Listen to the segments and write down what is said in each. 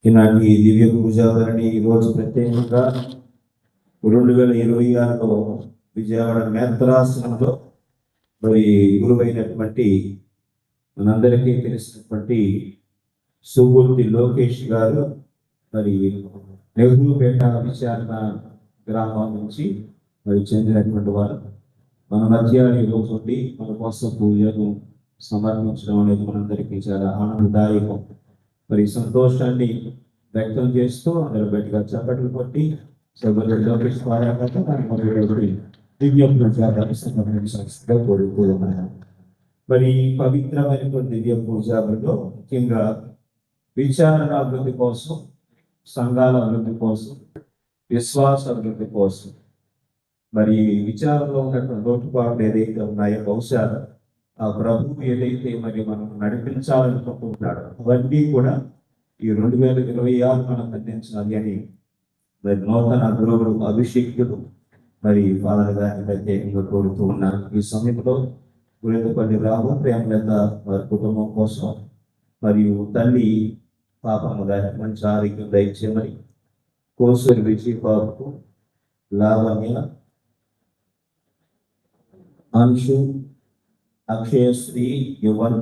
ఈనాటి దివ్య పూజావరిని ఈరోజు ప్రత్యేకంగా 2026లో విజయవాడ మేత్రాసనంలో మరి గురువైనటువంటి మనందరికీ తెలిసినటువంటి సుబూర్తి లోకేష్ గారు మరి నెహ్రూపేట విచారణ గ్రామం నుంచి మరి చెందినటువంటి వారు మన మధ్య ఈరోజు మన కోసం పూజను సమర్పించడం అనేది మనందరికీ చాలా ఆనందదాయకం. మరి సంతోషాన్ని వ్యక్తం చేస్తూ అందరూ బయటగా చప్పట్లు కొట్టి మరి పవిత్రమైనటువంటి దివ్య పూజలో ముఖ్యంగా విచారణ అభివృద్ధి కోసం, సంఘాల అభివృద్ధి కోసం, విశ్వాస అభివృద్ధి కోసం, మరి విచారంలో ఉన్నటువంటి లోటుపాట్లు ఏదైతే ఉన్నాయో బహుశా ఆ ప్రభువు ఏదైతే మరి మనం నడిపించాలనుకుంటున్నాడో అవన్నీ కూడా ఈ 2026 మనం అందించాలి అని మరి నూతన గురువులు అభిషేకులు మరి ఫాదర్ గారిని ప్రత్యేకంగా కోరుతూ ఉన్నారు. ఈ సమయంలో గురేదపల్లి రావు ప్రేమలత వారి కుటుంబం కోసం మరియు తల్లి పాపమ్మ గారి మంచి ఆరోగ్యం దయచేయమని, కోసూరి విజయ్ బాబుకు, లావణ్య, అంశు, అక్షయశ్రీ, యువన్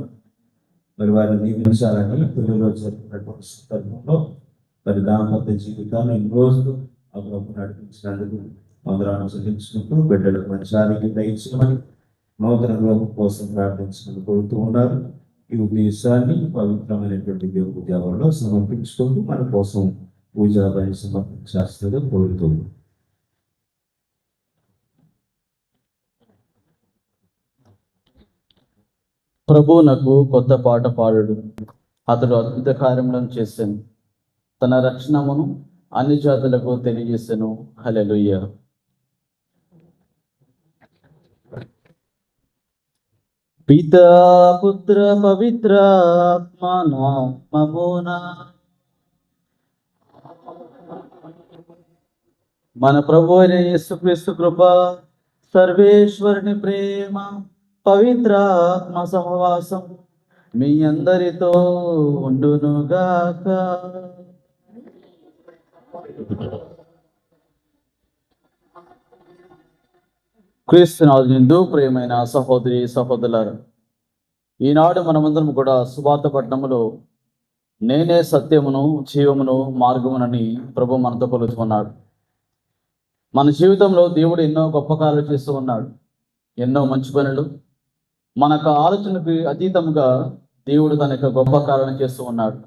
మరి వారిని దీవించాలని పిల్లలు జరుపుకున్నటువంటి సందర్భంలో మరి దాంపత్య జీవితాన్ని ఎన్ని రోజులు ఆ ప్రభు నడిపించినందుకు వందనాలు చెల్లించుకుంటూ బిడ్డలకు మంచి ఆరోగ్యం దయచేయమని నూతన లోకం కోసం ప్రార్థించినందుకు కోరుతూ ఉన్నారు. ఈ ఉద్దేశాన్ని పవిత్రమైనటువంటి దేవుడి దేవాలలో సమర్పించుకుంటూ మన కోసం పూజాబాయి సమర్పించేస్తుందో కోరుతూ. ప్రభువునకు కొత్త పాట పాడుడు, అతడు అద్భుత కార్యములను చేశాను, తన రక్షణమును అన్ని జాతులకు తెలియజేశాను. హల్లెలూయా. పితా పుత్ర పవిత్ర ఆత్మ నామమున మన ప్రభు అయిన యేసుక్రీస్తు కృప, సర్వేశ్వరుని ప్రేమ, పవిత్ర ఆత్మ సహవాసం మీ అందరితో ఉండునుగాక. క్రీస్తునాథునియందు ప్రియమైన సహోదరి సహోదరులారా, ఈనాడు మనమందరం కూడా సువార్త పట్టణములో నేనే సత్యమును జీవమును మార్గమునని ప్రభు మనతో పలుకుతున్నాడు. మన జీవితంలో దేవుడు ఎన్నో గొప్ప కార్యాలు చేస్తూ ఉన్నాడు, ఎన్నో మంచి పనులు. మనకు ఆలోచనకు అతీతంగా దేవుడు తన యొక్క గొప్ప కార్యాలను చేస్తూ ఉన్నాడు.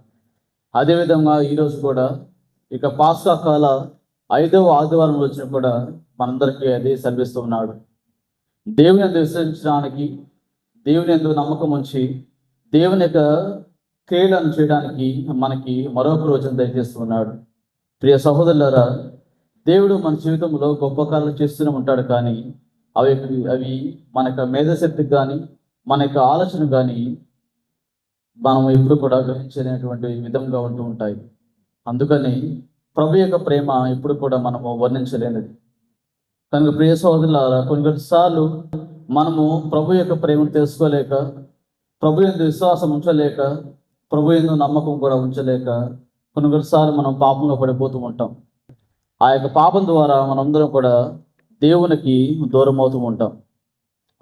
అదేవిధంగా ఈరోజు కూడా ఇక పాస్కా కాల 5వ ఆదివారం రోజున కూడా మనందరికీ అదే సెలవిస్తూ ఉన్నాడు. దేవుని యందు విశ్వసించడానికి, దేవుని యందు నమ్మకం ఉంచి దేవుని యొక్క క్రియలను చేయడానికి మనకి మరొక రోజును దయచేస్తూ ఉన్నాడు. ప్రియ సహోదరులారా, దేవుడు మన జీవితంలో గొప్ప కార్యాలు చేస్తూనే ఉంటాడు, కానీ అవి మన యొక్క మేధశక్తికి కానీ మన యొక్క ఆలోచన కానీ మనం ఎప్పుడు కూడా గ్రహించేటువంటి విధంగా ఉంటూ ఉంటాయి. అందుకని ప్రభు యొక్క ప్రేమ ఎప్పుడు కూడా మనము వర్ణించలేనిది. కనుక ప్రియ సహోదరులారా, కొన్నిసార్లు మనము ప్రభు యొక్క ప్రేమను తెలుసుకోలేక, ప్రభు యందు విశ్వాసం ఉంచలేక, ప్రభు యందు నమ్మకం కూడా ఉంచలేక కొన్నిసార్లు మనం పాపంలో పడిపోతూ ఉంటాం. ఆ యొక్క పాపం ద్వారా మనందరం కూడా దేవునికి దూరం అవుతూ ఉంటాం.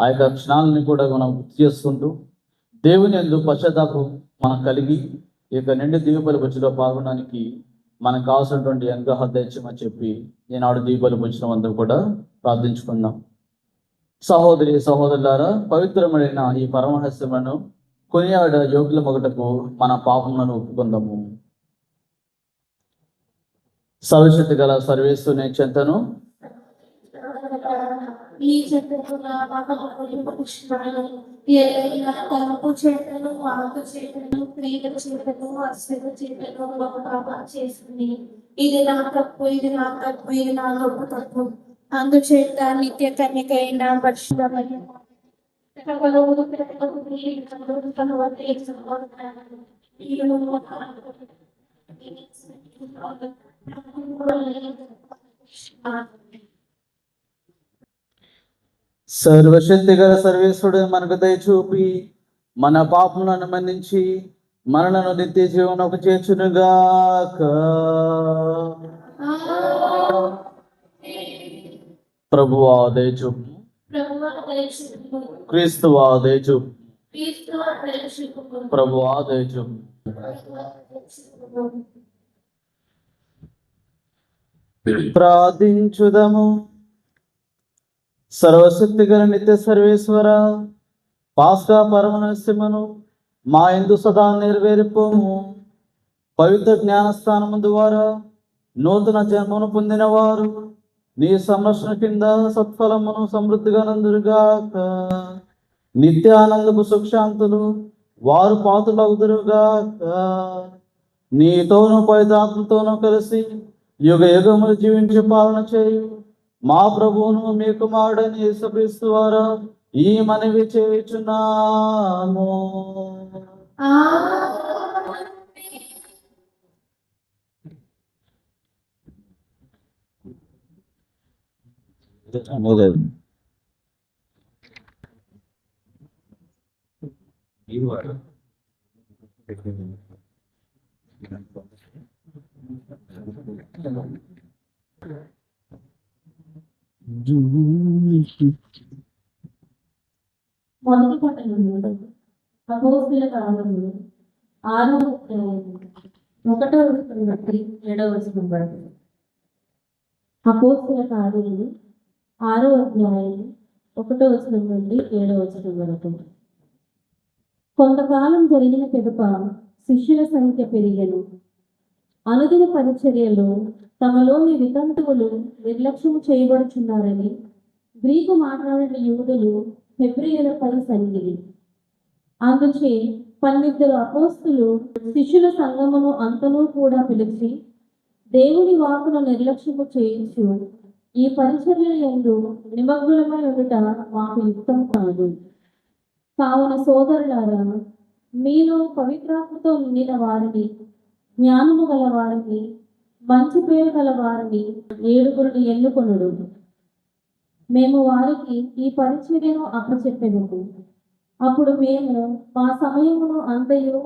ఆ యొక్క క్షణాలని కూడా మనం గుర్తు చేసుకుంటూ దేవుని యందు పశ్చాత్తాపం మనం కలిగి ఈ యొక్క నిండు దీవెబలి పూజలో పాల్గొనడానికి మనకు కావాల్సినటువంటి అనుగ్రహం దయచేయమని చెప్పి ఈనాడు దీవెబలి పూజలో అందరూ కూడా ప్రార్థించుకుందాం. సహోదరి సహోదరులారా, పవిత్రమైన ఈ పరమహస్యములను కొనియాడ యోగుల మొగటకు మన పాపములను ఒప్పుకుందాము. సర్వశక్తి గల సర్వేశ్వరుని చెంతను ఈ చెట్టుకున్న తలపు చేతను, ఆకు చేతను, క్రీడ చేతను, అశ్వత చేతను బహుగా చేసింది. ఇది నా తప్పు, ఇది నా తప్పు, ఇది నా గొప్ప తప్పు. అందుచేత నిత్య కన్యకైన పరిశుద్ధమైన సర్వశక్తి గల సర్వేశ్వరుడు మనకు దయచూపి మన పాపములను మన్నించి మనలను నిత్య జీవనకు చేర్చునుగాక. ప్రభువా దయచూపు. క్రీస్తువా దయచూపు. ప్రభువా దయచూపు. ప్రార్థించుదము. సర్వశక్తి గల నిత్య సర్వేశ్వర, పాస్కా పరమనస్యమును మా యందు సదా నెరవేర్పము. పవిత్ర జ్ఞానస్థానము ద్వారా నూతన జన్మను పొందిన వారు నీ సంరక్షణ కింద సత్ఫలమును సమృద్ధిగా నందురుగాక. నిత్యానందపు సుఖశాంతులు వారు పాత్రులవుదురుగాక. నీతోనూ పవిత్రాత్మతోనూ కలిసి యుగ యుగములు జీవించి పాలన చేయు మా ప్రభువును మీ కుమారుడైన యేసుక్రీస్తు ద్వారా ఈ మనవి చేయుచున్నాము. మొదటి పట్టణంలో అపోస్తలుల కాలంలో 6వ అధ్యాయం 1వ వచనం నుండి 7వ వచనం వరకు. అపోస్తలుల కార్యములు 6వ అధ్యాయం 1వ వచనం నుండి 7వ వచనం వరకు. కొంతకాలం జరిగిన పిదప శిష్యుల సంఖ్య పెరిగెను. అనుదిన పరిచర్యలో తమలోని వితంతువులు నిర్లక్ష్యము చేయబడుచున్నారని గ్రీకు మాట్లాడిన యూదులు హెబ్రీయులపై సనిగిరి. అందుచే 12 అపోస్తులు శిష్యుల సంగమును అంతనూ కూడా పిలిచి దేవుని వాక్కును నిర్లక్ష్యము చేయించు ఈ పరిచర్యల యందు నిమగ్నులమై ఉండుట మాకు యుక్తం కాదు. కావున సోదరులారా, మీలో పవిత్రాత్మతో నిండిన వారిని, జ్ఞానము గల వారిని, మంచి పేరు గల వారిని 7 ఎన్నుకొనుడు. మేము వారికి ఈ పరిచర్యను అప్పచెప్పెదము. అప్పుడు మేము మా సమయమును అంతయు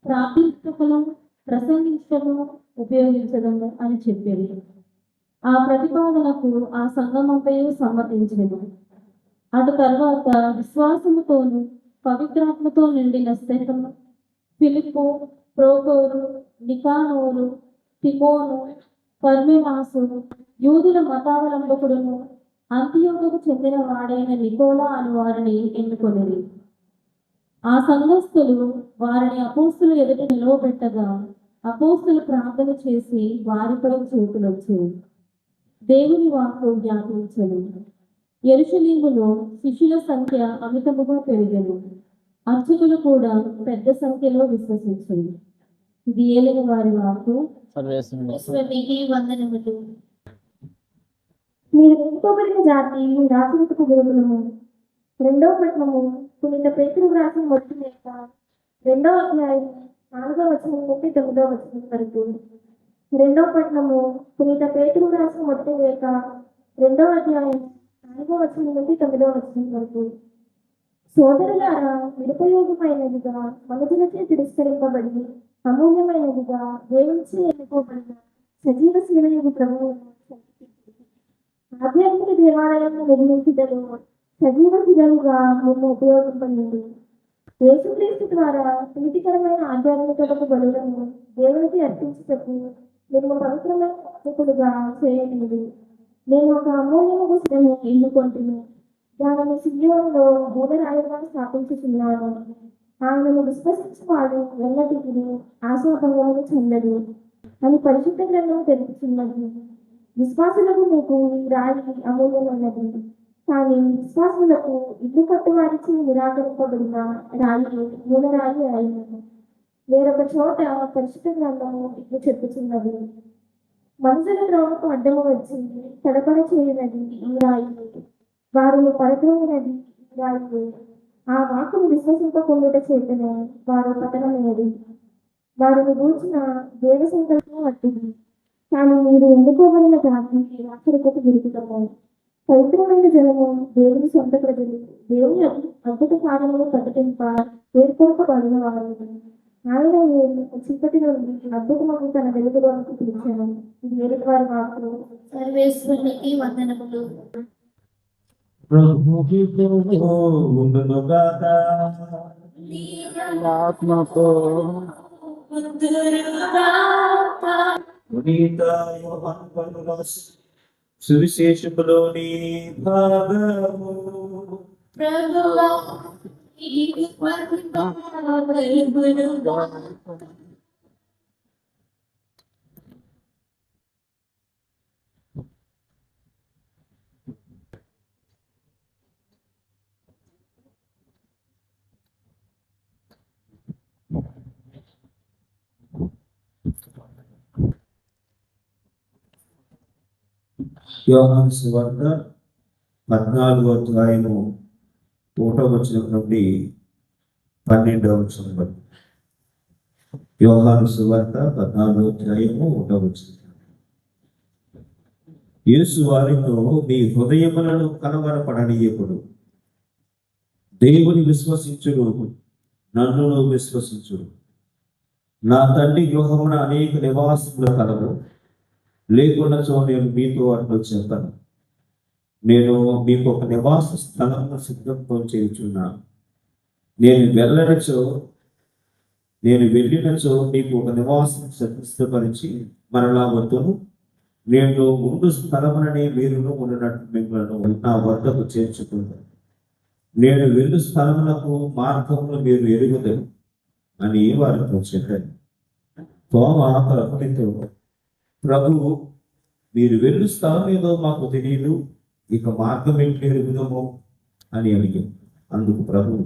ప్రార్థించుటకును ప్రసంగించుటకును ఉపయోగించదము అని చెప్పేది. ఆ ప్రతిపాదనకు ఆ సంఘమంతయు సమ్మతించెను. అటు తర్వాత విశ్వాసముతోను పవిత్రాత్మతో నిండిన స్టెఫను, ఫిలిప్పు, ప్రోకోరు, నికానోరు, తిమోను, పర్మెనాసు, యూదుల మతావలంబకుడును అంతియోకుకు చెందిన వాడైన నికోలా అని వారిని ఎన్నుకొనిరి. ఆ సంఘస్థులు వారిని అపోస్తుల ఎదుట నిలవబెట్టగా అపోస్తులు ప్రార్థన చేసి వారిపై చేతులొచ్చు దేవుని వాక్కు జ్ఞాపించను. యెరూషలేములో శిష్యుల సంఖ్య అమితముగా పెరిగెను. అర్చకులు కూడా పెద్ద సంఖ్యలో విశ్వసించారు. ఇది ఏలిన వారి వాక్కు. సర్వేశ్వరునికి వందనములు. మీరు ఎంచుకోబడిన జాతి మీ రాజులకు గురువులము. 2వ పట్టణము పునీత పేతురు వ్రాసిన మొదటి లేఖ 2వ అధ్యాయం 4వ వచనం నుండి 9వ వచనం వరకు. 2వ పట్టణము పునీత పేతురు వ్రాసిన మొదటి లేఖ 2వ అధ్యాయం 4వ వచనం నుండి 9వ వచనం వరకు. సోదరులారా, నిరుపయోగమైనదిగా మనుషులచే తిరస్కరింపబడి అమూల్యమైనదిగా దేవునిచే ఎన్నుకోబడిన సజీవ శివయుగు ప్రభువు ఆధ్యాత్మిక దేవాలయాలను నిర్మించుటలో సజీవ శిలలుగా మేము ఉపయోగపడింది. యేసుక్రీస్తు ద్వారా ప్రీతికరమైన ఆధ్యాత్మికతకు బలులను దేవునికి అర్పించుటకు మేము పవిత్రమైన యాజకులుగా చేయలేదు. నేను ఒక అమూల్యము శిలను ఎన్నుకొంటును. దానిని సియోనులో మూలరాయిగా స్థాపించుతున్నాను. ఆయనను విశ్వసించువాడు ఎన్నటికీ ఆశాభంగమును చెందడు అని పరిశుద్ధ గ్రంథం తెలుపుతున్నది. విశ్వాసులకు మీకు ఈ రాయి అమూల్యమైనది. కానీ విశ్వాసులకు ఇల్లు కట్టువారిచి నిరాకరింపబడిన రాయి మూలరాయి అయినది. వేరొక చోట పరిశుద్ధ గ్రంథము ఇట్లు చెప్పుచున్నది, మనుషుల త్రోవకు అడ్డము వచ్చింది, తడపడ చేయనది ఈ రాయి, వారిని పడద్రోయినది ఈ రాయి. ఆ వాక్కును విశ్వసింపకుండుట చేతనే వారు పతనమైనది. వారిని గూర్చిన దేవ సంకల్పం అట్టిది. కానీ మీరు ఎన్నుకోబడిన జాతికి రాచరికకు విరుద్ధము, పవిత్రమైన జనము, దేవుని సొంత ప్రజలు, దేవుని అద్భుత కార్యములు ప్రకటింప పేర్కొనబడిన వారు, ఆయన చీకటిలో అద్భుతమైన తన వెలుగులోనికి పిలిచాను. ఇది ఎరుగు వారి మాటలు. సర్వేశ్వరునికి వందనములు. ప్రభువుతో ఉండునుగాక. ఆత్మతో పునీత యోహాను రాసిన సువిశేషములోని భాగము. ప్రభువా, నీకు వందనములు. యోహాను సువార్త 14వ అధ్యాయము 1వ వచనం నుండి 12వ వచనం వరకు. యోహాను సువార్త 14వ అధ్యాయము 1వ వచనం. యేసు వారితో, మీ హృదయములను కలవరపడనీయకుడు. దేవుని విశ్వసించుడు, నన్ను విశ్వసించుడు. నా తండ్రి గృహమున అనేక నివాసములు కలవు. లేకుండా నేను మీతో అట్లు చెప్పను. నేను మీకు ఒక నివాస స్థలమును సిద్ధం చేయుచున్నాను. నేను వెళ్ళినచో మీకు ఒక నివాసం సిద్ధపరిచి మరలా వద్దును. నేను ముందు స్థలమునని మీరును ఉన్నట్టు మిమ్మల్ని నా వద్దకు చేర్చుకుంటాను. నేను వెళ్ళు స్థలములకు మార్గమును మీరు ఎరుగుతారు అని వారితో చెప్పాను. తోమా ప్రభునితో, ప్రభు, మీరు వెళ్ళు స్థలం ఏదో మాకు తెలియదు, ఇక మార్గం ఏంటి ఎరుగుదము అని అడిగాను. అందుకు ప్రభువు,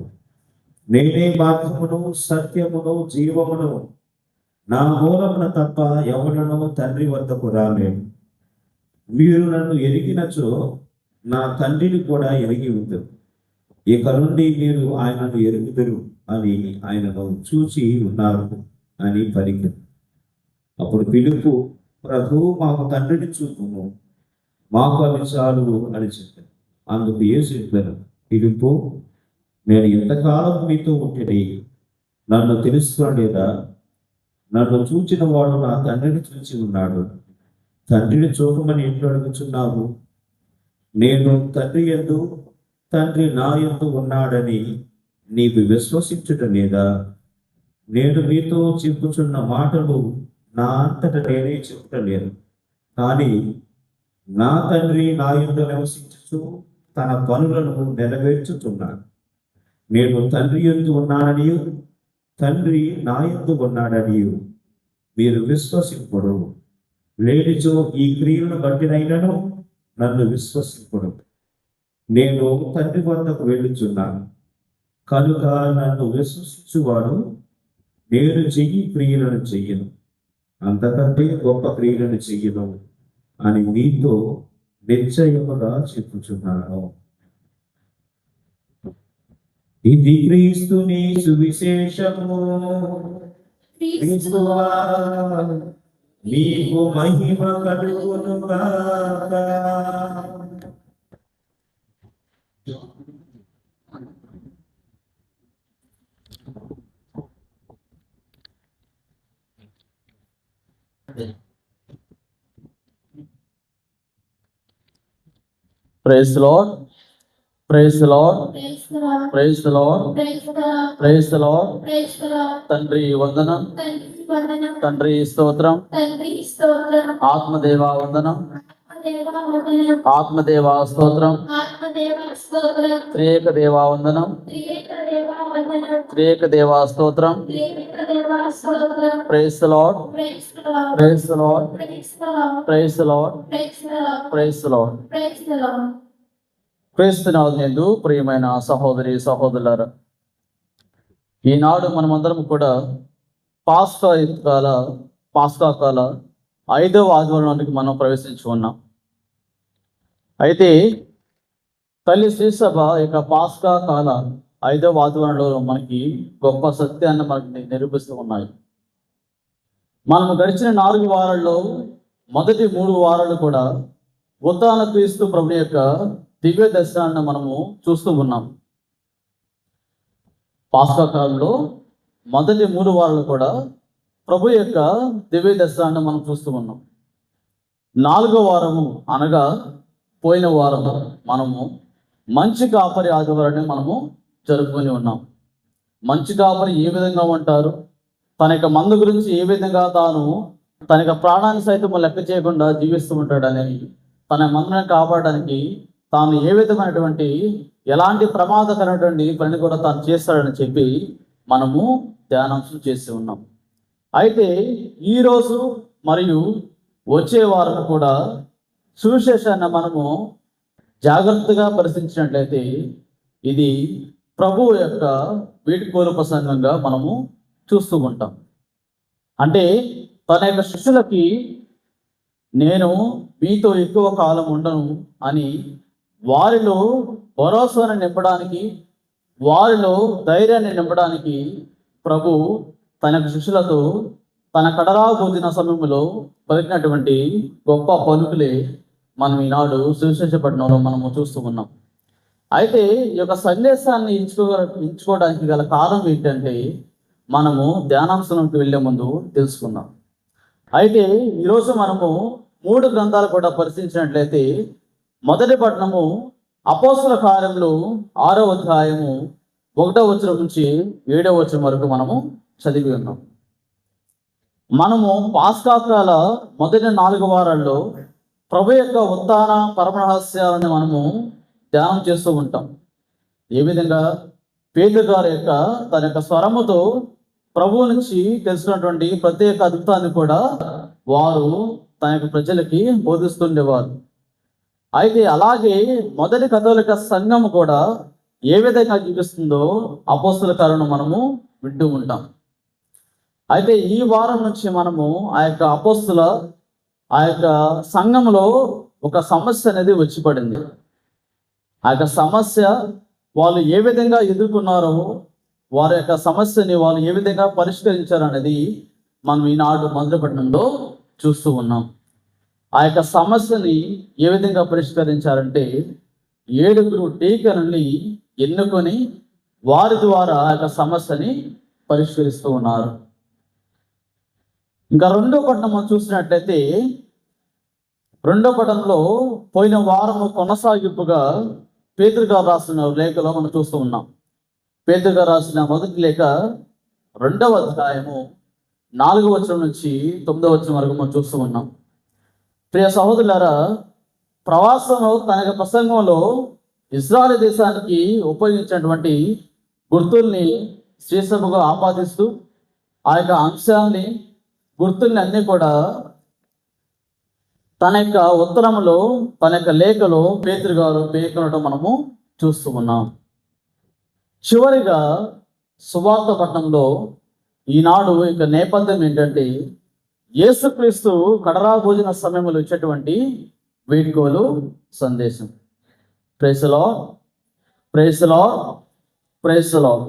నేనే మార్గమును సత్యమును జీవమును, నా మూలమున తప్ప ఎవడనూ తండ్రి వద్దకు రాలేడు. మీరు నన్ను ఎరిగినచో నా తండ్రిని కూడా ఎరిగి ఉంటారు. ఇక నుండి మీరు ఆయనను ఎరుగుదరు అని ఆయనను చూచి ఉన్నారు అని పలికారు. అప్పుడు పిలుపు, ప్రభు, మాకు తండ్రిని చూపుము, మాకు అవి చాలు అని చెప్పారు. అందుకు యేసు చెప్పారు, పిలుపు, నేను ఎంతకాలం మీతో ఉంటే నన్ను తెలుసుకోలేదా? నన్ను చూచిన వాడు నా తండ్రిని చూచి ఉన్నాడు. తండ్రిని చూపమని ఎట్లు అడుగుచున్నావు? నేను తండ్రి యందు, తండ్రి నా యందు ఉన్నాడని నీకు విశ్వసించుట లేదా? నేను మీతో చెప్పుచున్న మాటలు నా అంతట నేనే చెప్పలేదు, కానీ నా తండ్రి నా యందు నివసించుచు తన పనులను నెరవేర్చుతున్నాడు. నేను తండ్రి యందు ఉన్నాననియు, తండ్రి నా యందు ఉన్నాడనియు మీరు విశ్వసింపుడు. లేనిచో ఈ క్రియలను బట్టినైనను నన్ను విశ్వసింపుడు. నేను తండ్రి వద్దకు వెళ్ళుచున్నాను కనుక నన్ను విశ్వసించువాడు నేను చెయ్యి క్రియలను చెయ్యను, అంతకంటే గొప్ప క్రియలను చెయ్యను అని మీతో నిశ్చయముగా చెప్పుచున్నాను. ఇది క్రీస్తుని సువిశేషము. క్రీస్తువా, నీకు మహిమ కలుగునుగాక. Praise the lord, praise the Lord, Praise the Lord. Praise the Lord, Praise the Lord. Praise the Lord. Praise the Lord. తండ్రి వందనం, తండ్రి వందనం. తండ్రి స్తోత్రం, తండ్రి స్తోత్రం. ఆత్మదేవ వందనం, ఆత్మదేవ వందనం. ఆత్మదేవ స్తోత్రం, ఆత్మదేవ స్తోత్రం. త్రియేక దేవ వందనం, త్రియేక దేవ వందనం. త్రియేక దేవ స్తోత్రం. త్రియేక దేవ స్తోత్రం. Praise the Lord, Praise the Lord. Praise the Lord, Praise the Lord. Praise the Lord, Praise the Lord. Praise the Lord. Praise the Lord. క్రీస్తునాథునందు ప్రియమైన సహోదరి సహోదరులారా, ఈనాడు మనమందరం కూడా పాస్కా కాల 5వ ఆదివారానికి మనం ప్రవేశించి ఉన్నాం. అయితే తల్లి శ్రీసభ యొక్క పాస్కా కాల 5వ ఆదివారంలో మనకి గొప్ప సత్యాన్ని మనకి నిరూపిస్తూ ఉన్నాయి. మనం గడిచిన 4 వారాల్లో మొదటి 3 వారాలు కూడా ఉత్థాన క్రీస్తు ప్రభు యొక్క దివ్య దర్శనాన్ని మనము చూస్తూ ఉన్నాం. పాస్కా కాలంలో మొదటి 3 వారాలు కూడా ప్రభు యొక్క దివ్య దర్శనాన్ని మనం చూస్తూ ఉన్నాం. 4వ వారము అనగా పోయిన వారము మనము మంచి కాపరి ఆదివారాన్ని మనము జరుపుకొని ఉన్నాం. మంచి కాపరి ఏ విధంగా ఉంటారు, తన యొక్క మందు గురించి ఏ విధంగా తాను తన యొక్క ప్రాణాన్ని సైతం లెక్క చేయకుండా జీవిస్తూ ఉంటాడని, తన మందుని కాపాడడానికి తాను ఏ విధమైనటువంటి ఎలాంటి ప్రమాదకరమైనటువంటి పని కూడా తాను చేస్తాడని చెప్పి మనము ధ్యానాంశం చేసి ఉన్నాం. అయితే ఈరోజు మరియు వచ్చే వారం కూడా సువిశేషాన్ని మనము జాగ్రత్తగా పరిశీలించినట్లయితే ఇది ప్రభువు యొక్క వీడ్కోలు ప్రసంగంగా మనము చూస్తూ ఉంటాం. అంటే తన యొక్క శిష్యులకి నేను మీతో ఎక్కువ కాలం ఉండను అని వారిలో భరోసాను నింపడానికి, వారిలో ధైర్యాన్ని నింపడానికి ప్రభు తన యొక్క శిష్యులతో తన కడరా భోజన సమయంలో పలికినటువంటి గొప్ప పలుకులే మనం ఈనాడు సువిశేష పట్టణంలో మనము చూస్తూ ఉన్నాం. అయితే ఈ యొక్క సందేశాన్ని ఎంచుకోవడానికి గల కారణం ఏంటంటే మనము ధ్యానాంశంలోకి వెళ్ళే ముందు తెలుసుకుందాం. అయితే ఈరోజు మనము 3 గ్రంథాలు కూడా పరిశీలించినట్లయితే మొదటి పట్టణము అపోస్తుల కార్యములు 6వ అధ్యాయము 1వ వచనం నుంచి 7వ వచనం వరకు మనము చదివి ఉన్నాం. మనము పాస్కాకాల మొదటి 4 వారాల్లో ప్రభు యొక్క ఉత్థాన పరమరహస్యాలను మనము ధ్యానం చేస్తూ ఉంటాం. ఏ విధంగా పేతురు గారి యొక్క తన యొక్క స్వరముతో ప్రభువు నుంచి తెలుసుకున్నటువంటి ప్రత్యేక అద్భుతాన్ని కూడా వారు తన యొక్క ప్రజలకి బోధిస్తుండేవారు. అయితే అలాగే మొదటి కథోలిక సంఘం కూడా ఏ విధంగా చూపిస్తుందో అపోస్తుల కార్యములను మనము వింటూ ఉంటాం. అయితే ఈ వారం నుంచి మనము ఆ యొక్క అపోస్తుల ఆ యొక్క సంఘంలో ఒక సమస్య అనేది వచ్చి పడింది. ఆ యొక్క సమస్య వాళ్ళు ఏ విధంగా ఎదుర్కొన్నారో, వారి యొక్క సమస్యని వాళ్ళు ఏ విధంగా పరిష్కరించారు అనేది మనం ఈనాడు మొదటి పట్టణంలో చూస్తూ ఉన్నాం. ఆ యొక్క సమస్యని ఏ విధంగా పరిష్కరించారంటే 7 టీకలని ఎన్నుకొని వారి ద్వారా ఆ యొక్క సమస్యని పరిష్కరిస్తూ ఉన్నారు. ఇంకా 2వ పట్టణం మనం చూసినట్లయితే 2వ పట్టణంలో పోయిన వారము కొనసాగింపుగా పేతురు గారు రాసిన లేఖలో మనం చూస్తూ ఉన్నాం. పేతురు గారు రాసిన మొదటి లేఖ 2వ అధ్యాయము 4వ వచనం నుంచి 9వ వచనం వరకు మనం చూస్తూ ఉన్నాం. ప్రియ సహోదరులారా, ప్రవాసంలో తన యొక్క ప్రసంగంలో ఇజ్రాయెల్ దేశానికి ఉపయోగించినటువంటి గుర్తుల్ని శ్రీసభగా ఆపాదిస్తూ ఆ యొక్క అంశాన్ని గుర్తుల్ని అన్నీ కూడా తన యొక్క ఉత్తరంలో తన యొక్క లేఖలో పేతురు గారు పేర్కొనడం మనము చూస్తూ ఉన్నాం. చివరిగా సువార్త పట్టణంలో ఈనాడు ఇక నేపథ్యం ఏంటంటే యేసుక్రీస్తు కడరా భోజన సమయంలో ఇచ్చేటువంటి వీడ్కోలు సందేశం. Praise the lord, praise the lord, praise the Lord.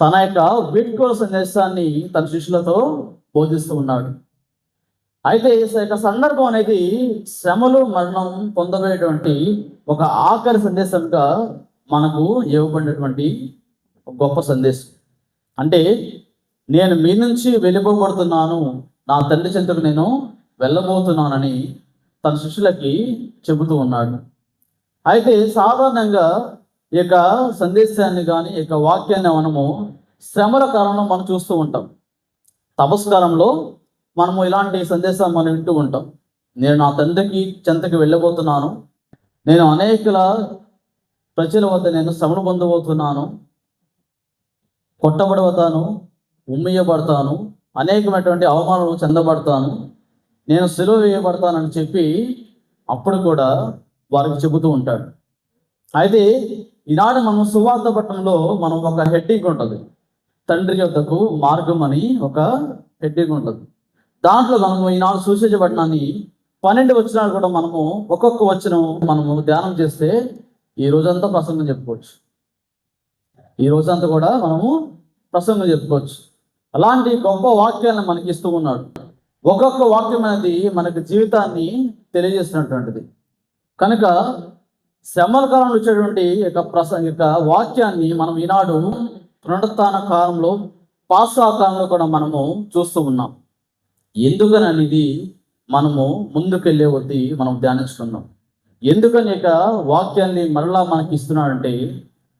తన యొక్క వీడ్కోలు సందేశాన్ని తన శిష్యులతో బోధిస్తూ ఉన్నాడు. అయితే ఈ యొక్క సందర్భం అనేది శ్రమలు మరణం పొందబోయేటువంటి ఒక ఆఖరి సందేశంగా మనకు ఇవ్వబడినటువంటి గొప్ప సందేశం. అంటే నేను మీ నుంచి వెళ్ళిపోబడుతున్నాను, నా తండ్రి చెంతకు నేను వెళ్ళబోతున్నానని తన శిష్యులకి చెబుతూ ఉన్నాడు. అయితే సాధారణంగా ఈ యొక్క సందేశాన్ని కానీ ఈ యొక్క వాక్యాన్ని మనము శ్రమల కారణం మనం చూస్తూ ఉంటాం. తపస్కారంలో మనము ఇలాంటి సందేశాలు మనం వింటూ ఉంటాం. నేను నా తండ్రికి చెంతకి వెళ్ళబోతున్నాను, నేను అనేకుల ప్రజల వద్ద నేను శ్రమను పొందబోతున్నాను, కొట్టబడతాను, ఉమ్మియబడతాను, అనేకమైనటువంటి అవమానాలు చెందబడతాను, నేను సిలువ వేయబడతానని చెప్పి అప్పుడు కూడా వారికి చెబుతూ ఉంటాడు. అయితే ఈనాడు మనం సువార్త పట్టణంలో మనం ఒక హెడ్డింగ్ ఉంటుంది, తండ్రి యొద్దకు మార్గం అని ఒక హెడ్డింగ్ ఉంటుంది. దాంట్లో మనము ఈనాడు సువిశేష పట్టణాన్ని 12 వచనాలు కూడా మనము ఒక్కొక్క వచనం మనము ధ్యానం చేస్తే ఈ రోజంతా ప్రసంగం చెప్పుకోవచ్చు. ఈ రోజంతా కూడా మనము ప్రసంగం చెప్పుకోవచ్చు. అలాంటి గొప్ప వాక్యాలను మనకి ఇస్తూ ఉన్నాడు. ఒక్కొక్క వాక్యం అనేది మనకి జీవితాన్ని తెలియజేస్తున్నటువంటిది. కనుక శ్రమల కాలంలో వచ్చేటువంటి యొక్క వాక్యాన్ని మనం ఈనాడు పునరుత్థాన కాలంలో పాస్కా కాలంలో కూడా మనము చూస్తూ ఉన్నాం. ఎందుకని అనేది మనము ముందుకెళ్ళే కొద్దీ మనం ధ్యానిస్తున్నాం. ఎందుకని ఇక వాక్యాన్ని మరలా మనకి ఇస్తున్నాడంటే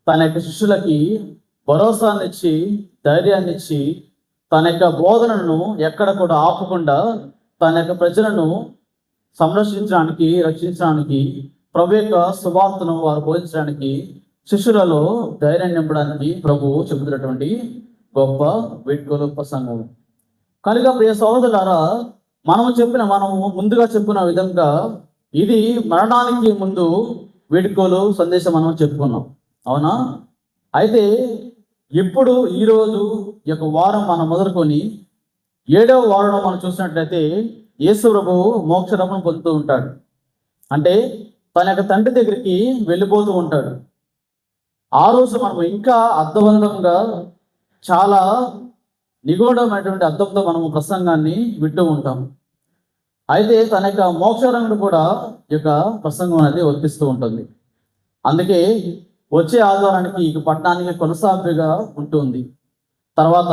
తన యొక్క శిష్యులకి భరోసానిచ్చి, ధైర్యాన్ని ఇచ్చి, తన యొక్క బోధనను ఎక్కడ కూడా ఆపకుండా తన యొక్క ప్రజలను సంరక్షించడానికి, రక్షించడానికి, ప్రభు యొక్క సువార్తను వారు బోధించడానికి, శిష్యులలో ధైర్యాన్ని నింపడానికి ప్రభువు చెబుతున్నటువంటి గొప్ప వీడ్కోలు ప్రసంగం. కనుక ప్రియ సహోదరులారా, మనము ముందుగా చెప్పిన విధంగా ఇది మరణానికి ముందు వీడ్కోలు సందేశం మనం చెప్పుకున్నాం, అవునా? అయితే ఇప్పుడు ఈరోజు ఈ యొక్క వారం మనం మొదలుకొని 7వ వారంలో మనం చూసినట్లయితే యేసు ప్రభువు మోక్షరమను పొందుతూ ఉంటాడు. అంటే తన యొక్క తండ్రి దగ్గరికి వెళ్ళిపోతూ ఉంటాడు. ఆ రోజు మనం ఇంకా అర్థవంతంగా, చాలా నిగూఢమైనటువంటి అర్థంతో మనము ప్రసంగాన్ని వింటూ ఉంటాం. అయితే తన యొక్క మోక్షరంగుడు కూడా ఈ యొక్క ప్రసంగం అనేది వర్తిస్తూ ఉంటుంది. అందుకే వచ్చే ఆదివారానికి ఈ పట్టణానికి కొనసాగుగా ఉంటుంది. తర్వాత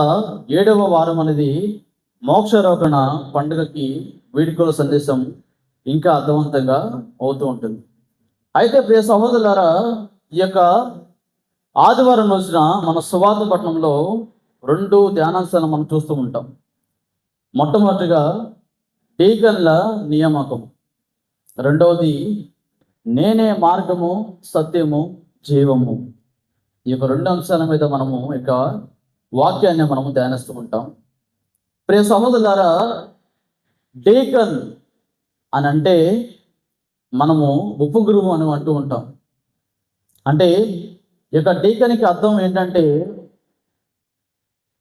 7వ వారం అనేది మోక్షారోహణ పండుగకి వీడ్కోలు సందేశం ఇంకా అర్థవంతంగా అవుతూ ఉంటుంది. అయితే ప్రియ సహోదరులారా, ఈ యొక్క ఆదివారం రోజున మన సువార్త పట్టణంలో 2 ధ్యానాంశాలను మనం చూస్తూ ఉంటాం. మొట్టమొదటిగా డీకన్ల నియామకం, రెండవది నేనే మార్గము, సత్యము, జీవము. ఈ యొక్క 2 అంశాల మీద మనము ఇక వాక్యాన్ని మనము ధ్యానిస్తూ ఉంటాం. ప్రియ సహోదరులారా, డీకన్ అని అంటే మనము ఉపగురువు అని అంటూ ఉంటాం. అంటే ఈ యొక్క డీకన్కి అర్థం ఏంటంటే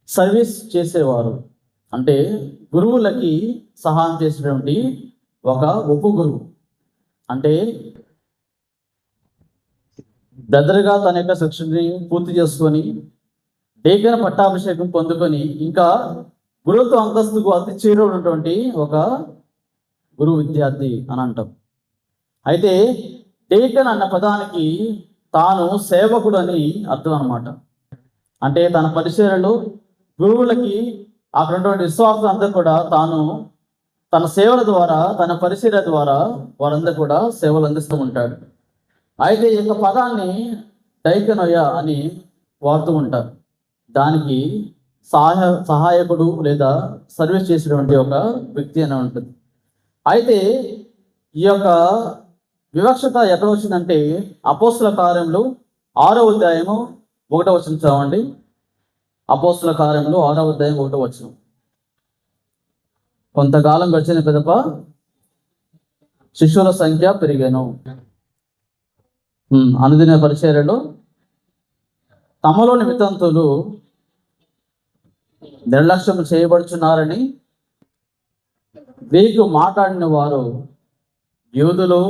సర్వీస్ చేసేవారు, అంటే గురువులకి సహాయం చేసేటువంటి ఒక ఉపగురువు. అంటే బ్రదర్గా తన యొక్క శిక్షణని పూర్తి చేసుకొని డీకన్ పట్టాభిషేకం పొందుకొని ఇంకా గురుత్వ అంతస్తుకు అతి చేరువైనటువంటి ఒక గురువు విద్యార్థి అని అంటాం. అయితే డీకన్ అన్న పదానికి తాను సేవకుడు అని అర్థం అన్నమాట. అంటే తన పరిచర్యలు గురువులకి అక్కడ ఉన్నటువంటి విశ్వాసం అందరూ కూడా తాను తన సేవల ద్వారా, తన పరిచర్య ద్వారా వారందరూ కూడా సేవలు అందిస్తూ ఉంటాడు. అయితే ఈ యొక్క పదాన్ని డైకనోయ అని వాడుతూ ఉంటారు. దానికి సహాయకుడు లేదా సర్వీస్ చేసేటువంటి ఒక వ్యక్తి అని ఉంటుంది. అయితే ఈ యొక్క వివక్షత ఎక్కడ వచ్చిందంటే అపోస్తుల కార్యములు 6వ అధ్యాయము 1వ వచనం చదవండి. అపోస్తుల కార్యములు 6వ అధ్యాయం 1వ వచనం. కొంతకాలం గడిచిన పిదప శిష్యుల సంఖ్య పెరిగాను. అనుదిన పరిచర్యలో తమలోని వితంతులు నిర్లక్ష్యం చేయబడుచున్నారని గ్రీకు మాట్లాడిన వారు యూదులు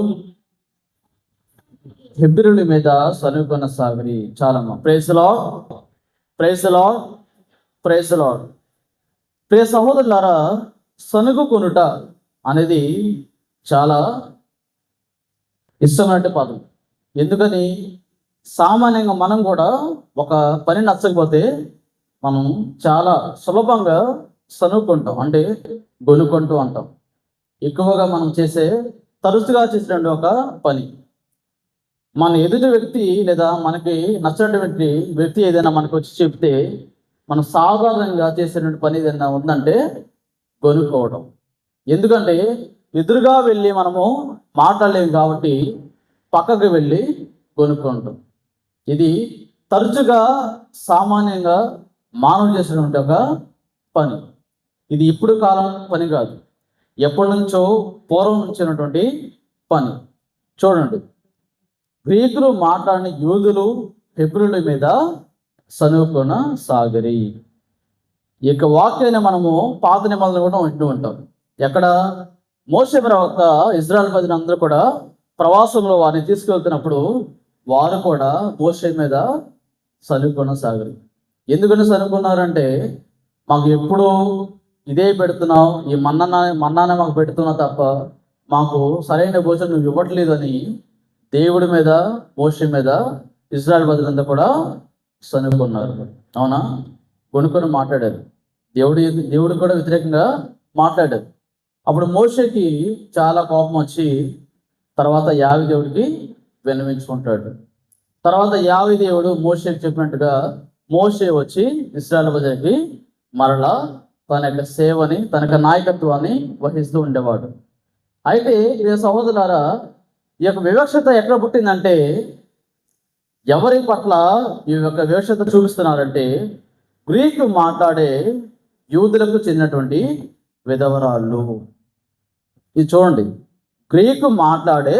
హెబ్రీయుల మీద సనుగుణ సాగిరి. చాలమ్మా. Praise the lord, praise the lord, praise the lord. ప్రియ సహోదరులారా, సనుగుకొనుట అనేది చాలా ఇష్టమైన పదం. ఎందుకని సామాన్యంగా మనం కూడా ఒక పని నచ్చకపోతే మనం చాలా సులభంగా సనుక్కుంటాం, అంటే గొనుక్కుంటూ అంటాం. ఎక్కువగా మనం తరచుగా చేసినటువంటి ఒక పని. మన ఎదుటి వ్యక్తి లేదా మనకి నచ్చినటువంటి వ్యక్తి ఏదైనా మనకు వచ్చి చెప్తే మనం సాధారణంగా చేసేటువంటి పని ఏదైనా ఉందంటే గొనుక్కోవడం. ఎందుకంటే ఎదురుగా వెళ్ళి మనము మాట్లాడలేము కాబట్టి పక్కకు వెళ్ళి కొనుక్కుంటాం. ఇది తరచుగా సామాన్యంగా మానవులు చేసినటువంటి ఒక పని. ఇది ఇప్పుడు కాలం పని కాదు, ఎప్పటి నుంచో పూర్వం నుంచి ఉన్నటువంటి పని. చూడండి, గ్రీకులు మాట్లాడిన యూదులు హెబ్రీయుల మీద సనుగుకొన సాగిరి. ఈ యొక్క వాక్యాన్ని మనము పాత నిబంధనలు కూడా వింటూ ఉంటాం. ఎక్కడ మోషే ప్రవక్త ఇజ్రాయెల్ ప్రజలు అందరూ కూడా ప్రవాసంలో వారిని తీసుకెళ్తున్నప్పుడు వారు కూడా మోషే మీద సనుగుకొన సాగిరి. ఎందుకని సనుగుకున్నారంటే మాకు ఎప్పుడు ఇదే పెడుతున్నావు, ఈ మన్నానే మాకు పెడుతున్నావు తప్ప మాకు సరైన భోజనం నువ్వు ఇవ్వట్లేదని దేవుడి మీద, మోషే మీద ఇజ్రాయెల్ ప్రజలంతా కూడా సనుగుకున్నారు. అవునా? కొనుక్కొని మాట్లాడారు. దేవుడు కూడా వ్యతిరేకంగా మాట్లాడారు. అప్పుడు మోషేకి చాలా కోపం వచ్చి తర్వాత యావి దేవుడికి విన్నవించుకుంటాడు. తర్వాత యావి దేవుడు మోషేకి చెప్పినట్టుగా మోషే వచ్చి ఇశ్రాయేలు ప్రజలకి మరలా తన యొక్క సేవని, తన యొక్క నాయకత్వాన్ని వహిస్తూ ఉండేవాడు. అయితే ఈ సహోదరులారా, ఈ యొక్క వివక్షత ఎక్కడ పుట్టిందంటే, ఎవరి పట్ల ఈ యొక్క వివక్షత చూపిస్తున్నారంటే, గ్రీకు మాట్లాడే యూదులకు చెందినటువంటి విధవరాళ్ళు. ఇది చూడండి, గ్రీకు మాట్లాడే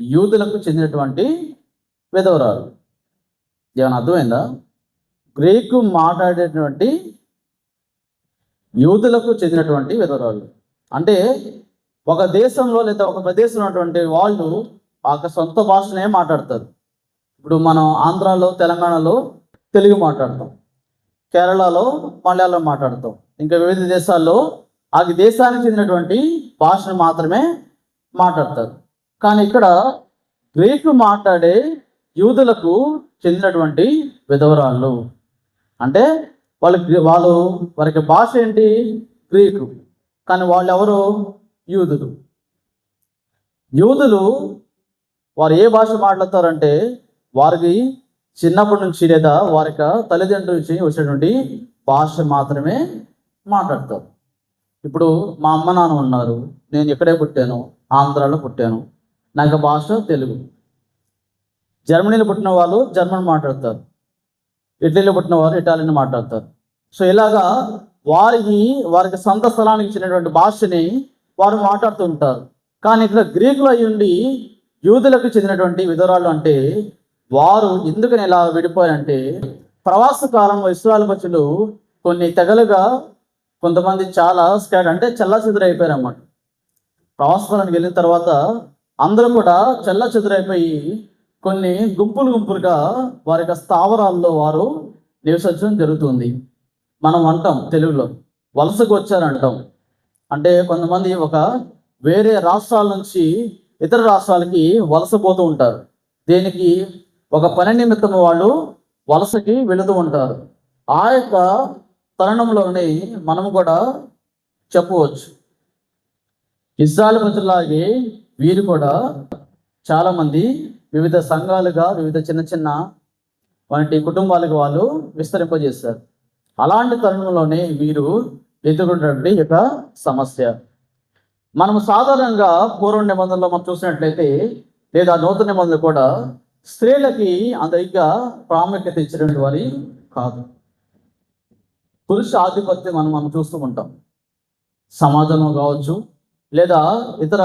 యూదులకు చెందినటువంటి విధవరాలు. ఏమైనా అర్థమైందా? గ్రీకు మాట్లాడేటువంటి యూదులకు చెందినటువంటి విధవరాలు అంటే ఒక దేశంలో లేదా ఒక ప్రదేశంలో ఉన్నటువంటి వాళ్ళు ఆ సొంత భాషనే మాట్లాడతారు. ఇప్పుడు మనం ఆంధ్రాలో, తెలంగాణలో తెలుగు మాట్లాడతాం, కేరళలో మలయాళం మాట్లాడతాం, ఇంకా వివిధ దేశాల్లో ఆ దేశానికి చెందినటువంటి భాషను మాత్రమే మాట్లాడతారు. కానీ ఇక్కడ గ్రీకు మాట్లాడే యూదులకు చెందినటువంటి విధవరాళ్ళు అంటే వారికి భాష ఏంటి? గ్రీకు. కానీ వాళ్ళు ఎవరు? యూదులు. వారు ఏ భాష మాట్లాడతారంటే, వారికి చిన్నప్పటి నుంచి లేదా వారి తల్లిదండ్రుల నుంచి వచ్చేటువంటి భాష మాత్రమే మాట్లాడతారు. ఇప్పుడు మా అమ్మ నాన్న ఉన్నారు, నేను ఇక్కడే పుట్టాను, ఆంధ్రాలో పుట్టాను, నాకు భాష తెలుగు. జర్మనీలో పుట్టిన వాళ్ళు జర్మన్ మాట్లాడతారు, ఇటలీలో పుట్టిన వారు ఇటాలియన్ మాట్లాడతారు. సో ఇలాగా వారికి సొంత స్థలానికి ఇచ్చినటువంటి భాషని వారు మాట్లాడుతూ ఉంటారు. కానీ ఇక్కడ గ్రీకులు అయ్యుండి యూదులకు చెందినటువంటి విధవరాళ్ళు అంటే, వారు ఎందుకని ఇలా విడిపోయారంటే, ప్రవాస కాలంలో ఇశ్రాయేలు ప్రజలు కొన్ని తెగలుగా కొంతమంది చాలా అంటే చెల్లాచెదురైపోయారు అన్నమాట. ప్రవాసానికి వెళ్ళిన తర్వాత అందరూ కూడా చెల్లాచెదురైపోయి కొన్ని గుంపులుగా వారి యొక్క స్థావరాల్లో వారు నివసించడం జరుగుతుంది. మనం అంటాం తెలుగులో వలసకు వచ్చారంటాం. అంటే కొంతమంది వేరే రాష్ట్రాల నుంచి ఇతర రాష్ట్రాలకి వలసపోతూ ఉంటారు. దేనికి? ఒక పని నిమిత్తం వాళ్ళు వలసకి వెళుతూ ఉంటారు. ఆ యొక్క తరుణంలోనే మనము కూడా చెప్పవచ్చు, ఇశ్రాయేలు ప్రజలాగే వీరు కూడా చాలామంది వివిధ సంఘాలుగా, వివిధ చిన్న వంటి కుటుంబాలకు వాళ్ళు విస్తరింపజేశారు. అలాంటి తరుణంలోనే వీరు ఎదుర్కొన్నటువంటి యొక్క సమస్య. మనము సాధారణంగా పూర్వ నిబంధనలో మనం చూసినట్లయితే, లేదా నూతన నిబంధనలు కూడా స్త్రీలకి అంతగా ప్రాముఖ్యత ఇచ్చినటువంటి వారి కాదు. పురుష ఆధిపత్యం మనం చూస్తూ ఉంటాం, సమాజంలో కావచ్చు, లేదా ఇతర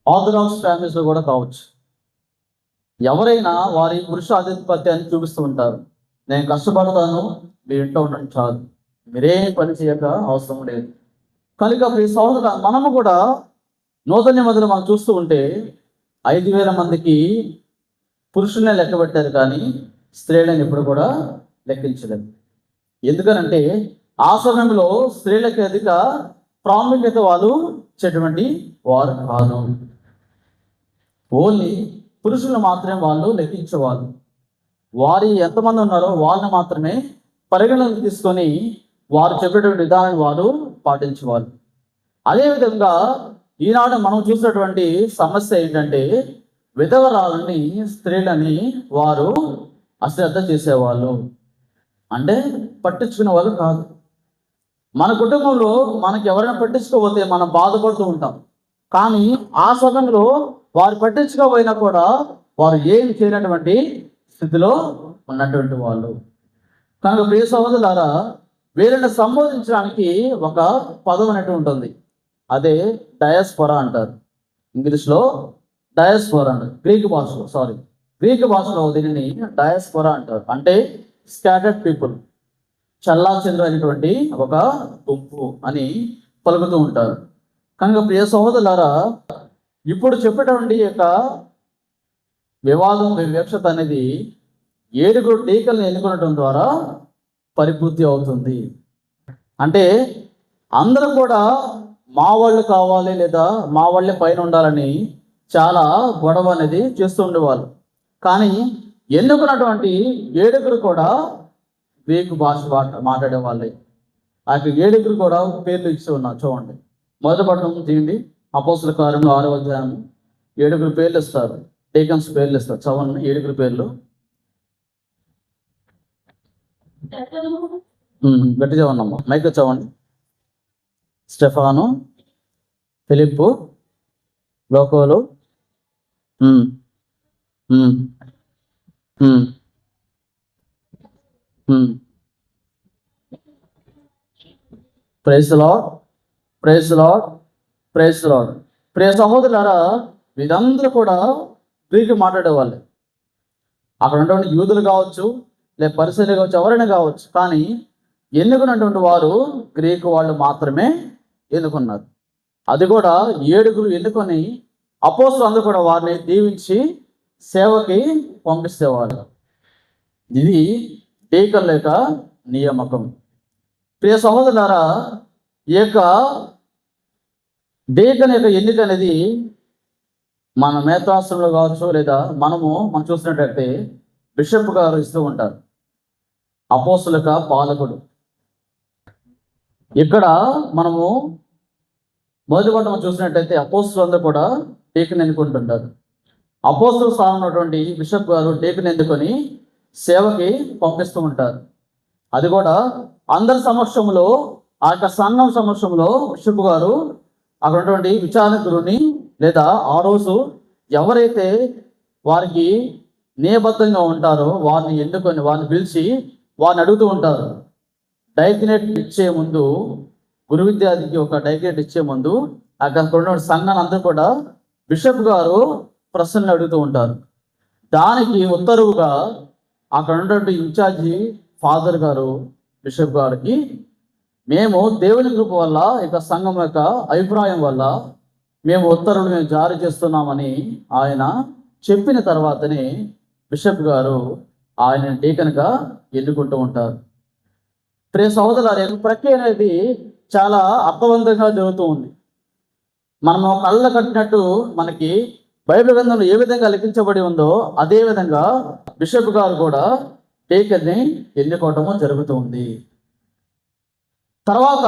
ఆర్థడాక్స్ ఫ్యామిలీస్లో కూడా కావచ్చు. ఎవరైనా వారి పురుష ఆధిపత్యాన్ని చూపిస్తూ ఉంటారు. నేను కష్టపడతాను, మీరు ఇంట్లో ఉండడం చాలు, మీరేం పని చేయక అవసరం లేదు. కనుక ఈ సహోదర మనము కూడా నూతన నిబంధనలు మనం చూస్తూ ఉంటే 5,000 మందికి పురుషుల్నే లెక్క పెట్టారు, కానీ స్త్రీలను ఎప్పుడు కూడా లెక్కించలేదు. ఎందుకనంటే ఆ సమయంలో స్త్రీలకి అధిక ప్రాముఖ్యత వాళ్ళు ఇచ్చేటువంటి వారు కాదు. ఓన్లీ పురుషులు మాత్రమే వాళ్ళు లెక్కించేవాళ్ళు. వారి ఎంతమంది ఉన్నారో వాళ్ళని మాత్రమే పరిగణలోకి తీసుకొని వారు చెప్పేటువంటి విధానాన్ని వారు పాటించేవాళ్ళు. అదేవిధంగా ఈనాడు మనం చూసినటువంటి సమస్య ఏంటంటే, విధవరాలని, స్త్రీలని వారు అశ్రద్ధ చేసేవాళ్ళు. అంటే పట్టించుకునే వాళ్ళు కాదు. మన కుటుంబంలో మనకి ఎవరైనా పట్టించుకోకపోతే మనం బాధపడుతూ ఉంటాం. కానీ ఆ సమయంలో వారు పట్టించుకోకపోయినా కూడా వారు ఏం చేయనటువంటి స్థితిలో ఉన్నటువంటి వాళ్ళు. కనుక ప్రియ సహోదరులారా, వీరిని సంబోధించడానికి ఒక పదం అనేటువంటి ఉంటుంది. అదే డయాస్పోరా అంటారు. ఇంగ్లీష్లో డయాస్పోరా అంటారు. గ్రీక్ భాషలో దీనిని డయాస్పోరా అంటారు. అంటే స్కాటర్డ్ పీపుల్, చెల్లాచెదురైనటువంటి ఒక గుంపు అని పలుకుతూ ఉంటారు. కనుక ప్రియ సహోదరులారా, ఇప్పుడు చెప్పేటువంటి యొక్క వివక్షత అనేది 7 టీకల్ని ఎన్నుకోవడం ద్వారా పరిపూర్తి అవుతుంది. అంటే అందరూ కూడా మా వాళ్ళు కావాలి, లేదా మా వాళ్ళే పైన ఉండాలని చాలా గొడవ అనేది చేస్తూ ఉండేవాళ్ళు. కానీ ఎన్నుకున్నటువంటి 7 కూడా గ్రీకు భాష మాట్లాడే వాళ్ళే. ఆ యొక్క 7 కూడా పేర్లు ఇచ్చి ఉన్నారు. చూడండి, మొదటి పట్టణం తీయండి, అపోస్తల కార్యములు 6వ అధ్యాయము. 7 పేర్లు ఇస్తారు, డీకన్స్ పేర్లు ఇస్తారు. చదవండి 7 పేర్లు. గట్టి చదవండి, మైక్ చదవండి. స్టెఫాను, ఫిలిప్పు, లోకోలు, praise lord, praise lord, praise lord. ప్రియ సహోదరులారా, వీరందరూ కూడా గ్రీకు మాట్లాడేవాళ్ళు. అక్కడ ఉన్నటువంటి యూదులు కావచ్చు, లేదా పరిసరులు కావచ్చు, ఎవరైనా కావచ్చు. కానీ ఎన్నుకున్నటువంటి వారు గ్రీకు వాళ్ళు మాత్రమే ఎన్నుకున్నారు. అది కూడా 7 ఎన్నుకొని అపోస్తలులు అందరూ కూడా వారిని దీవించి సేవకి పంపిస్తేవాళ్ళు. ఇది డీకన్ లేక నియామకం. ప్రియ సహోదరులారా, ఈ యొక్క డీకన్ యొక్క ఎన్నిక అనేది మన మేతాశ్రమంలో కావచ్చు, లేదా మనం చూసినట్టయితే బిషప్ గారు ఇస్తూ ఉంటారు, అపోస్తలుల యొక్క పాలకుడు. ఇక్కడ మనము మొదటి పట్టణం చూసినట్టయితే అపోస్తలులు అందరూ కూడా డీకన్ ఎన్నుకుంటుంటారు. అపోస్తలు స్థానం ఉన్నటువంటి బిషప్ గారు డీకన్ ఎన్నుకొని సేవకి పంపిస్తూ ఉంటారు. అది కూడా అందరి సమక్షంలో, ఆ యొక్క సంఘం సమక్షంలో బిషప్ గారు అక్కడ ఉన్నటువంటి విచారకుడిని, లేదా ఆ రోజు ఎవరైతే వారికి నియబద్ధంగా ఉంటారో వారిని ఎన్నుకొని వారిని పిలిచి వారిని అడుగుతూ ఉంటారు. డైగ్నేట్ ఇచ్చే ముందు, గురు విద్యార్థికి ఒక డైగ్నేట్ ఇచ్చే ముందు అక్కడ ఉన్నటువంటి సంఘాన్ని అందరూ కూడా బిషప్ గారు ప్రశ్నలు అడుగుతూ ఉంటారు. దానికి ఉత్తర్వుగా అక్కడ ఉన్నటువంటి ఇన్ఛార్జి ఫాదర్ గారు బిషప్ గారికి, మేము దేవుని కృప వల్ల, ఇక సంఘం యొక్క అభిప్రాయం వల్ల మేము ఉత్తర్వులు జారీ చేస్తున్నామని ఆయన చెప్పిన తర్వాతనే బిషప్ గారు ఆయన డీకన్గా ఎన్నుకుంటూ ఉంటారు. ప్రియ సహోదరులారా, ప్రక్రియ అనేది చాలా అర్థవంతంగా జరుగుతూ ఉంది. మనము కళ్ళ కట్టినట్టు మనకి బైబిల్ గ్రంథంలో ఏ విధంగా లిఖించబడి ఉందో అదే విధంగా బిషప్ గారు కూడా డీకన్ని ఎన్నుకోవటము జరుగుతూ ఉంది. తర్వాత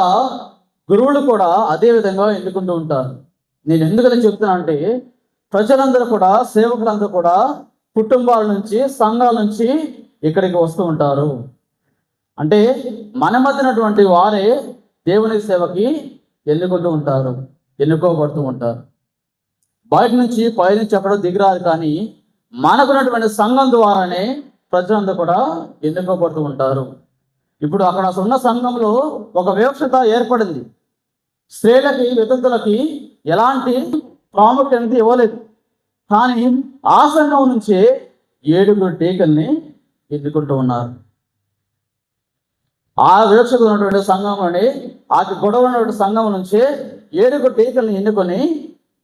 గురువులు కూడా అదే విధంగా ఎన్నుకుంటూ ఉంటారు. నేను ఎందుకని చెప్తున్నా అంటే, ప్రజలందరూ కూడా, సేవకులందరూ కూడా కుటుంబాల నుంచి, సంఘాల నుంచి ఇక్కడికి వస్తూ ఉంటారు. అంటే మన మధ్యనటువంటి వారే దేవుని సేవకి ఎన్నుకుంటూ ఉంటారు, ఎన్నుకోబడుతూ ఉంటారు. బయట నుంచి పైనుంచి ఎక్కడో దిగిరారు, కానీ మనకున్నటువంటి సంఘం ద్వారానే ప్రజలందరూ కూడా ఎన్నుకోబడుతూ ఉంటారు. ఇప్పుడు అక్కడ ఉన్న సంఘంలో ఒక వివక్షత ఏర్పడింది. స్త్రీలకి, వితంతులకి ఎలాంటి ప్రాముఖ్యత ఇవ్వలేదు. కానీ ఆ సంఘం నుంచే 7 డీకన్ని ఎన్నుకుంటూ ఉన్నారు. ఆ వివక్షత ఉన్నటువంటి సంఘంలోని, ఆ గొడవ ఉన్నటువంటి సంఘం నుంచే 7 డీకల్ని ఎన్నుకొని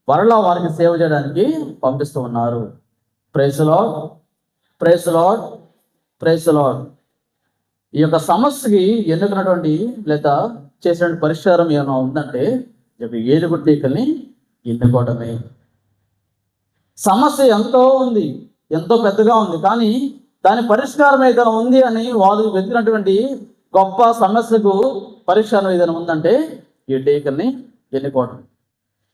వరలా వారికి సేవ చేయడానికి పంపిస్తూ ఉన్నారు. Praise lord, praise lord, praise Lord. ఈ యొక్క సమస్యకి ఎన్నుకున్నటువంటి లేదా చేసినటువంటి పరిష్కారం ఏమైనా ఉందంటే 7 డీకల్ని ఎన్నుకోవడమే. సమస్య ఎంతో ఉంది, ఎంతో పెద్దగా ఉంది, కానీ దాని పరిష్కారం ఏదైనా ఉంది అని వాళ్ళు వెతికినటువంటి గొప్ప సమస్యకు పరిష్కారం ఏదైనా ఉందంటే ఈ డీకల్ని ఎన్నుకోవడం.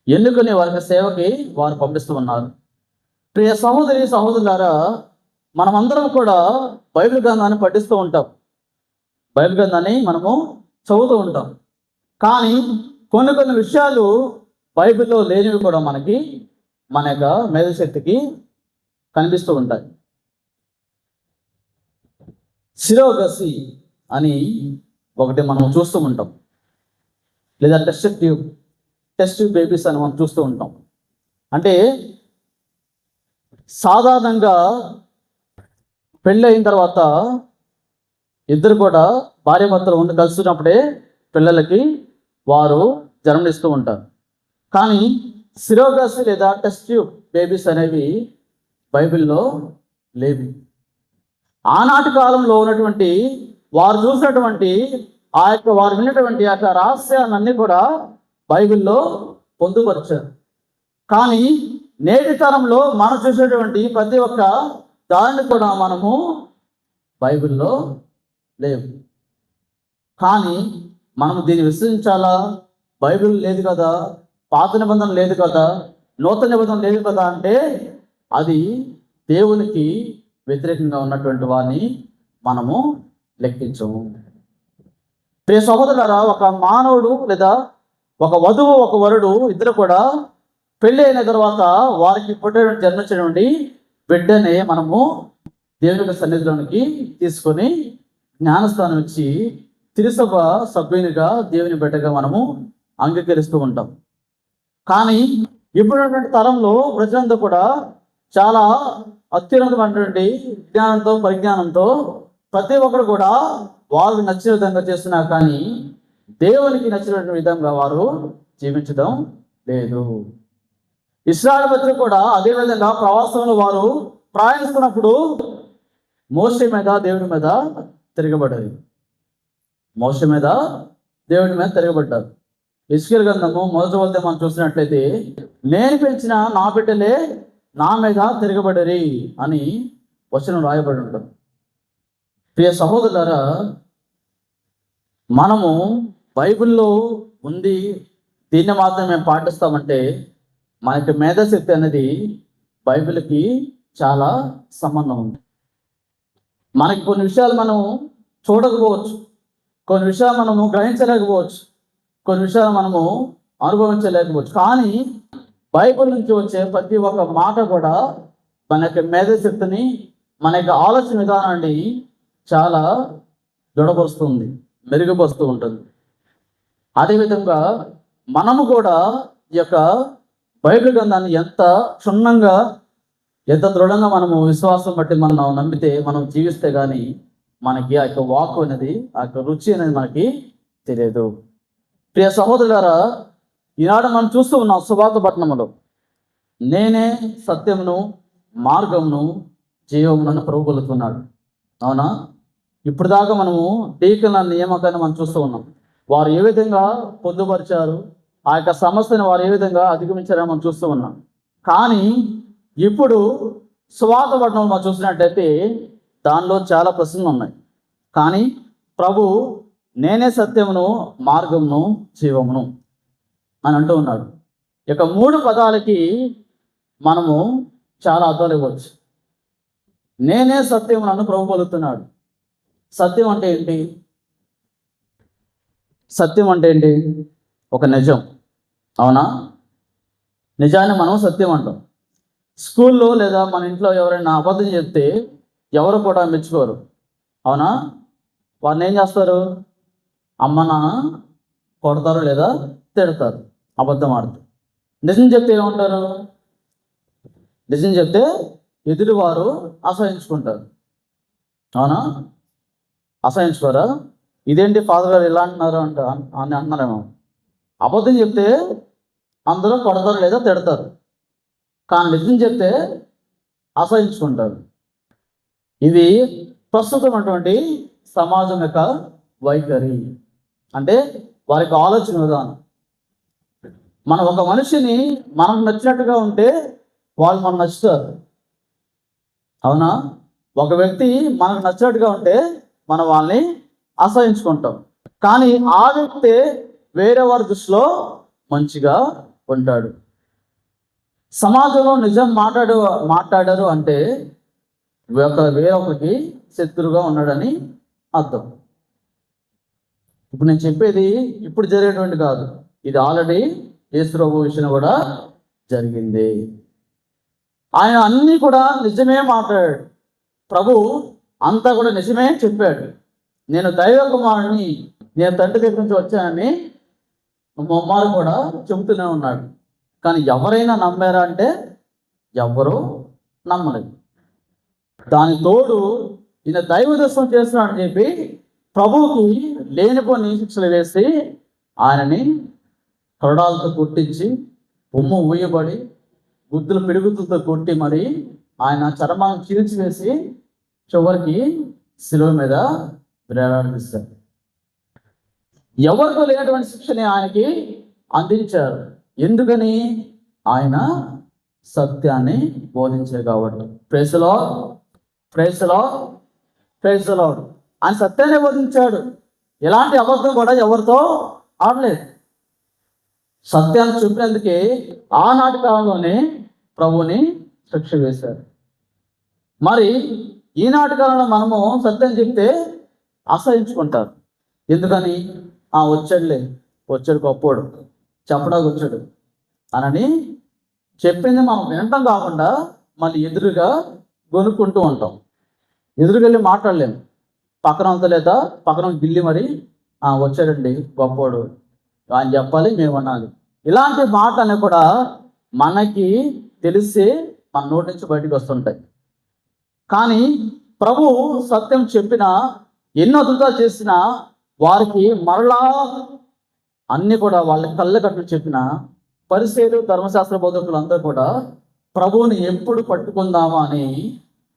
ఎన్నుకొని వారికి సేవకి వారు పంపిస్తూ ఉన్నారు. ప్రియ సహోదరి సహోదరులారా, మనమందరం కూడా బైబిల్ గ్రంథాన్ని పఠిస్తూ ఉంటాం, బైబిల్ గ్రంథాన్ని మనము చదువుతూ ఉంటాం. కానీ కొన్ని విషయాలు బైబిల్లో లేనివి కూడా మనకి, మన యొక్క మేధశక్తికి కనిపిస్తూ ఉంటాయి. సిరోగసి అని ఒకటి మనం చూస్తూ ఉంటాం, లేదా టెస్ట్ ట్యూబ్ బేబీస్ అని మనం చూస్తూ ఉంటాం. అంటే సాధారణంగా పెళ్ళి అయిన తర్వాత ఇద్దరు కూడా భార్యాభర్తలు ఉండి కలుస్తున్నప్పుడే పిల్లలకి వారు జన్మనిస్తూ ఉంటారు. కానీ సిరోగసి లేదా టెస్ట్ ట్యూబ్ బేబీస్ అనేవి బైబిల్లో లేవు. ఆనాటి కాలంలో ఉన్నటువంటి వారు చూసినటువంటి వారు విన్నటువంటి ఆ యొక్క రహస్యాలన్నీ కూడా బైబిల్లో పొందుపరిచారు. కానీ నేటి తరంలో మనం చూసేటువంటి ప్రతి ఒక్క దాన్ని కూడా మనము బైబిల్లో లేవు. కానీ మనం దీన్ని విశ్వసించాలా? బైబిల్ లేదు కదా, పాత నిబంధన లేదు కదా, నూతన నిబంధన లేదు కదా అంటే అది దేవునికి వ్యతిరేకంగా ఉన్నటువంటి వారిని మనము లెక్కించము. ప్రియ సహోదరులారా, ఒక మానవుడు లేదా ఒక వధువు ఒక వరుడు ఇద్దరు కూడా పెళ్ళి అయిన తర్వాత వారికి పుట్టినటువంటి జన్మించినటువంటి బిడ్డనే మనము దేవుని సన్నిధిలోనికి తీసుకొని జ్ఞానస్థానం ఇచ్చి తిరుసభ సభ్యునిగా దేవుని బిడ్డగా మనము అంగీకరిస్తూ ఉంటాం. కానీ ఇప్పుడున్నటువంటి తరంలో ప్రజలంతా కూడా చాలా అత్యున్నతమైనటువంటి విజ్ఞానంతో పరిజ్ఞానంతో ప్రతి ఒక్కరు కూడా వారు నచ్చిన విధంగా చేస్తున్నారు, కానీ దేవునికి నచ్చినటువంటి విధంగా వారు జీవించడం లేదు. ఇశ్రాయేలు ప్రజలు కూడా అదేవిధంగా ప్రవాసంలో వారు ప్రయాణిస్తున్నప్పుడు మోషే మీద దేవుని మీద తిరగబడ్డారు. మోషే మీద దేవుని మీద తిరగబడ్డారు. హిజ్కియా గ్రంథము మొదటి అధ్యాయం మనం చూసినట్లయితే, నేను పెంచిన నా బిడ్డలే నా మీద తిరగబడరి అని వచనం రాయబడి ఉంటుంది. ప్రియ సహోదరులారా, మనము బైబిల్లో ఉంది దీన్ని మాత్రం మేము పాటిస్తామంటే మనకి మేధాశక్తి అనేది బైబిల్కి చాలా సంబంధం ఉంది. మనకి కొన్ని విషయాలు మనం చూడకపోవచ్చు, కొన్ని విషయాలు మనము గ్రహించలేకపోవచ్చు, కొన్ని విషయాలు మనము అనుభవించలేకపోవచ్చు, కానీ బైబిల్ నుంచి వచ్చే ప్రతి ఒక్క మాట కూడా మన యొక్క మేధాశక్తిని, మన యొక్క ఆలోచన విధానాన్ని చాలా దృఢపరుస్తుంది, మెరుగుపరుస్తూ ఉంటుంది. అదేవిధంగా మనము కూడా ఈ యొక్క బైబిల్ గ్రంథాన్ని ఎంత క్షుణ్ణంగా, ఎంత దృఢంగా మనము విశ్వాసం బట్టి మనం నమ్మితే, మనం జీవిస్తే కానీ మనకి ఆ యొక్క వాక్ అనేది, ఆ యొక్క రుచి అనేది మనకి తెలియదు. ప్రియ సహోదరులారా, ఈనాడు మనం చూస్తూ ఉన్నాం సువార్త పట్టణంలో నేనే సత్యమును మార్గమును జీవమును ప్రభు పలుకుతున్నాడు. అవునా? ఇప్పుడు దాకా మనము డీకన్ల నియామకాన్ని మనం చూస్తూ ఉన్నాం. వారు ఏ విధంగా పొందుపరిచారు, ఆ యొక్క సమస్యను వారు ఏ విధంగా అధిగమించారని మనం చూస్తూ ఉన్నాం. కానీ ఇప్పుడు సువార్త పట్టణంలో మనం చూసినట్టయితే దానిలో చాలా ప్రశ్నలు ఉన్నాయి. కానీ ప్రభు నేనే సత్యమును మార్గమును జీవమును అని అంటూ ఉన్నాడు. ఇక 3 పదాలకి మనము చాలా అర్థాలు ఇవ్వచ్చు. నేనే సత్యమును అని ప్రభు పలుకుతున్నాడు. సత్యం అంటే ఏంటి? సత్యం అంటే ఏంటి? ఒక నిజం. అవునా? నిజాన్ని మనం సత్యం అంటాం. స్కూల్లో లేదా మన ఇంట్లో ఎవరైనా అబద్ధం చెప్తే ఎవరు కూడా మెచ్చుకోరు. అవునా? వారిని ఏం చేస్తారు? అమ్మ నాన్న కొడతారు లేదా తిడతారు అబద్ధం ఆడుతూ. నిజం చెప్తే ఏమంటారు? నిజం చెప్తే ఎదుటివారు అసహించుకుంటారు. అవునా? అసహించుకోరా? ఇదేంటి ఫాదర్ గారు ఇలా అంటున్నారు అని అంటున్నారేమో. అబద్ధం చెప్తే అందరూ కొడతారు లేదా తిడతారు, కానీ నిజం చెప్తే అసహించుకుంటారు. ఇది ప్రస్తుతం అటువంటి సమాజం యొక్క వైఖరి, అంటే వారికి ఆలోచన విధానం. మనం ఒక మనిషిని మనకు నచ్చినట్టుగా ఉంటే వాళ్ళు మనకు నచ్చుతారు. అవునా? ఒక వ్యక్తి మనకు నచ్చినట్టుగా ఉంటే మనం వాళ్ళని అసహించుకుంటాం, కానీ ఆ వ్యక్తి వేరే వారి దృష్టిలో మంచిగా ఉంటాడు. సమాజంలో నిజం మాట్లాడారు అంటే వేరొకరికి శత్రువుగా ఉన్నాడని అర్థం. ఇప్పుడు నేను చెప్పేది ఇప్పుడు జరిగేటువంటి కాదు, ఇది ఆల్రెడీ యేసు ప్రభు విషయం కూడా జరిగింది. ఆయన అన్నీ కూడా నిజమే మాట్లాడాడు. ప్రభు అంతా కూడా నిజమే చెప్పాడు. నేను దైవ కుమారుని, నేను తండ్రి దగ్గర నుంచి వచ్చానని మొమ్మారు కూడా చెబుతూనే ఉన్నాడు. కానీ ఎవరైనా నమ్మారా అంటే ఎవరు నమ్మలేదు. దాని తోడు ఈయన దైవ దర్శనం చేస్తున్నాడని చెప్పి ప్రభువుకి లేనిపోని శిక్షలు వేసి ఆయనని కొరడాలతో కొట్టించి, ఉమ్ము ఊయబడి, గుద్దులు పిడుగులతో కొట్టి మరి ఆయన చర్మాలను చీల్చివేసి చివరికి శిలువ మీద వేలాడదీశారు. ఎవరికో లేనటువంటి శిక్షని ఆయనకి అందించారు. ఎందుకని? ఆయన సత్యాన్ని బోధించారు కాబట్టి. Praise the lord, praise the lord, praise the Lord. ఆయన సత్యాన్ని బోధించాడు. ఎలాంటి అబద్ధం కూడా ఎవరితో ఆడలేదు. సత్యాన్ని చెప్పినందుకే ఆనాటి కాలంలోనే ప్రభువుని శిక్ష వేశారు. మరి ఈనాటి కాలంలో మనము సత్యం చెప్తే అసహించుకుంటారు. ఎందుకని? వచ్చాడు గొప్పోడు, చెప్పడానికి వచ్చాడు అనని చెప్పింది మనం వినటం కాకుండా మళ్ళీ ఎదురుగా కొనుక్కుంటూ ఉంటాం. ఎదురుకెళ్ళి మాట్లాడలేము. పక్కన అంత లేదా పక్కన గిల్లి మరి వచ్చాడండి గొప్పోడు, ఆయన చెప్పాలి, మేము అనాలి. ఇలాంటి మాటలు కూడా మనకి తెలిసి మన నోటి నుంచి బయటకు వస్తుంటాయి. కానీ ప్రభు సత్యం చెప్పిన, ఎన్నో అద్భుతాలు చేసిన వారికి మరలా అన్ని కూడా వాళ్ళ కళ్ళ కట్టు చెప్పిన పరిసయ్యులు, ధర్మశాస్త్ర బోధకులు అందరూ కూడా ప్రభువుని ఎప్పుడు పట్టుకుందామా అని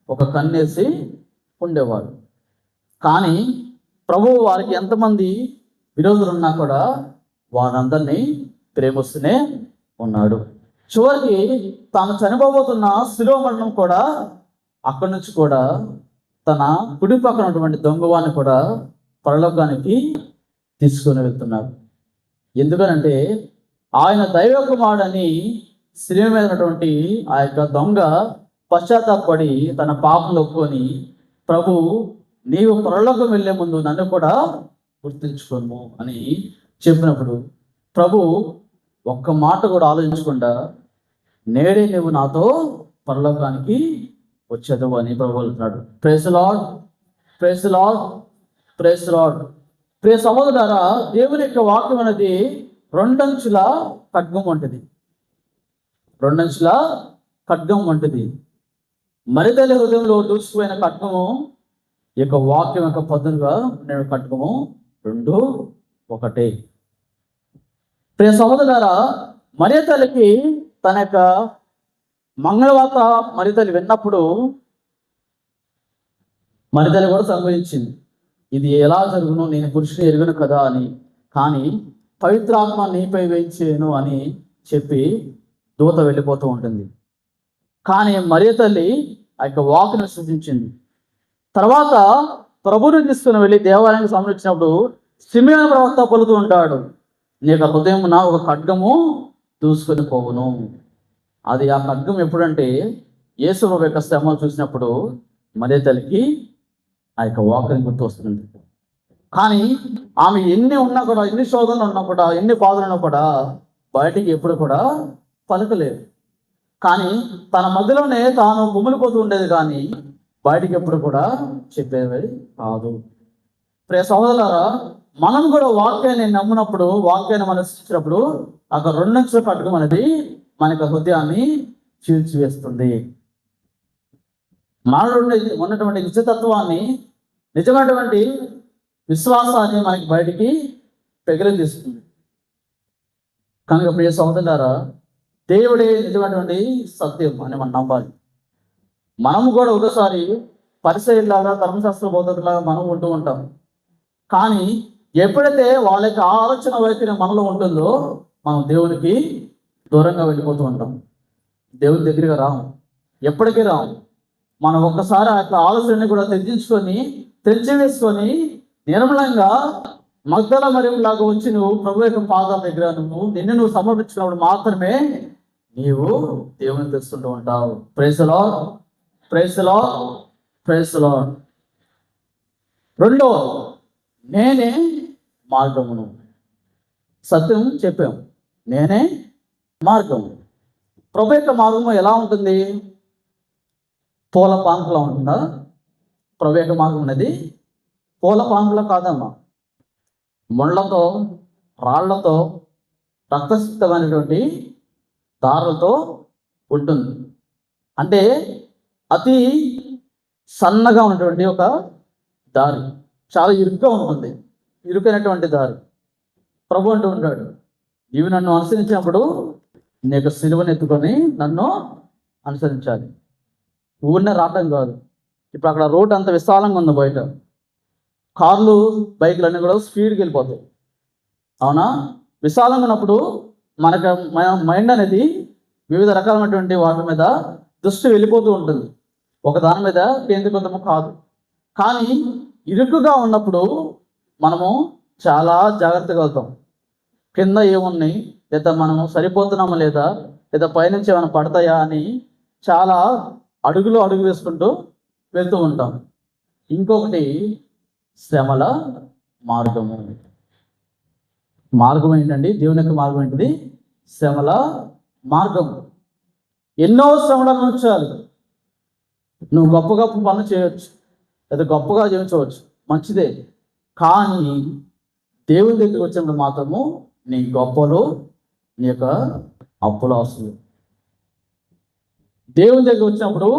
ఒక కన్నేసి ఉండేవారు. కానీ ప్రభువు వారికి ఎంతమంది విరోధులు ఉన్నా కూడా వారందరినీ ప్రేమిస్తూనే ఉన్నాడు. చివరికి తాను చనిపోబోతున్న శిలువ మరణం కూడా అక్కడి నుంచి కూడా తన కుడి పక్కన ఉన్నటువంటి దొంగవాన్ని కూడా పరలోకానికి తీసుకొని వెళ్తున్నారు. ఎందుకనంటే ఆయన దైవ కుమారుడని శిలువ మీద ఉన్నటువంటి ఆ యొక్క దొంగ పశ్చాత్తాపడి తన పాపంలో ఒప్పుకొని, ప్రభు నీవు పరలోకం వెళ్ళే ముందు నన్ను కూడా గుర్తించుకోను అని చెప్పినప్పుడు ప్రభు ఒక్క మాట కూడా ఆలోచించకుండా, నేడే నువ్వు నాతో పరలోకానికి వచ్చేదవు అని ప్రభు వెళ్తున్నాడు. Praise lord, praise lord, praise lord. ప్రియ సహోదరులారా, దేవుని యొక్క వాక్యం అనేది రెండంచుల ఖడ్గం వంటిది. రెండంచుల ఖడ్గం వంటిది. మరితల్లి హృదయంలో దూసుకుపోయిన ఖడ్గము ఈ యొక్క వాక్యం యొక్క పదునుగా ఉండే ఖడ్గము రెండు ఒకటే. ప్రియ సహోదరులారా, మరియ తల్లికి తన యొక్క మంగళవార్త మరియ తల్లి విన్నప్పుడు మరియ తల్లి కూడా సంభవించింది. ఇది ఎలా జరుగును, నేను పురుషుని ఎరుగును కదా అని. కానీ పవిత్రాత్మ నీపై వేయించేను అని చెప్పి దూత వెళ్ళిపోతూ ఉంటుంది. కానీ మరియ తల్లి ఆ యొక్క వాక్ను సృష్టించింది. తర్వాత ప్రభువుని తీసుకుని వెళ్ళి దేవాలయానికి సంరక్షించినప్పుడు సిమియోను ప్రవక్త పలుకుతూ ఉంటాడు, నీ యొక్క హృదయమున ఒక ఖడ్గము దూసుకొని పోవును. అది ఆ ఖడ్గం ఎప్పుడంటే యేసు ప్రభు యొక్క శ్రమలు చూసినప్పుడు మరియ తల్లికి ఆ యొక్క వాక్యం గుర్తు వస్తుంది. కానీ ఆమె ఎన్ని ఉన్నా కూడా, ఎన్ని శోధనలు ఉన్నా కూడా, ఎన్ని బాధలు ఉన్నా కూడా బయటికి ఎప్పుడు కూడా పలకలేదు. కానీ తన మధ్యలోనే తాను గుమ్ములిపోతూ ఉండేది, కానీ బయటికి ఎప్పుడు కూడా చెప్పేది కాదు. ప్రియ సహోదరులారా, మనం కూడా వాక్యాన్ని నమ్మినప్పుడు, వాక్యాన్ని మనసిచ్చినప్పుడు అక్కడ రెండంచుల ఖడ్గం అనేది మనకు హృదయాన్ని చీల్చివేస్తుంది. మనలో ఉన్నటువంటి నిజతత్వాన్ని, నిజమైనటువంటి విశ్వాసాన్ని మనకి బయటికి పెగిలిందిస్తుంది. కనుక ప్రియ సహోదరులారా, దేవుడే నిజమైనటువంటి సత్యం అని మనం నమ్మాలి. మనము కూడా ఒకసారి పరిసయ్యులాగా, ధర్మశాస్త్ర బోధకులాగా మనం ఉంటూ ఉంటాం. కానీ ఎప్పుడైతే వాళ్ళ యొక్క ఆలోచన వైఖరి మనలో ఉంటుందో మనం దేవునికి దూరంగా వెళ్ళిపోతూ ఉంటాం. దేవుని దగ్గరగా రాము, ఎప్పటికీ రాము. మనం ఒక్కసారి ఆ యొక్క ఆలోచనని కూడా తెచ్చివేసుకొని నిర్మలంగా మగ్దల మరియంలాగా వచ్చి నువ్వు ప్రభు యొక్క పాదాల దగ్గర నిన్ను సమర్పించినప్పుడు మాత్రమే నీవు దేవుని తెలుసుకుంటూ ఉంటావు. Praise the lord, praise the lord, praise the Lord. రెండో, నేనే మార్గమును. సత్యం చెప్పాం, నేనే మార్గము. ప్రభు యొక్క మార్గము ఎలా ఉంటుంది? పూల పాన్పులా ఉంటుందా? ప్రభు యొక్క మార్గం అనేది పూల పాన్పులా కాదమ్మా. ముళ్ళతో, రాళ్లతో, రక్తసిక్తమైనటువంటి దారులతో ఉంటుంది. అంటే అతి సన్నగా ఉన్నటువంటి ఒక దారి, చాలా ఇరుగ్గా ఉంటుంది, ఇరుకైనటువంటి దారి. ప్రభు అంటూ ఉంటాడు, ఇవి నన్ను అనుసరించినప్పుడు నీ యొక్క సిలువను ఎత్తుకొని నన్ను అనుసరించాలి. ఊరినే రావటం కాదు. ఇప్పుడు అక్కడ రోడ్ అంత విశాలంగా ఉంది, బయట కార్లు, బైకులు అన్నీ కూడా స్పీడ్కి వెళ్ళిపోతాయి. అవునా? విశాలంగా ఉన్నప్పుడు మనకు మైండ్ అనేది వివిధ రకాలైనటువంటి వాటి మీద దృష్టి వెళ్ళిపోతూ ఉంటుంది, ఒక దాని మీద కేంద్రీకృతము కాదు. కానీ ఇరుకుగా ఉన్నప్పుడు మనము చాలా జాగ్రత్తగా వెళ్తాం. కింద ఏమున్నాయి, లేదా మనము సరిపోతున్నామా లేదా పైనుంచి ఏమైనా పడతాయా అని చాలా అడుగు వేసుకుంటూ వెళ్తూ ఉంటాం. ఇంకొకటి శ్రమల మార్గము. మార్గం ఏంటండి? దేవుని యొక్క మార్గం ఏంటిది? శ్రమల మార్గం. ఎన్నో శ్రమలను ఉంచాలి. నువ్వు గొప్ప గొప్ప పనులు చేయవచ్చు, లేదా గొప్పగా జీవించవచ్చు, మంచిదే. కానీ దేవుని దగ్గరికి వచ్చినప్పుడు మాత్రము నీ గొప్పలు, నీ యొక్క అప్పులు అవసరం. దేవుని దగ్గర వచ్చినప్పుడు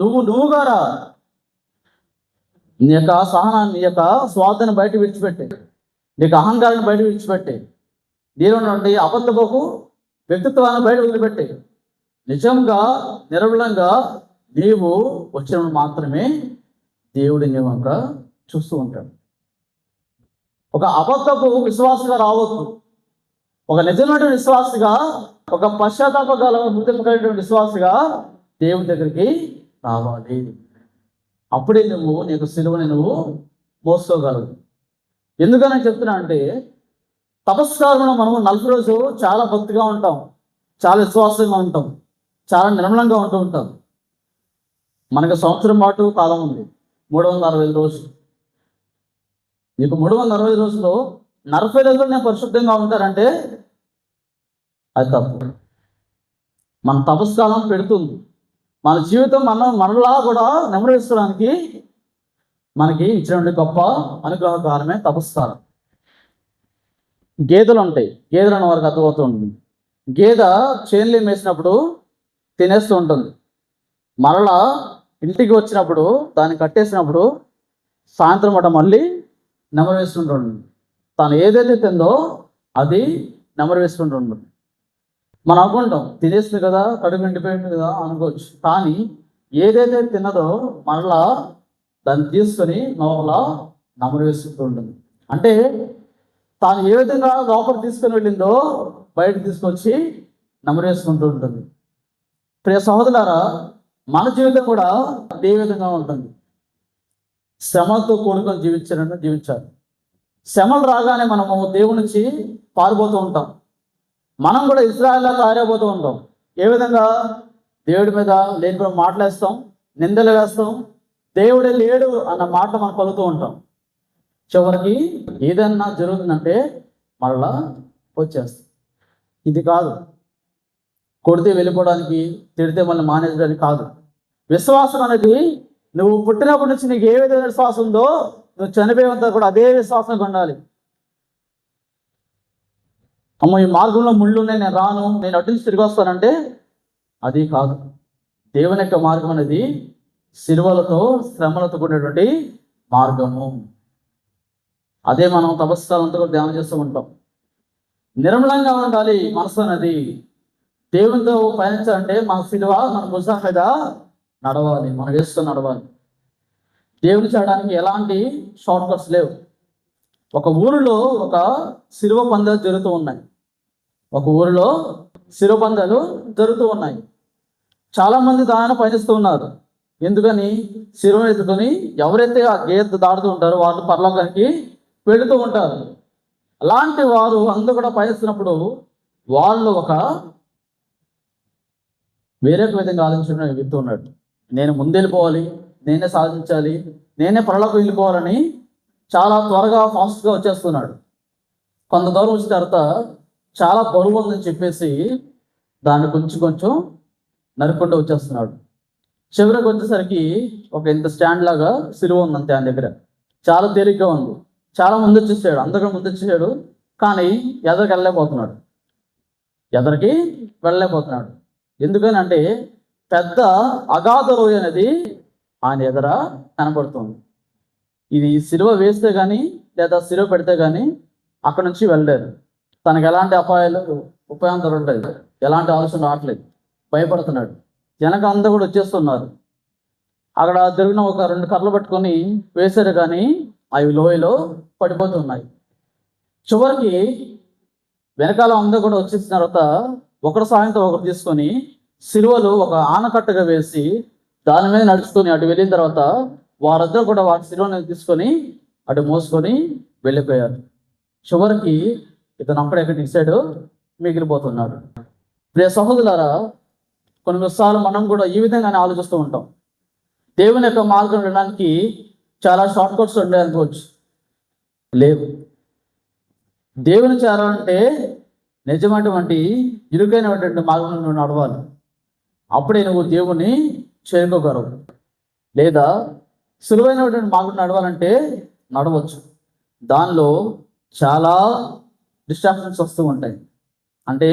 నువ్వుగా రా. నీ యొక్క సహనాన్ని, నీ యొక్క స్వార్థాన్ని బయట విడిచిపెట్టే, నీ యొక్క అహంకారాన్ని బయట విడిచిపెట్టే, దేవుని నుండి అబద్ధపు వ్యక్తిత్వాన్ని బయట వదిలిపెట్టే, నిజంగా నిరవలంగా నీవు వచ్చినప్పుడు మాత్రమే దేవుడి నియమంక చూస్తూ ఉంటాడు. ఒక అబద్ధపు విశ్వాసగా రావద్దు. ఒక నిజమైన విశ్వాసగా, ఒక పశ్చాత్తాప కలిగిన విశ్వాసగా దేవుని దగ్గరికి రావాలి. అప్పుడే నీకు సిలువని నువ్వు మోసుకోగలవు. ఎందుకని చెప్తున్నా అంటే, తపస్కారంలో మనము 40 రోజులు చాలా భక్తిగా ఉంటాం, చాలా విశ్వాసంగా ఉంటాం, చాలా నిర్మలంగా ఉంటూ ఉంటాం. మనకు సంవత్సరం పాటు కాలం ఉంది, 365 రోజులు. నీకు 360 రోజులు 40 రోజులు నేను పరిశుద్ధంగా ఉంటారంటే అది తప్పు. మన తపస్కాలం పెడుతుంది. మన జీవితం మనలా కూడా నెమరేసుకోవడానికి మనకి ఇచ్చినటువంటి గొప్ప అనుగ్రహ కారణమే తపస్కాలం. గేదెలు ఉంటాయి. గేదెలు అన్న వారికి అర్థమవుతూ ఉంటుంది. గేదె చేనులు వేసినప్పుడు తినేస్తూ ఉంటుంది. మరలా ఇంటికి వచ్చినప్పుడు దాన్ని కట్టేసినప్పుడు సాయంత్రం పూట మళ్ళీ నెమరు వేసుకుంటుంది. తను ఏదైతే తిందో అది నెమరు వేసుకుంటుంది. మనం అనుకుంటాం తినేస్తుంది కదా, కడుపు నిండిపోయింది కదా అనుకోవచ్చు. కానీ ఏదైతే తిన్నదో మరలా దాన్ని తీసుకొని లోపల నెమరు వేసుకుంటూ ఉంటుంది. అంటే తాను ఏ విధంగా లోపల తీసుకొని వెళ్ళిందో బయట తీసుకొచ్చి నెమరు వేసుకుంటూ ఉంటుంది. ప్రియ సహోదరులారా, మన జీవితం కూడా అదే విధంగా ఉంటుంది. శ్రమతో కూడుకొని జీవించాలి. శ్రమలు రాగానే మనము దేవుడి నుంచి పారిపోతూ ఉంటాం. మనం కూడా ఇశ్రాయేలులా తయారైపోతూ ఉంటాం. ఏ విధంగా? దేవుడి మీద లేనిపోయిన మాటలేస్తాం, నిందలు వేస్తాం, దేవుడే లేడు అన్న మాట మనం పలుకుతూ ఉంటాం. చివరికి ఏదన్నా జరుగుతుందంటే మరలా వచ్చేస్తాం. ఇది కాదు. కొడితే వెళ్ళిపోవడానికి, తిడితే మళ్ళీ మానేయడానికి కాదు. విశ్వాసం అనేది నువ్వు పుట్టినప్పటి నుంచి నీకు ఏ విధమైన విశ్వాసం ఉందో నువ్వు చనిపోయేంత కూడా అదే విశ్వాసంగా ఉండాలి. అమ్మ ఈ మార్గంలో ముళ్ళు ఉన్నాయి, నేను రాను, నేను అటు నుంచి తిరిగి వస్తానంటే అది కాదు. దేవుని యొక్క మార్గం అనేది శిలువలతో, శ్రమలతో కూడినటువంటి మార్గము. అదే మనం తపస్కాలంతో కూడా ధ్యానం చేస్తూ ఉంటాం. నిర్మలంగా ఉండాలి మనసు అనేది. దేవునితో పయనించాలంటే మన శిలువ మన భుజం మీద నడవాలి, మనం వేసుకొని నడవాలి. దేవుని చేయడానికి ఎలాంటి షార్ట్ కట్స్ లేవు. ఒక ఊరిలో ఒక శిలువ పందాలు జరుగుతూ ఉన్నాయి. చాలామంది దాని పయనిస్తూ ఉన్నారు. ఎందుకని? శిలువను ఎత్తుకొని ఎవరైతే ఆ గేట్ దాడుతూ ఉంటారో వాళ్ళు పరలోకానికి వెళుతూ ఉంటారు. అలాంటి వారు అందరూ కూడా పయనిస్తున్నప్పుడు వాళ్ళు ఒక వేరే విధంగా ఆలోచించిన వ్యక్తి ఉన్నాడు. నేను ముందెళ్ళిపోవాలి, నేనే సాధించాలి, నేనే పరలోకం వెళ్ళిపోవాలని చాలా త్వరగా ఫాస్ట్గా వచ్చేస్తున్నాడు. కొంత దూరం వచ్చిన తర్వాత చాలా బరువు ఉందని చెప్పేసి దాన్ని కొంచెం నరుక్కుంటూ వచ్చేస్తున్నాడు. చివరికి వచ్చేసరికి ఒక ఇంత స్టాండ్ లాగా సిలువ ఉంది అంతే ఆయన దగ్గర. చాలా తేలిగ్గా ఉంది. చాలా ముందు వచ్చేసాడు. కానీ ఎదరికి వెళ్ళలేకపోతున్నాడు. ఎందుకని అంటే పెద్ద అగాధ లోయ అనేది ఆయన ఎదర కనపడుతుంది. ఇది సిలువ వేస్తే కానీ లేదా సిలువ పెడితే కానీ అక్కడ నుంచి వెళ్ళలేదు. తనకు ఎలాంటి ఉపాయాంతరం ఉండలేదు, ఎలాంటి ఆలోచన రావట్లేదు, భయపడుతున్నాడు. జనక అంతా కూడా వచ్చేస్తున్నారు. అక్కడ జరిగిన ఒక 2 కర్రలు పట్టుకొని వేశారు, కానీ అవి లోయలో పడిపోతున్నాయి. చివరికి వెనకాల అందరూ కూడా వచ్చేసిన తర్వాత ఒకరి సాయంతో ఒకరు తీసుకొని సిలువలు ఒక ఆనకట్టగా వేసి దాని మీద నడుచుకొని అటు వెళ్ళిన తర్వాత వారందరూ కూడా వారి శిలువను తీసుకొని అటు మోసుకొని వెళ్ళిపోయారు. చివరికి ఇతను అక్కడెక్కడ డిసైడ్ మిగిలిపోతున్నాడు. ప్రియ సహోదరులారా, కొన్నిసార్లు మనం కూడా ఈ విధంగానే ఆలోచిస్తూ ఉంటాం. దేవుని యొక్క మార్గం వినడానికి చాలా షార్ట్ కట్స్ ఉండే అనుకోవచ్చు. లేవు. దేవుని చేరాలంటే నిజమైనటువంటి ఇరుకైనటువంటి మార్గంలో నువ్వు నడవాలి. అప్పుడే నువ్వు దేవుని చేరుకోగలవు. లేదా సులువైనటువంటి మార్గం నడవాలంటే నడవచ్చు. దానిలో చాలా డిస్ట్రాక్షన్స్ వస్తూ ఉంటాయి. అంటే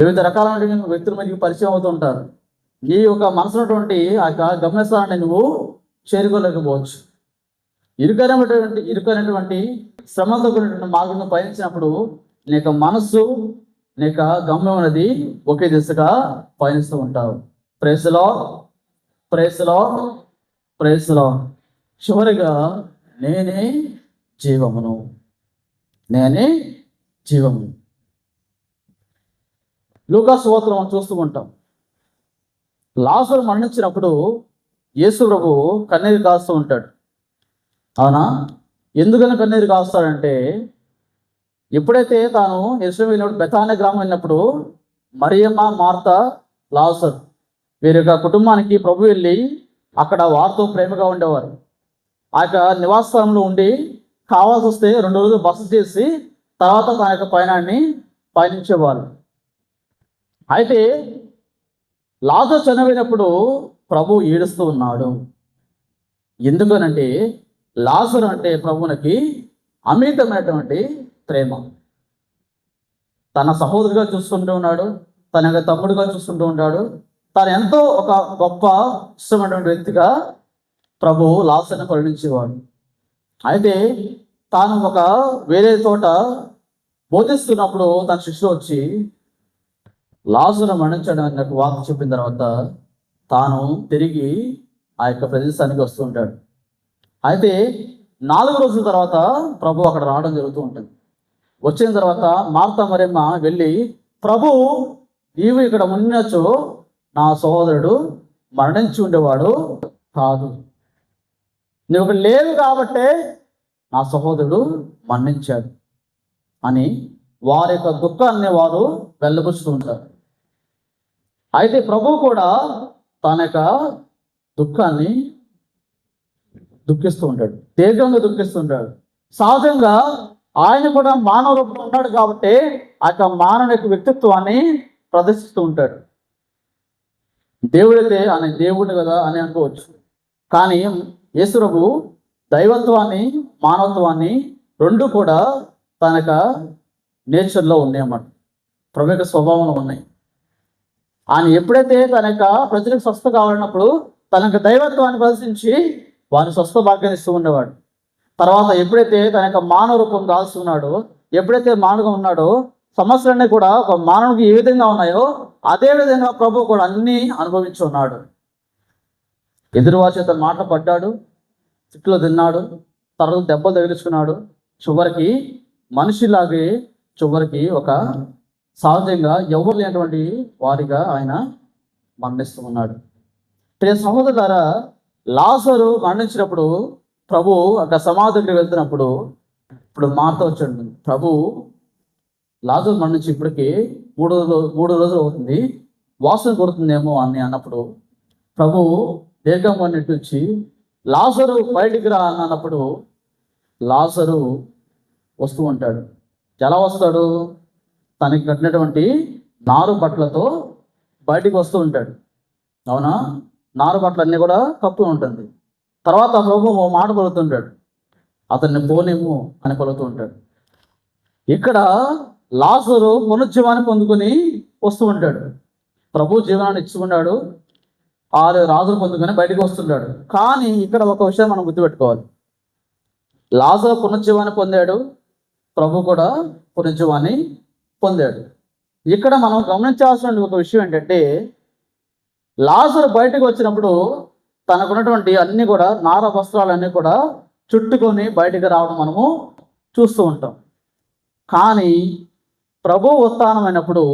వివిధ రకాలైన వ్యక్తుల మీదకి పరిచయం అవుతూ ఉంటారు. నీ యొక్క మనసున్నటువంటి ఆ యొక్క గమనిస్తాన్ని నువ్వు చేరుకోలేకపోవచ్చు. ఇరుకైనటువంటి శ్రమతో కూడినటువంటి మార్గంలో పయనించినప్పుడు నీ యొక్క మనస్సు, నీ యొక్క గమ్యం అనేది ఒకే దిశగా పయనిస్తూ ఉంటావు. Praise lord, praise lord, praise Lord. చివరిగా నేనే జీవమును, నేనే జీవమును. లూకా సువార్తలో మనం చూస్తూ ఉంటాం. లాజరు మరణించినప్పుడు యేసు ప్రభు కన్నీరు కాస్తూ ఉంటాడు. అవునా? ఎందుకని కన్నీరు కాస్తాడంటే, ఎప్పుడైతే తాను యెరూషలేము వెళ్ళినప్పుడు, బెతానియా గ్రామం వెళ్ళినప్పుడు మరియమ్మ, మార్త, లాజరు వీరి యొక్క కుటుంబానికి ప్రభు వెళ్ళి అక్కడ వారితో ప్రేమగా ఉండేవారు. ఆ యొక్క నివాస స్థలంలో ఉండి కావాల్సి వస్తే 2 రోజులు బస చేసి తర్వాత తన యొక్క పయనించేవారు. అయితే లాజరు చనిపోయినప్పుడు ప్రభు ఏడుస్తూ ఉన్నాడు. ఎందుకనంటే లాజరు అంటే ప్రభువునికి అమితమైనటువంటి ప్రేమ. తన సహోదరుగా చూస్తుంటూ ఉన్నాడు, తన యొక్క తమ్ముడుగా చూస్తుంటూ ఉన్నాడు. తను ఎంతో ఒక గొప్ప ఇష్టమైనటువంటి వ్యక్తిగా ప్రభు లాజరుని పరిగణించేవాడు. అయితే తాను ఒక వేరే చోట బోధిస్తున్నప్పుడు తన శిష్యులు వచ్చి లాజరు మరణించడం అనే వార్త చెప్పిన తర్వాత తాను తిరిగి ఆ యొక్క ప్రదేశానికి వస్తూ ఉంటాడు. అయితే 4 రోజుల తర్వాత ప్రభు అక్కడ రావడం జరుగుతూ ఉంటుంది. వచ్చిన తర్వాత మార్త మరియమ్మ వెళ్ళి, ప్రభు నీవు ఇక్కడ ఉన్నచో నా సహోదరుడు మరణించి ఉండేవాడు కాదు, నువ్వు ఇక్కడ లేవు కాబట్టే నా సహోదరుడు మరణించాడు అని వారి యొక్క దుఃఖాన్ని వారు వెళ్ళబుచ్చుతూ ఉంటారు. అయితే ప్రభు కూడా తన యొక్క దుఃఖాన్ని దుఃఖిస్తూ ఉంటాడు, దీర్ఘంగా దుఃఖిస్తూ ఉంటాడు. సహజంగా ఆయన కూడా మానవ రూపంలో ఉన్నాడు కాబట్టి ఆ యొక్క మానవ యొక్క వ్యక్తిత్వాన్ని ప్రదర్శిస్తూ ఉంటాడు. దేవుడైతే ఆయన దేవుడు కదా అని అనుకోవచ్చు. కానీ యేసు ప్రభు దైవత్వాన్ని, మానవత్వాన్ని రెండు కూడా తన యొక్క నేచర్లో ఉన్నాయన్నమాట, ప్రభు యొక్క స్వభావంలో ఉన్నాయి. ఆయన ఎప్పుడైతే తన యొక్క ప్రజలకు స్వస్థ కావాలన్నప్పుడు తన యొక్క దైవత్వాన్ని ప్రదర్శించి వారిని స్వస్థ భాగ్యాన్ని ఇస్తూ ఉండేవాడు. తర్వాత ఎప్పుడైతే తన యొక్క మానవ రూపం దాల్చుకున్నాడో, ఎప్పుడైతే మానవుగా ఉన్నాడో, సమస్యలన్నీ కూడా ఒక మానవుడికి ఏ విధంగా ఉన్నాయో అదే విధంగా ప్రభు కూడా అన్నీ అనుభవించి ఉన్నాడు. ఎదురువారి చేత మాటలు పడ్డాడు, తిట్లు తిన్నాడు, తర్వాత దెబ్బలు తగిలించుకున్నాడు. చివరికి మనిషిలాగే చివరికి ఒక సహజంగా ఎవరు లేనటువంటి వారిగా ఆయన మరణిస్తూ ఉన్నాడు. ప్రియ సహోదరులారా, లాజరు మరణించినప్పుడు ప్రభు ఒక సమాధి దగ్గరికి వెళ్తున్నప్పుడు ఇప్పుడు మార్త వచ్చాడు. ప్రభు లాజరు మరణించి ఇప్పటికి 3 రోజులు అవుతుంది, వాసన కొడుతుందేమో అని అన్నప్పుడు ప్రభు దీర్ఘంగా నెట్టించి లాజరు బయటికి రా అన్నప్పుడు లాజరు వస్తూ ఉంటాడు. ఎలా వస్తాడు? తనకి కట్టినటువంటి 4 బట్టలతో బయటికి వస్తూ ఉంటాడు. అవునా? 4 బట్టలన్నీ కూడా కప్పి ఉంటుంది. తర్వాత ప్రభు మాట పలుకుతుంటాడు, అతన్ని పోనేమో అని పలుకుతూ ఉంటాడు. ఇక్కడ లాజరు పునరుజ్జీవాన్ని పొందుకొని వస్తూ ఉంటాడు. ప్రభు జీవనాన్ని ఇచ్చుకున్నాడు, 6 రాజులు పొందుకొని బయటకు వస్తుంటాడు. కానీ ఇక్కడ ఒక విషయం మనం గుర్తుపెట్టుకోవాలి. లాజరు పునరుజ్జీవాన్ని పొందాడు, ప్రభు కూడా పునరుజ్జీవాన్ని పొందాడు. ఇక్కడ మనం గమనించాల్సిన ఒక విషయం ఏంటంటే, లాజరు బయటకు వచ్చినప్పుడు తనకున్నటువంటి అన్ని కూడా నార వస్త్రాలన్నీ కూడా చుట్టుకొని బయటకు రావడం మనము చూస్తూ ఉంటాం. కానీ ప్రభు ఉత్థానమైనప్పుడు,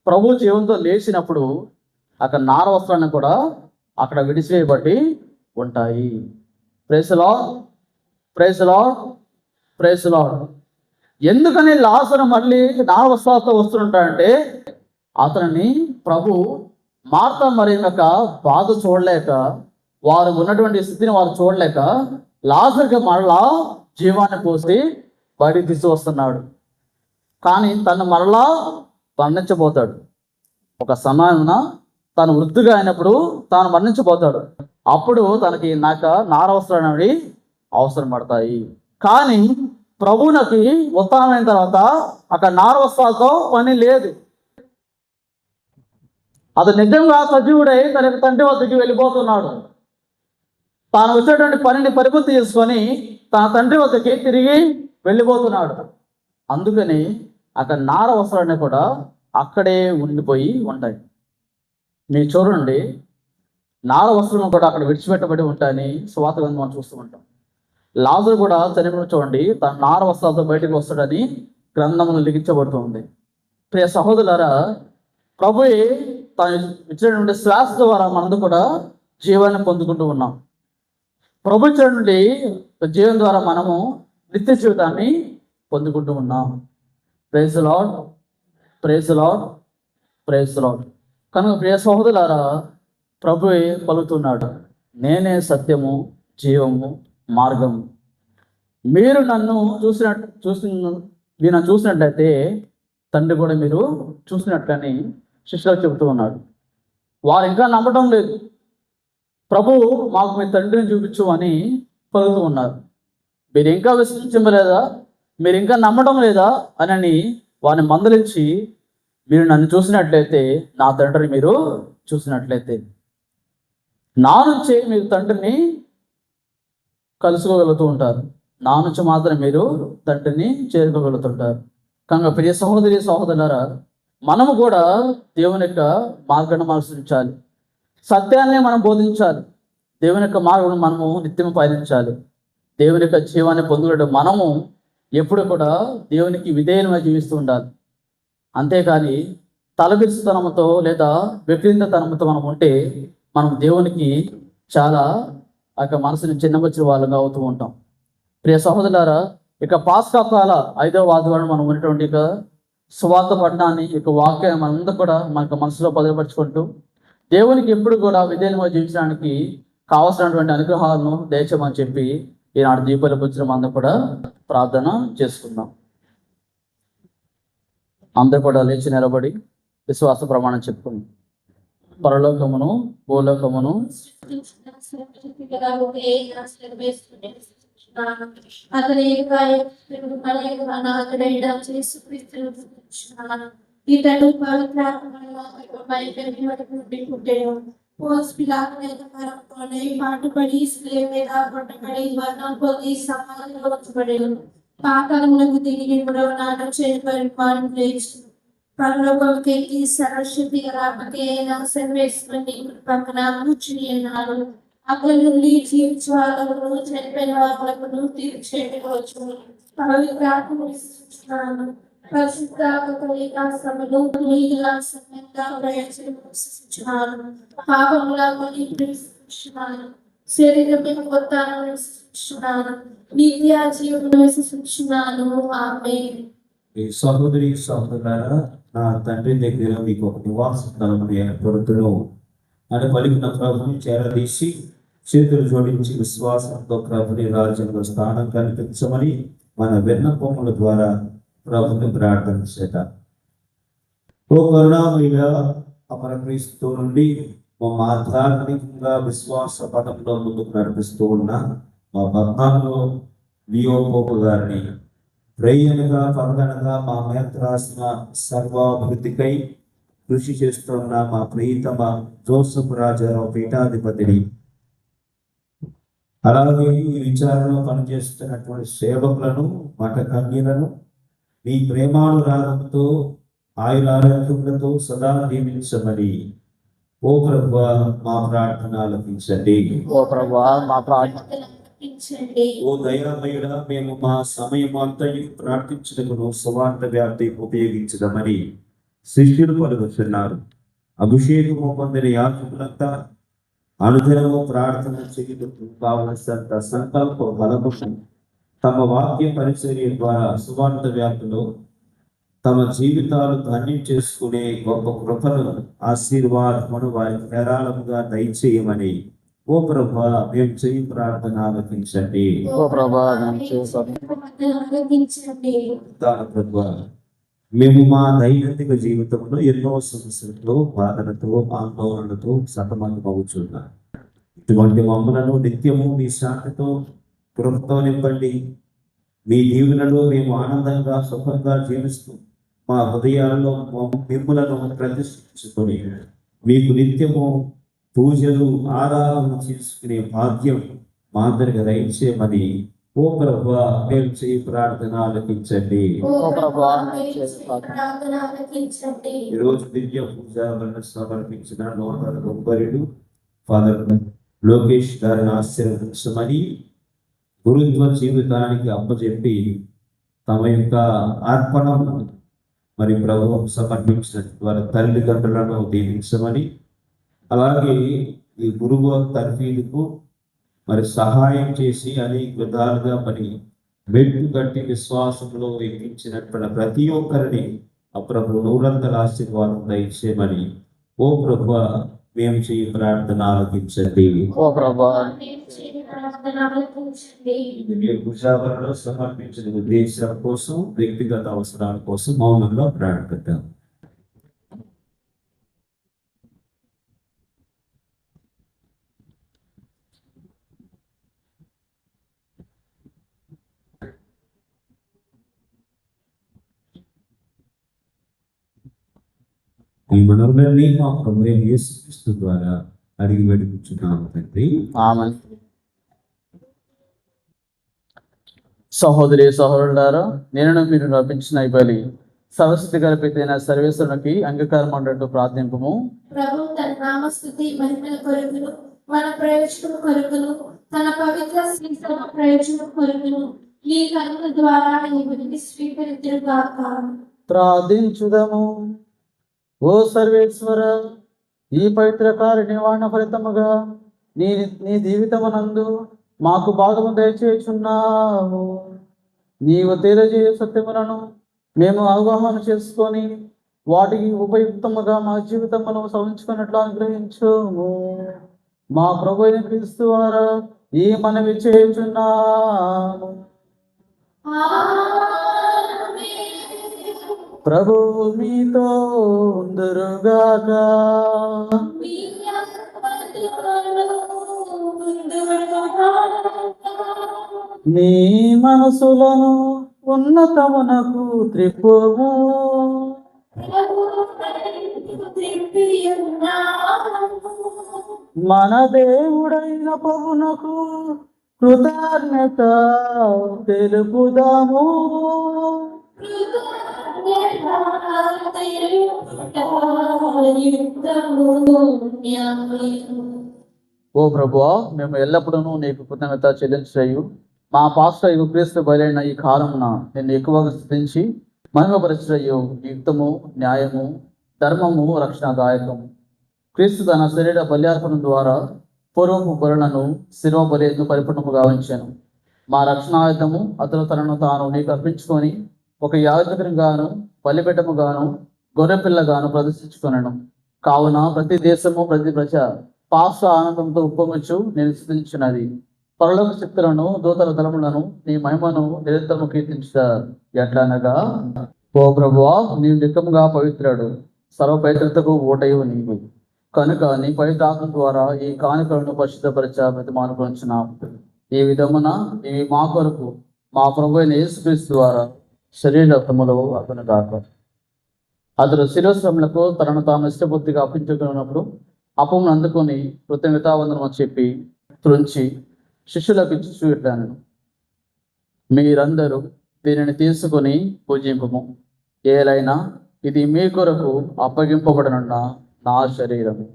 ప్రభు జీవంతో లేచినప్పుడు అక్కడ నార వస్త్రాన్ని కూడా అక్కడ విడిచివేయబడి ఉంటాయి. Praise lord, praise lord, praise Lord. ఎందుకని లాజరు మళ్ళీ నావస్థతో వస్తుంటాడంటే అతనిని ప్రభు మార్తా మరియ యొక్క బాధ చూడలేక, వారు ఉన్నటువంటి స్థితిని వారు చూడలేక లాజరుకి మరలా జీవాన్ని పోసి బయటికి తీసుకొస్తున్నాడు. కానీ తను మరలా మరణించబోతాడు. ఒక సమయాన తను వృద్ధిగా అయినప్పుడు తాను మరణించబోతాడు. అప్పుడు తనకి నారవస్త్రాలు అనేవి అవసరం పడతాయి. కానీ ప్రభువునకి ఉత్థానమైన తర్వాత అక్కడ నారవస్త్రాలతో పని లేదు. అది నిజంగా సజీవుడై తన తండ్రి వద్దకి వెళ్ళిపోతున్నాడు. తాను వచ్చేటువంటి పనిని పరిపూర్తి చేసుకొని తన తండ్రి వద్దకి తిరిగి వెళ్ళిపోతున్నాడు. అందుకని అక్కడ నార వస్త్రాలన్నీ కూడా అక్కడే ఉండిపోయి ఉంటాయి. మీరు చూడండి, నార వస్త్రం కూడా అక్కడ విడిచిపెట్టబడి ఉంటాయని సువార్త గ్రంథం మనం చూస్తూ ఉంటాం. లాజరు కూడా చనిపోయిన చూడండి, తన నార వస్త్రాలతో బయటకు వస్తాడని గ్రంథంలో లిఖించబడుతుంది. ప్రియ సహోదరులారా, ప్రభువే తాను ఇచ్చినటువంటి శ్వాస ద్వారా మనందరూ కూడా జీవాన్ని పొందుకుంటూ ఉన్నాం. ప్రభు ఇచ్చినటువంటి జీవం ద్వారా మనము నిత్య జీవితాన్ని పొందుకుంటూ ఉన్నాం. Praise lord, praise lord, praise Lord. కనుక ప్రియ సహోదరులారా, ప్రభువే పలుకుతున్నాడు, నేనే సత్యము, జీవము, మార్గము. మీరు నన్ను చూసినట్లయితే తండ్రి కూడా మీరు చూసినట్లని శిష్యులకు చెబుతూ ఉన్నాడు. వారు ఇంకా నమ్మటం లేదు. ప్రభు మాకు మీ తండ్రిని చూపించు అని పలుకుతూ ఉన్నారు. మీరు ఇంకా విశ్వసించలేదా, మీరు ఇంకా నమ్మడం లేదా అని వారిని మందలించి, మీరు నన్ను చూసినట్లయితే నా తండ్రిని మీరు చూసినట్లయితే, నా నుంచే మీరు తండ్రిని కలుసుకోగలుగుతూ ఉంటారు. నా నుంచి మాత్రం మీరు తండ్రిని చేరుకోగలుగుతుంటారు. కనుక ప్రియ సహోదరి సహోదరులారా, మనము కూడా దేవుని యొక్క మార్గాన్ని అనుసరించాలి. సత్యాన్ని మనం బోధించాలి. దేవుని యొక్క మార్గం మనము నిత్యం పయనించాలి. దేవుని యొక్క జీవాన్ని పొందుకోవడం మనము ఎప్పుడు కూడా దేవునికి విధేయులుగా జీవిస్తూ ఉండాలి. అంతేకాని తలబిరుసుతనంతో లేదా విపరీతతనంతో మనం ఉంటే మనం దేవునికి చాలా మనసుని చిన్నబచ్చిన వాళ్ళగా అవుతూ ఉంటాం. ప్రియ సహోదరులారా, ఇక పాస్కా కాల 5వ ఆదివారం మనం ఉన్నటువంటి ఇక సువార్త పట్టణాన్ని ఇక వాక్యాన్ని మనందరూ కూడా మనకు మనసులో భద్రపరుచుకుంటూ దేవునికి ఎప్పుడు కూడా విధేయులుగా జీవించడానికి కావాల్సినటువంటి అనుగ్రహాలను దయచేయమని చెప్పి ఈనాడు దీపాల పుచ్చిన అందరూ కూడా ప్రార్థన చేసుకుందాం. అందరూ కూడా లేచి నిలబడి విశ్వాస ప్రమాణం చెప్పుకుందాం. పరలోకమును భూలోకమును ఇతడు పాటుపడి పాకాలకు తిరిగి 3వ నాడు చేరుకొని లేచి పరలోకంకి సర్వశక్తి గలపతి అయిన సర్వేశ్వరుని పక్కన కూర్చుని ఉన్నాడు. అక్కడి నుండి జీవించే వాళ్ళను చనిపోయిన వాళ్ళను తీర్చేయవచ్చు. పవిత్రాత్మను విశ్వసిస్తున్నాను. పరిశుద్ధాత్మను ప్రయత్నిస్తున్నాను. పాపములను విశ్వసిస్తున్నాను. శరీరం కొత్తాను విశ్వసిస్తున్నాను. నిత్య జీవను విశ్వసిస్తున్నాను. ఆమేన్. ఈ సహోదరి సహోదరులారా, నా తండ్రి దగ్గర మీకు ఒక నివాస స్థలమును ఏర్పడుతును అని పలికిన ప్రభుని చేరదీసి చేతులు జోడించి విశ్వాసంతో ప్రభుని రాజ్యంలో స్థానం కల్పించమని మన విన్నపముల ద్వారా ప్రభుని ప్రార్థన చేద్దాం. ఓ కరుణామయుడ అమర క్రీస్తు నుండి మా ఆధ్యాత్మికంగా విశ్వాస పదంలో ముందుకు నడిపిస్తూ ఉన్న మా పద్నాలుగో లియోపోపు గారిని ప్రయ్యనుగా పరదనగా మా మీద రాసిన సర్వాభివృద్ధికై కృషి చేస్తున్న మా ప్రియతమ జోసఫ్ రాజారావు పీఠాధిపతిని, అలాగే ఈ విచారణలో పనిచేస్తున్నటువంటి సేవకులను, మఠ కన్యలను మీ ప్రేమానురాగంతో ఆయురారోగ్యములతో సదా దీవించమని ఓ ప్రభువా మా ప్రార్థన ఆలకించండి. ఓ ప్రభువా మా ప్రార్థన. ఓ దయామయుడా, మేము మా సమయం అంతయు ప్రార్థించటకును సువార్త వ్యాప్తి ఉపయోగించదమని శిష్యులు పలుకుతున్నారు. అభిషేకము పొందిన యాజకులంతా అనుదినము ప్రార్థన చేయుటకు కావలసినంత సంకల్ప బలము తమ వాక్య పరిచర్య ద్వారా సువార్త వ్యాప్తిలో తమ జీవితాలు ధన్యం చేసుకునే గొప్ప కృపను ఆశీర్వాదమును వారికి ధారాళముగా దయచేయమని ఓ ప్రభా మేము చేయి ప్రార్థన ఆలకించండి. ఓ ప్రభా మేము చేసాము. ఆలకించండి. ప్రభా మేము మా దైనందిక జీవితంలో ఎన్నో సమస్యలతో బాధలతో ఆందోళనలతో సతమతమవుతున్నాం. ఇటువంటి మమ్మలను నిత్యము మీ శాంతితో కృపతో నింపండి. మీ దీవులలో మేము ఆనందంగా సుఖంగా జీవిస్తూ మా హృదయాల్లో మిమ్ములను ప్రతిష్ఠించుకొని మీకు నిత్యము పూజలు ఆరాధన చేసుకునే భాగ్యం మా అందరికి దయచేయమని ఓ ప్రభువా మేము చేయి ప్రార్థన ఆలకించండి. ఓ ప్రభువా మేము చేయి ప్రార్థన ఆలకించండి. ఈరోజు దివ్య పూజలను సమర్పించిన నూతన గొప్పరుడు ఫాదర్ లోకేష్ గారిని ఆశీర్వదించమని గురుత్వ జీవితానికి అప్పచెప్పి తమ యొక్క అర్పణను మరి ప్రభువు సమర్పించిన వారి తల్లిదండ్రులను దీవించమని, అలాగే ఈ గురువు తర్ఫీదుకు మరి సహాయం చేసి అనేక విధాలుగా మరి మెట్టు కట్టి విశ్వాసంలో ఎక్కించినటువంటి ప్రతి ఒక్కరిని ఆ ప్రభు నూరంతల ఆశీర్వాదం దయచేయమని ఓ ప్రభు మేము చేయి ప్రార్థన ఆలకించండి. ఓ ప్రభా మేము చేయి ప్రార్థన ఆలకించండి. పూజావరణలో సమర్పించిన ఉద్దేశం కోసం వ్యక్తిగత అవసరాల కోసం మౌనంగా ప్రార్థిద్దాం. ఈ మనవులన్నీ మా ప్రభువైన యేసుక్రీస్తు ద్వారా అడిగి వేడుకుంటున్నాము తండ్రి. ఆమేన్. సహోదరి సహోదరులారా, నేను మీరు నడిపించిన ఈ బలి సరస్వతి గర్భితైన సర్వేశ్వరునికి అంగీకారం అన్నట్టు ప్రార్థింపము. ప్రభు తన నామస్తుతి మహిమల కొరకును మన ప్రయోజనం కొరకును తన పవిత్ర శ్రీస్తవ ప్రయోజనం కొరకును ఈ కర్మ ద్వారా ఈ బలిని స్వీకరించుగాక. ప్రార్థించుదము. ఓ సర్వేశ్వర, ఈ పవిత్ర కార్య నివారణ ఫలితముగా నీ నీ జీవితమునందు మాకు భాగము దయచేయుచున్నావు. నీవు తెలియజేయ సత్యములను మేము అవగాహన చేసుకొని వాటికి ఉపయుక్తముగా మా జీవితమును సవరించుకున్నట్లు అనుగ్రహించుము. మా ప్రభు అయిన క్రీస్తు ద్వారా ఈ మనవి చేయుచున్నాము. ప్రభు మీతో ఉందురుగాక. నీ మనసులను ఉన్నతమునకు త్రిప్పుము. మన దేవుడైన ప్రభునకు కృతజ్ఞత తెలుపుదాము. ఓ ప్రభువా, మేము ఎల్లప్పుడూ నీకు కృతజ్ఞత చెల్లించు. మా పాస్టర్ క్రీస్తు బయలైన ఈ కాలమున నిన్ను ఎక్కువగా స్థుతించి మహిమపరచు. యుక్తము, న్యాయము, ధర్మము, రక్షణదాయకము. క్రీస్తు తన శరీర బల్యార్పణ ద్వారా పూర్వపు బలులను శిలువ బలిను పరిపూర్ణముగా ఉంచాను. మా రక్షణాయుధము అతను తనను తాను నీకు అర్పించుకొని ఒక యాజకునిగాను బలిపీఠముగాను గొర్రెపిల్లగాను ప్రదర్శించుకొనెను. కావున ప్రతి దేశము ప్రతి ప్రజ పాస్ట ఆనందంతో ఉప్పొంగుచు నేను స్థుతించినది. పరలోక శక్తులను దూతల దళములను నీ మహిమను నిరంతరము కీర్తించుతారు. ఎట్లనగా, ఓ ప్రభువా, నీవు నిక్కముగా పవిత్రుడు, సర్వ పవిత్రతకు ఓటయు నీవు కనుక నీ పవిత్రాత్మ ద్వారా ఈ కానుకలను పరిశుద్ధపరచ ప్రతిమానుకొంచున్నాము. ఈ విధమున ఇవి మా కొరకు మా ప్రభు అయిన యేసుక్రీస్తు ద్వారా శరీరములో అతనుగాక. అతడు శిరోశ్రములకు తనను తాను ఇష్టబుద్ధిగా అప్పించుకున్నప్పుడు అప్పమును అందుకొని కృతజ్ఞతావందనము చెప్పి త్రుంచి శిష్యులకు ఇచ్చి ఇట్లాను, మీరందరూ దీనిని తీసుకొని పూజింపము. ఏలైనా ఇది మీ కొరకు అప్పగింపబడనున్న నా శరీరము.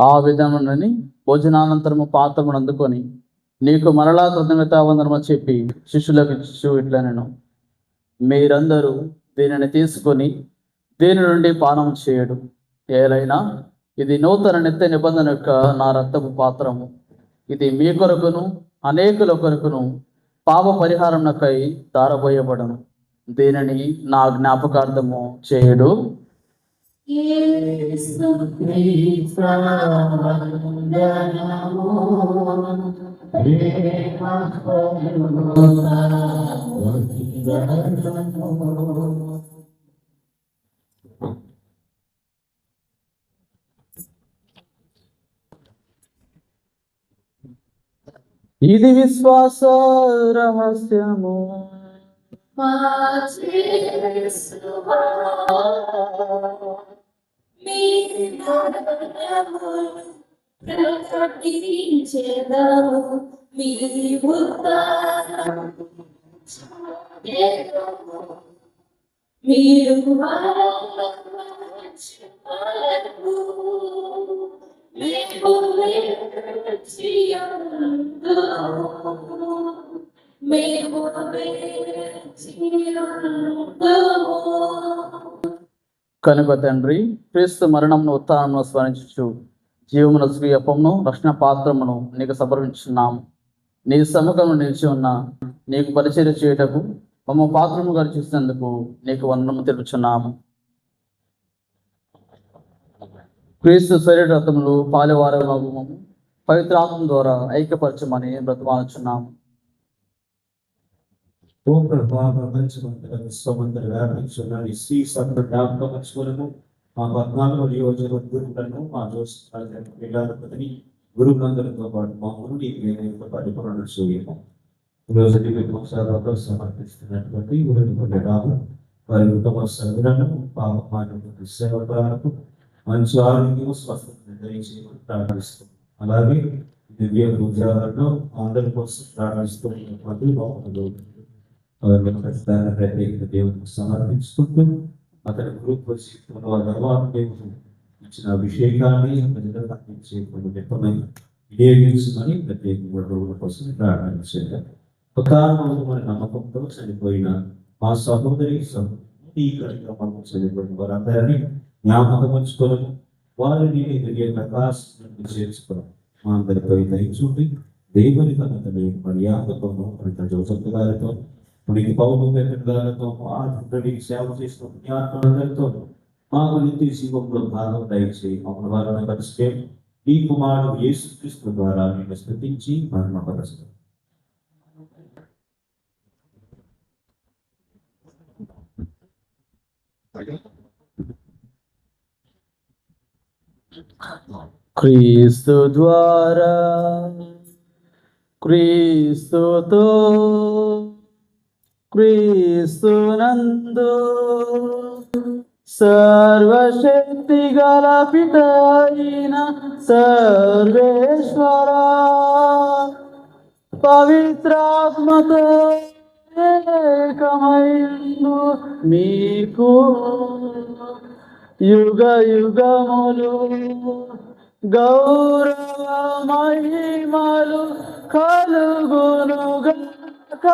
ఆ విధమునని భోజనానంతరము పాత్రమును అందుకొని నీకు మరలా కృతజ్ఞతావందనము చెప్పి శిష్యులకు ఇచ్చు ఇట్లా నేను మీరందరూ దీనిని తీసుకొని దీని నుండి పానం చేయడు. ఏలైనా ఇది నూతన నిత్య నిబంధన యొక్క నా రక్తపు పాత్రము. ఇది మీ కొరకును అనేకుల కొరకును పాప పరిహారంకై ధారపోయబడను. దీనిని నా జ్ఞాపకార్థము చేయడు. ఇది విశ్వాస రహస్యము. మా యేసువా, మీ మరణము ప్రకటించెదము, మీ ఉద్ధారము చాటెదము. మీరు వచ్చే వరకు మేము వేచి ఉందుము, మేము వేచి ఉందుము. కనుక తండ్రి, క్రీస్తు మరణమును ఉత్థానమును స్మరించుచు జీవమును స్వీయపమును రక్షణ పాత్రమును నీకు సమర్పించున్నాము. నీ సముఖము నిలిచి ఉన్న నీకు పరిచర్య చేయుటకు మమ్మ పాత్రముగా చూసినందుకు నీకు వందనము తెలుపుచున్నాము. క్రీస్తు శరీర రక్తములు పాలువారమగు పవిత్రాత్మ ద్వారా ఐక్యపరచమని బ్రతమాలుచున్నాము. ఓ ప్రభా, ప్రపంచమంతటా విశ్వమంతటా వ్యాపించున్న నీ శ్రీ సభను జ్ఞాపకమర్చుకొనుము. మా 14 నియోజకవర్గాలను మా జోస్ని గురువులందరితో పాటు మా నుండి పరిపూర్ణ చేయము. ఈరోజు దీపంతో సమర్పిస్తున్నటువంటి గురువుని రాము వారి కుటుంబ సభ్యులను పాపమానకు సేవకులకు మంచి ఆరోగ్యం స్వస్థత దయచేయమని ప్రార్థిస్తున్నాం. అలాగే దివ్య పూజాలను అందరి కోసం ప్రార్థిస్తున్నటువంటి ప్రత్యేక దేవునికి సమర్పించుకుంటూ అతని గ్రూప్ ఇచ్చిన అభిషేకాన్ని వినియోగించమని ప్రత్యేక కోసం ప్రార్థించారు. కొత్త నమ్మకంతో చనిపోయిన మా సహోదరి ఈ కార్యక్రమంలో చనిపోయిన వారందరినీ జ్ఞాపకం ఉంచుకోవడం, వారిని దివ్య ప్రకాశం చేర్చుకోవడం మా అందరిపై దయచూపి దేవుని కథని మర్యాదతోనూ జోసఫ్ గారితో ఉనికి పౌరు గారితో ఆంధ్రుడి సేవ చేసిన పుణ్యాత్మలందరితో మాకు నిత్య జీవంలో భాగం దయచేసి మమ్మల్ని వారిని పరిస్తే ఈ కుమారుడు యేసుక్రీస్తు ద్వారా నేను స్తుతించి మహిమపరుస్తాను. క్రీస్తు ద్వారా క్రీస్తుతో క్రీస్తునందు సర్వశక్తి గల పితైన సర్వేశ్వర పవిత్రాత్మతో ఏకమైండు మీకు యుగ యుగములు గౌరవ మహిమలు కలుగునుగాక.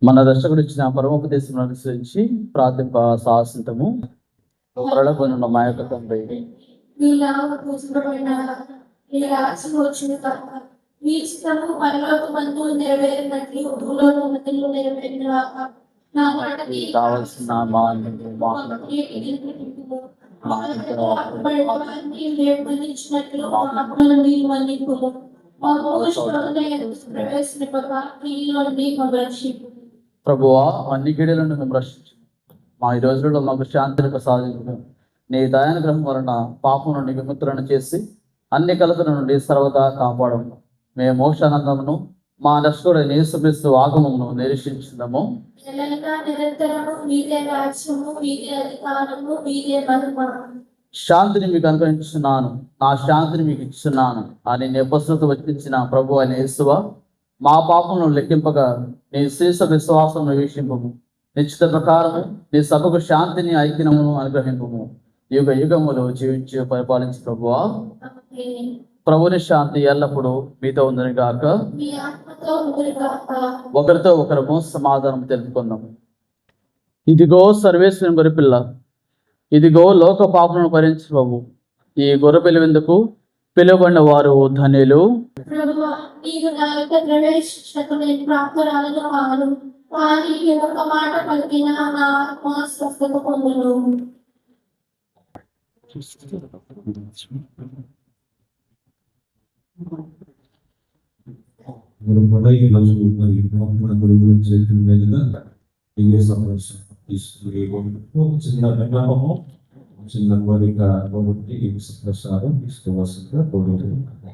మన దర్శకుడు ఇచ్చిన పరమోపదేశం అనుసరించి ప్రాథమిక సాహసింతము పొరలకొనున్న మా యొక్క తండ్రి, మీ నామము పూజింపబడిన మీ రాజ్యం వచ్చిన కాక, మీ చిత్తము పరలోకమందు నెరవేరినట్లు భూలోకమందు నెరవేరిన కాక. నా మాటకి కావలసిన మా అన్నము మాకు మన్నించినట్లు మా అప్పులను మీరు మన్నింపుము. మా ప్రవేశింపక మీలో మమ్మల్ని రక్షింపు. ప్రభువా, అన్ని కీడులను మేము రక్షించు. మా ఈ రోజుల్లో మాకు శాంతిని ప్రసాదించు. నీ దయానుగ్రహం వలన పాపం నుండి విముక్తులను చేసి అన్ని కలుపుల నుండి సర్వదా కాపాడము. మేము మోక్షానందమును మా రక్షకుడైన యేసుక్రీస్తు ఆగమమును నిరీక్షించుదాము. నిరంతరము మీదే రాజ్యము, మీదే అధికారము, మీదే మహిమ. శాంతిని మీకు అనుగ్రహించున్నాను, నా శాంతిని మీకు ఇస్తున్నాను అని నెపస్తుతో వచ్చించిన ప్రభు అయిన యేసువ, మా పాపములను లెక్కింపగా నీ శ్రీస విశ్వాసం వీక్షింపము. నిశ్చిత ప్రకారము నీ సభకు శాంతిని ఐక్యమును అనుగ్రహింపము. యుగ యుగములు జీవించి పరిపాలించు ప్రభువా. ప్రభుని శాంతి ఎల్లప్పుడూ మీతో ఉందని గాక. మీ ఆత్మతో ఉండుగాక. ఒకరితో ఒకరము సమాధానం తెలుపుకుందాము. ఇదిగో సర్వేశ్వరుని గొర్రెపిల్ల, ఇదిగో లోక పాపలను భరించు ప్రభు. ఈ గొర్రెపిల్ల విందుకు పిలువబడిన వారు ధన్యులు. ప్రభువా, నీవు నా యొక్క ప్రవేశించటకు నేను ప్రాప్తురాలను కాను, కానీ ఈ ఒక్క మాట పలికిన నా ఆత్మ స్వస్థత పొందును. మీరు కూడా ఈ రోజు మరి మన గురువుల చేతుల మీదుగా దివ్య సంరక్షణ తీసుకుని ఒక చిన్న విన్నపము, చిన్న కోరిక కాబట్టి ఈ ప్రసాదం తీసుకోవాల్సిందిగా కోరుతున్నాను.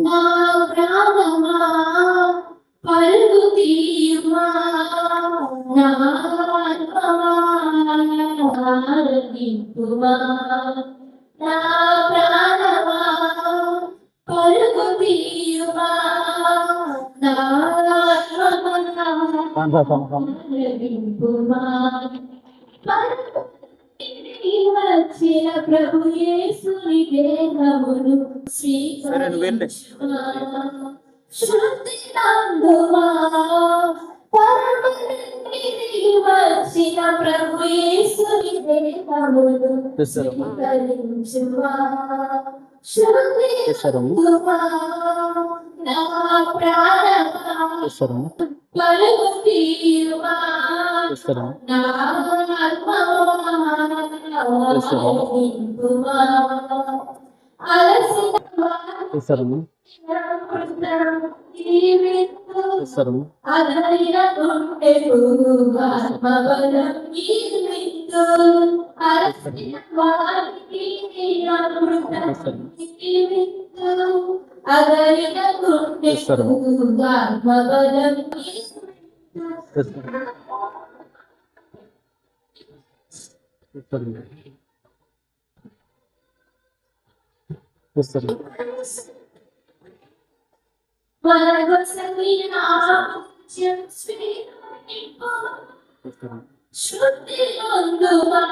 నా ప్రాణమా పరుగు తీయుమా, నా ఆత్మమా ఆరాధింపుమా. నా ప్రాణమా పరుగు తీయుమా, నా ఆత్మమా ఆరాధింపుమా. వచ్చిన ప్రభు యేసుని దేహమును స్వీకరించుమా. శృతి నందుమా, పరమనిధి వచ్చిన ప్రభు యేసుని దేహమును స్వీకరించుమా. శృతి నందుమా, నా ప్రాణమా పలుకు తీయుమా, నా ఆత్మమా ఆరాధింపుమా. అలసిన అదరిన గుండెకు ఆత్మబలం నీవిందు. అలసిన వారికి అమృతం నీవిందు. అదరిన గుండెకు ఆత్మబలం శుద్ధి నందుమా,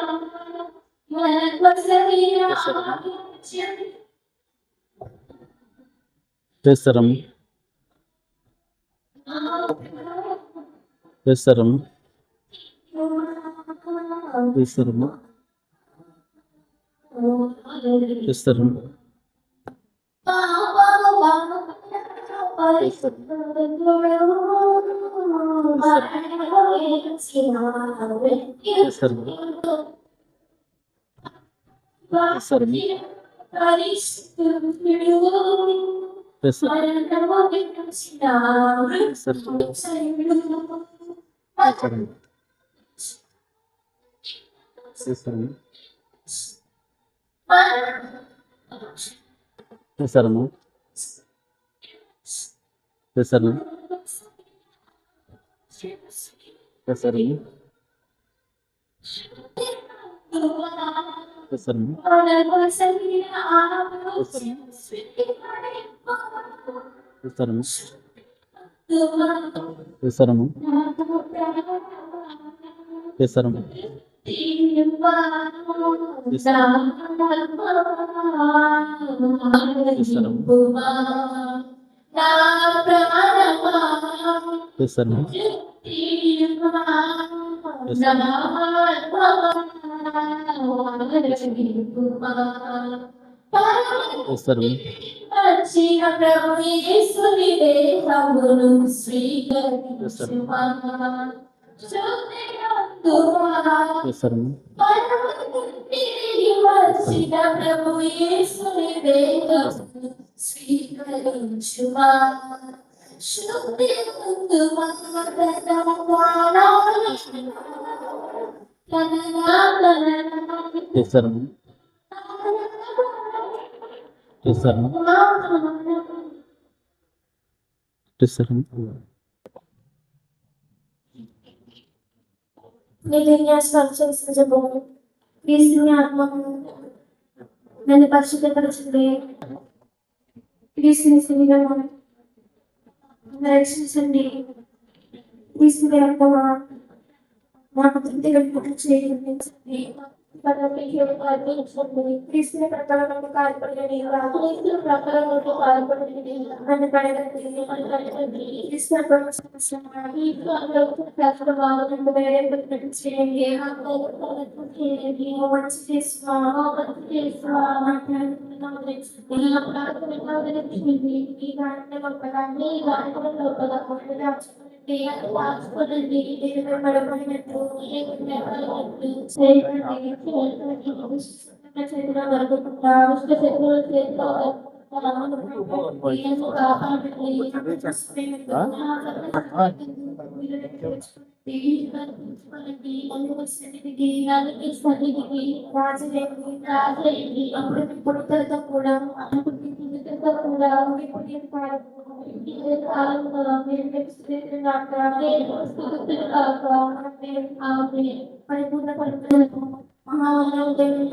వేసరం వేసరం వేసరము వేసరం వేసరము వేసరము వేసరము వేసరము వేసరము వేసరము వేసరము వేసరము వేసరము వచ్చిన ప్రభు యేసుని దేహమును స్వీకరించుమా. శుద్ధి నందుమా, వేసరము పరమనిధి వచ్చిన ప్రభు యేసుని దేహమును స్వీకరించుమా. శుద్ధి నందుమా, వేసరము చేస్తారా చేస్తారా నీ విన్యాసాలు చేసిన జపము క్రీస్తుని ఆత్మను నన్ను పరిశుద్ధపరచండి. క్రీస్తుని శరీరము రక్షించండి. క్రీస్తుని రక్తమా నాకు తృప్తి కలిగి చేయించండి. క్రీస్తుని ప్రకటనకు కార్యపడి నన్ను పడగండి. క్రీస్తు పరిపూర్ణ పడుతులకు దేవలో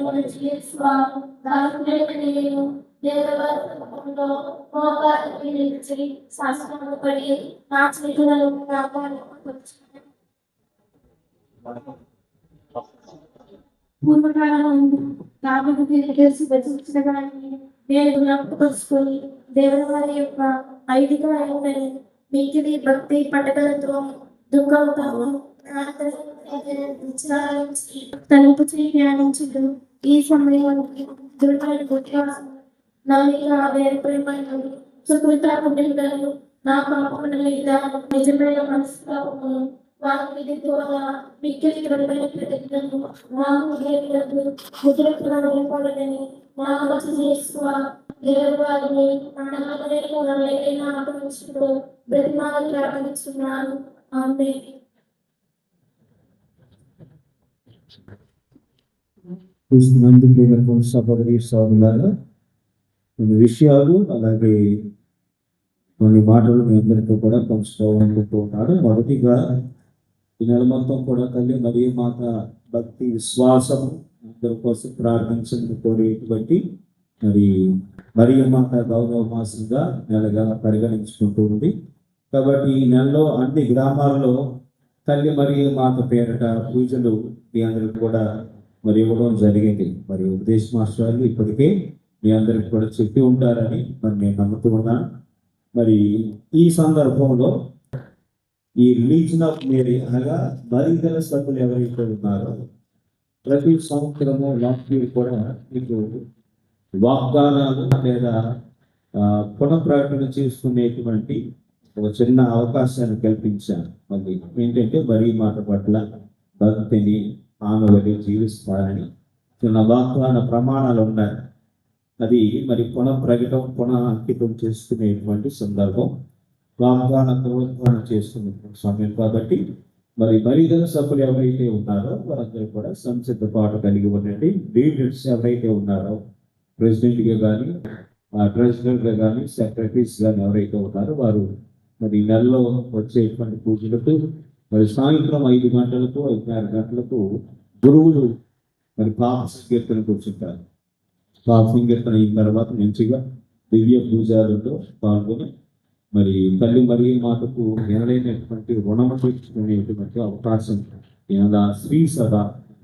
శాస్త్రపడి నా చేతులను పూర్వకాలం కాబట్టి తెలిసి బతికించడానికి దేవుడు జ్ఞాపకపరుచుకొని దేవుని వారి యొక్క ఐదిగా అయినని మిగిలి భక్తి పండుగలతో దుఃఖంతో తలుపు చేయి ధ్యానించదు. ఈ సమయానికి దుర్గలు నల్లిగా వేరుపడిపోయిన సుకృతాలు నా పాపముల మీద నిజమైన మనసుకు వారికి మిక్కిలి ప్రతిజ్ఞను నా హృదయములకు ముద్రపడని నా వచనం చేసుకో దేవుడు వారిని ఆకర్షిస్తూ ప్రతిమాలు ప్రారంభిస్తున్నాను. ఆమేన్. చూసినందుకు సహోదరి సహోదరులారా, కొన్ని విషయాలు అలాగే కొన్ని మాటలు మీ అందరితో కూడా పంచుకోవాలనుకుంటున్నాడు. మొదటిగా ఈ నెల మొత్తం కూడా తల్లి మరియు మాత భక్తి విశ్వాసం అందరి కోసం ప్రార్థించని కోరేటువంటి మరి మాత గౌరవ మాసంగా నెలగా పరిగణించుకుంటూ ఉంది. కాబట్టి ఈ నెలలో అన్ని గ్రామాల్లో తల్లి మరియు మాత పేరిట పూజలు మీ అందరికి కూడా మరి ఇవ్వడం జరిగింది. మరి ఉపదేశ మాస్టర్లు ఇప్పటికే మీ అందరికి కూడా చెప్పి ఉంటారని మరి నేను నమ్ముతూ ఉన్నాను. మరి ఈ సందర్భంలో ఈ రిలీజన్ ఆఫ్ మేరీ అనగా మరిగల సభ్యులు ఎవరైతే ఉన్నారో ప్రతి సంవత్సరము లాస్ట్ ఇయర్ కూడా మీకు వాగ్దానాలు లేదా పునఃప్రకటన చేసుకునేటువంటి ఒక చిన్న అవకాశాన్ని కల్పించాను. మళ్ళీ ఏంటంటే మరీ మాట పట్ల భక్తిని ఆమె వల్ల జీవిస్తారని చిన్న వాగ్దాన ప్రమాణాలు ఉన్నాయి. అది మరి పునః అంకితం చేసుకునేటువంటి సందర్భం, వాగ్దాన పునరుద్ధరణ చేసుకునే సమయం. కాబట్టి మరి మరిగల సభ్యులు ఎవరైతే ఉన్నారో వారందరూ కూడా సంసిద్ధపాటు కలిగి ఉండండి. లీడర్స్ ఎవరైతే ఉన్నారో ప్రెసిడెంట్గా కానీ ట్రెజరర్గా కానీ సెక్రటరీస్ కానీ ఎవరైతే ఉన్నారో వారు మరి నెలలో వచ్చేటువంటి పూజలకు మరి సాయంత్రం 5 గంటలకు 5:30 గంటలకు గురువులు మరి పాప సంకీర్తన కూర్చుంటారు. పాప సంకీర్తన అయిన తర్వాత మంచిగా దివ్య పూజాలతో పాల్గొని మరి తల్లి మరియు మాటకు ఎనలేనటువంటి రుణము తీర్చుకునేటువంటి అవకాశం స్త్రీ సభ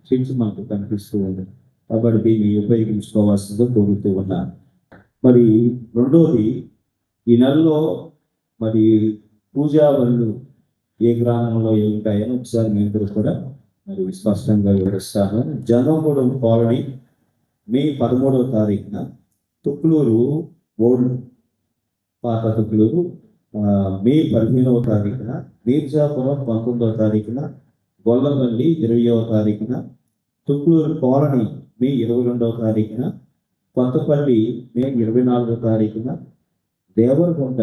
చేసి మాకు కనిపిస్తూ ఉంది. కాబట్టి దీన్ని ఉపయోగించుకోవాల్సిందిగా కోరుతూ ఉన్నాను. మరి రెండోది, ఈ నెలలో మరి పూజావళులు ఏ గ్రామంలో ఉంటాయని ఒకసారి మీ అందరూ కూడా మరి స్పష్టంగా వివరిస్తాను. జనంగూడ కాలనీ మే 13వ తారీఖున, తుక్లూరు ఓల్డ్ పాత తుక్లూరు మే 15వ తారీఖున, మీర్జాపురం 19వ తారీఖున, గొల్లవల్లి 20వ తారీఖున, తుక్లూరు కాలనీ మే 22వ తారీఖున, కొత్తపల్లి మే 24వ తారీఖున, దేవరకొండ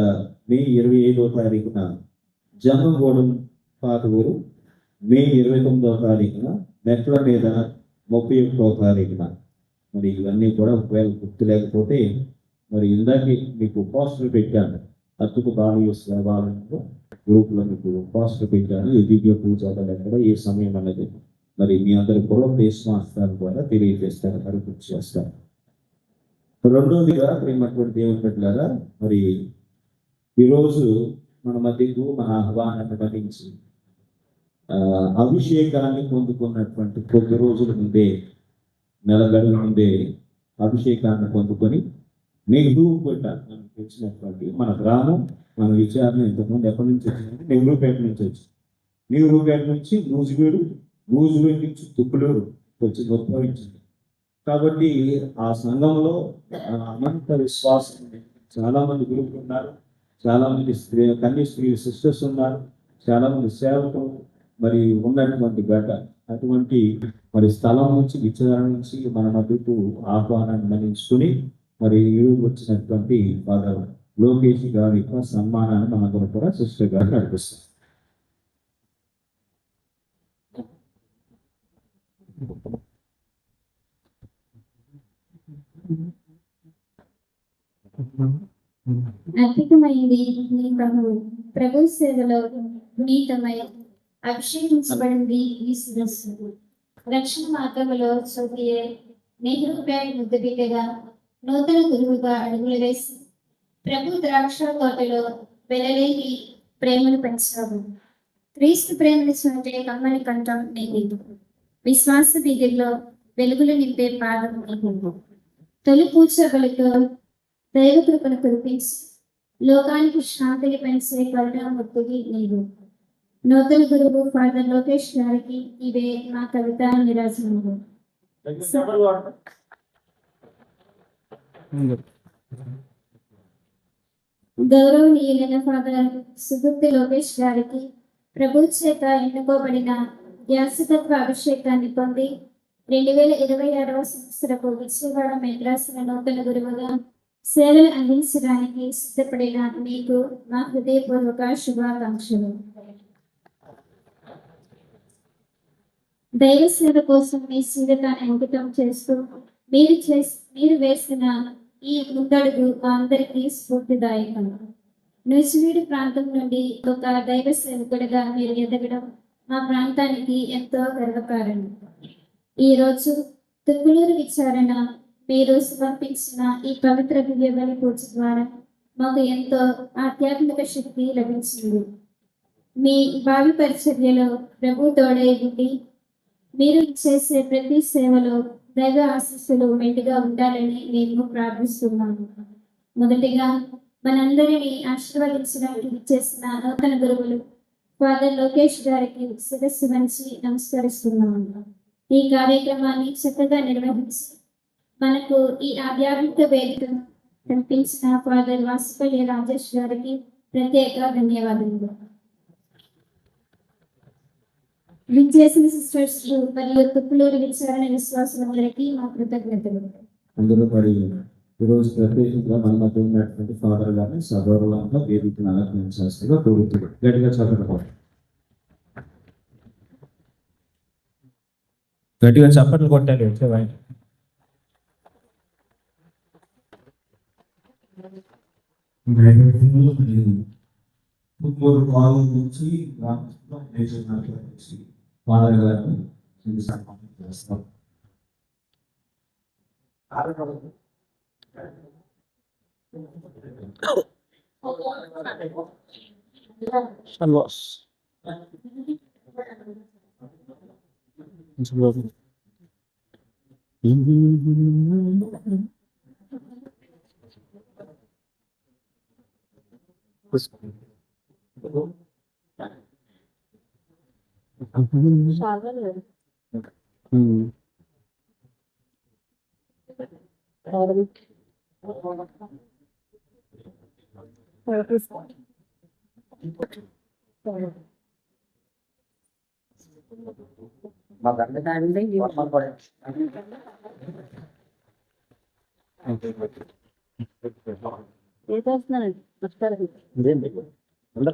మే 25వ తారీఖున, జనంగూడెం పాత ఊరు మే 29వ తారీఖున, మెట్ల మీద 31వ తారీఖున. మరి ఇవన్నీ కూడా ఒకవేళ గుర్తు లేకపోతే మరి ఇందాక మీకు పోస్టర్ పెట్టాను, అతుకు బాలు సేవాలయంలో గ్రూప్లో మీకు పోస్టర్ పెట్టాను. ఈ దివ్య పూజ ఎక్కడ ఏ సమయం అనేది మరి మీ అందరూ కూడా దేశమాస్తాల ద్వారా తెలియజేస్తారు, మరి గుర్తు చేస్తారు. రెండోదిగా ప్రేమటువంటి దేవుని బిడ్డలారా, మరి ఈరోజు మన మధ్యకు మన ఆహ్వానాన్ని మన్నించి అభిషేకాన్ని పొందుకున్నటువంటి కొద్ది రోజుల ముందే, నెల గడుల ముందే అభిషేకాన్ని పొందుకొని నెహ్రూపేట మనకు తెలిసినటువంటి మన గ్రామం, మన విచారణ ఇంతకుముందు ఎక్కడి నుంచి వచ్చిందంటే నెహ్రూపేట నుంచి వచ్చింది. నెహ్రూపేట నుంచి నూజివీడు, నూజివీడు నుంచి తుక్కులూరు వచ్చి ఉద్భవించింది. కాబట్టి ఆ సంఘంలో అనంత విశ్వాసం, చాలా మంది గురువులు ఉన్నారు, చాలా మంది కన్యస్త్రీ సిస్టర్స్ ఉన్నారు, చాలా మంది సేవకులు మరి ఉన్నటువంటి గడ్డ. అటువంటి మరి స్థలం నుంచి, విచారణ నుంచి మన మధ్యకు ఆహ్వానాన్ని మన్నించుకుని మరి ఈరోజు వచ్చినటువంటి ఫాదర్ లోకేష్ గారి యొక్క సన్మానాన్ని మనందరూ కూడా సిస్టర్ గారు నడిపిస్తారు. అద్భుతమైంది నీ ప్రభువు, ప్రభు సేవలో పునీతమై అభిషేకించబడింది ఈ శిరస్సు. రక్షణ మార్గంలో సోకియే నెహ్రూపేట ముద్దు బిడ్డగా నూతన గురువుగా అడుగులు వేసి ప్రభు ద్రాక్ష తోటలో వెలలేని ప్రేమను పెంచావు. క్రీస్తు ప్రేమను చూంటే కమ్మని కంఠం నీకు, విశ్వాస బీదిలో వెలుగులు నింపే పాదం నీకు. తొలి పూచబలతో దైవ కృపను కురిపించి లోకానికి శాంతిని పెంచే కరుణామూర్తికి నీవు. నూతన గురువు ఫాదర్ లోకేష్ గారికి ఇవే మా కవిత నిరాశనలు. గౌరవనీయులైన ఫాదర్ సుగుప్తి లోకేష్ గారికి ప్రభు చేత ఎన్నుకోబడిన వ్యాసతత్వ అభిషేకాన్ని పొంది 2026వ సంవత్సరపు విజయవాడ మెడ్రాసుల నూతన గురువుగా సేవలు అందించడానికి సిద్ధపడిన మీకు మా హృదయపూర్వక శుభాకాంక్షలు. దైవ సేవ కోసం మీ జీవితాన్ని అంకితం చేస్తూ మీరు వేసిన ఈ ముందడుగు మా అందరికీ స్ఫూర్తిదాయకం. నూజివీడు ప్రాంతం నుండి ఒక దైవ సేవకుడిగా మీరు ఎదగడం మా ప్రాంతానికి ఎంతో గర్వకారణం. ఈరోజు తుక్కులూరు విచారణ మీరు సమర్పించిన ఈ పవిత్ర దివ్య బలి పూజ ద్వారా మాకు ఎంతో ఆధ్యాత్మిక శక్తి లభించింది. మీ భావి పరిచర్యలో ప్రభు తోడై ఉండి మీరు చేసే ప్రతి సేవలో దైవ ఆశీస్సులు మెండుగా ఉండాలని మేము ప్రార్థిస్తున్నాము. మొదటిగా మనందరినీ ఆశీర్వదించడానికి చేసిన నూతన గురువులు ఫాదర్ లోకేష్ గారికి శిరస్సు వంచి నమస్కరిస్తున్నాము. ఈ కార్యక్రమాన్ని చక్కగా నిర్వహించి మనకు ఈ ఆధ్యాత్మిక వేదికను కల్పించిన ఫాదర్ వాసుపల్లి రాజేష్ గారికి ప్రత్యేక ధన్యవాదాలు. విజేసిన సిస్టర్స్ మరియు తుక్కులూరు విచారణ విశ్వాసులందరికీ మా కృతజ్ఞతలు. అందులో మరి ఈరోజు ప్రత్యేకంగా మన మధ్య ఉన్నటువంటి ఫాదర్ గారిని సగౌరవంగా వేదికను అలంకరించాల్సిందిగా కోరుతున్నాడు. గట్టిగా చప్పట్లు గట్టిగా చప్పట్లు కొట్టాలి. ముగ్గురు పాలు నుంచి ఫాదర్ గారిని సన్మానం చేస్తాం.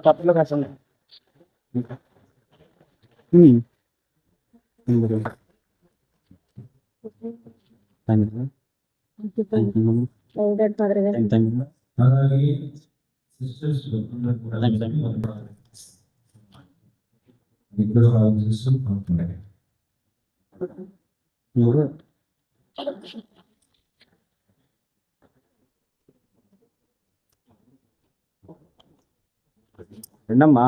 కప్పలో కష్టం. వెంకట్ ఫాదర్ గారు. అలాగే సిస్టర్స్ ఇక్కడ ఆలోచిస్తుంటున్నాయి. రెండమ్మా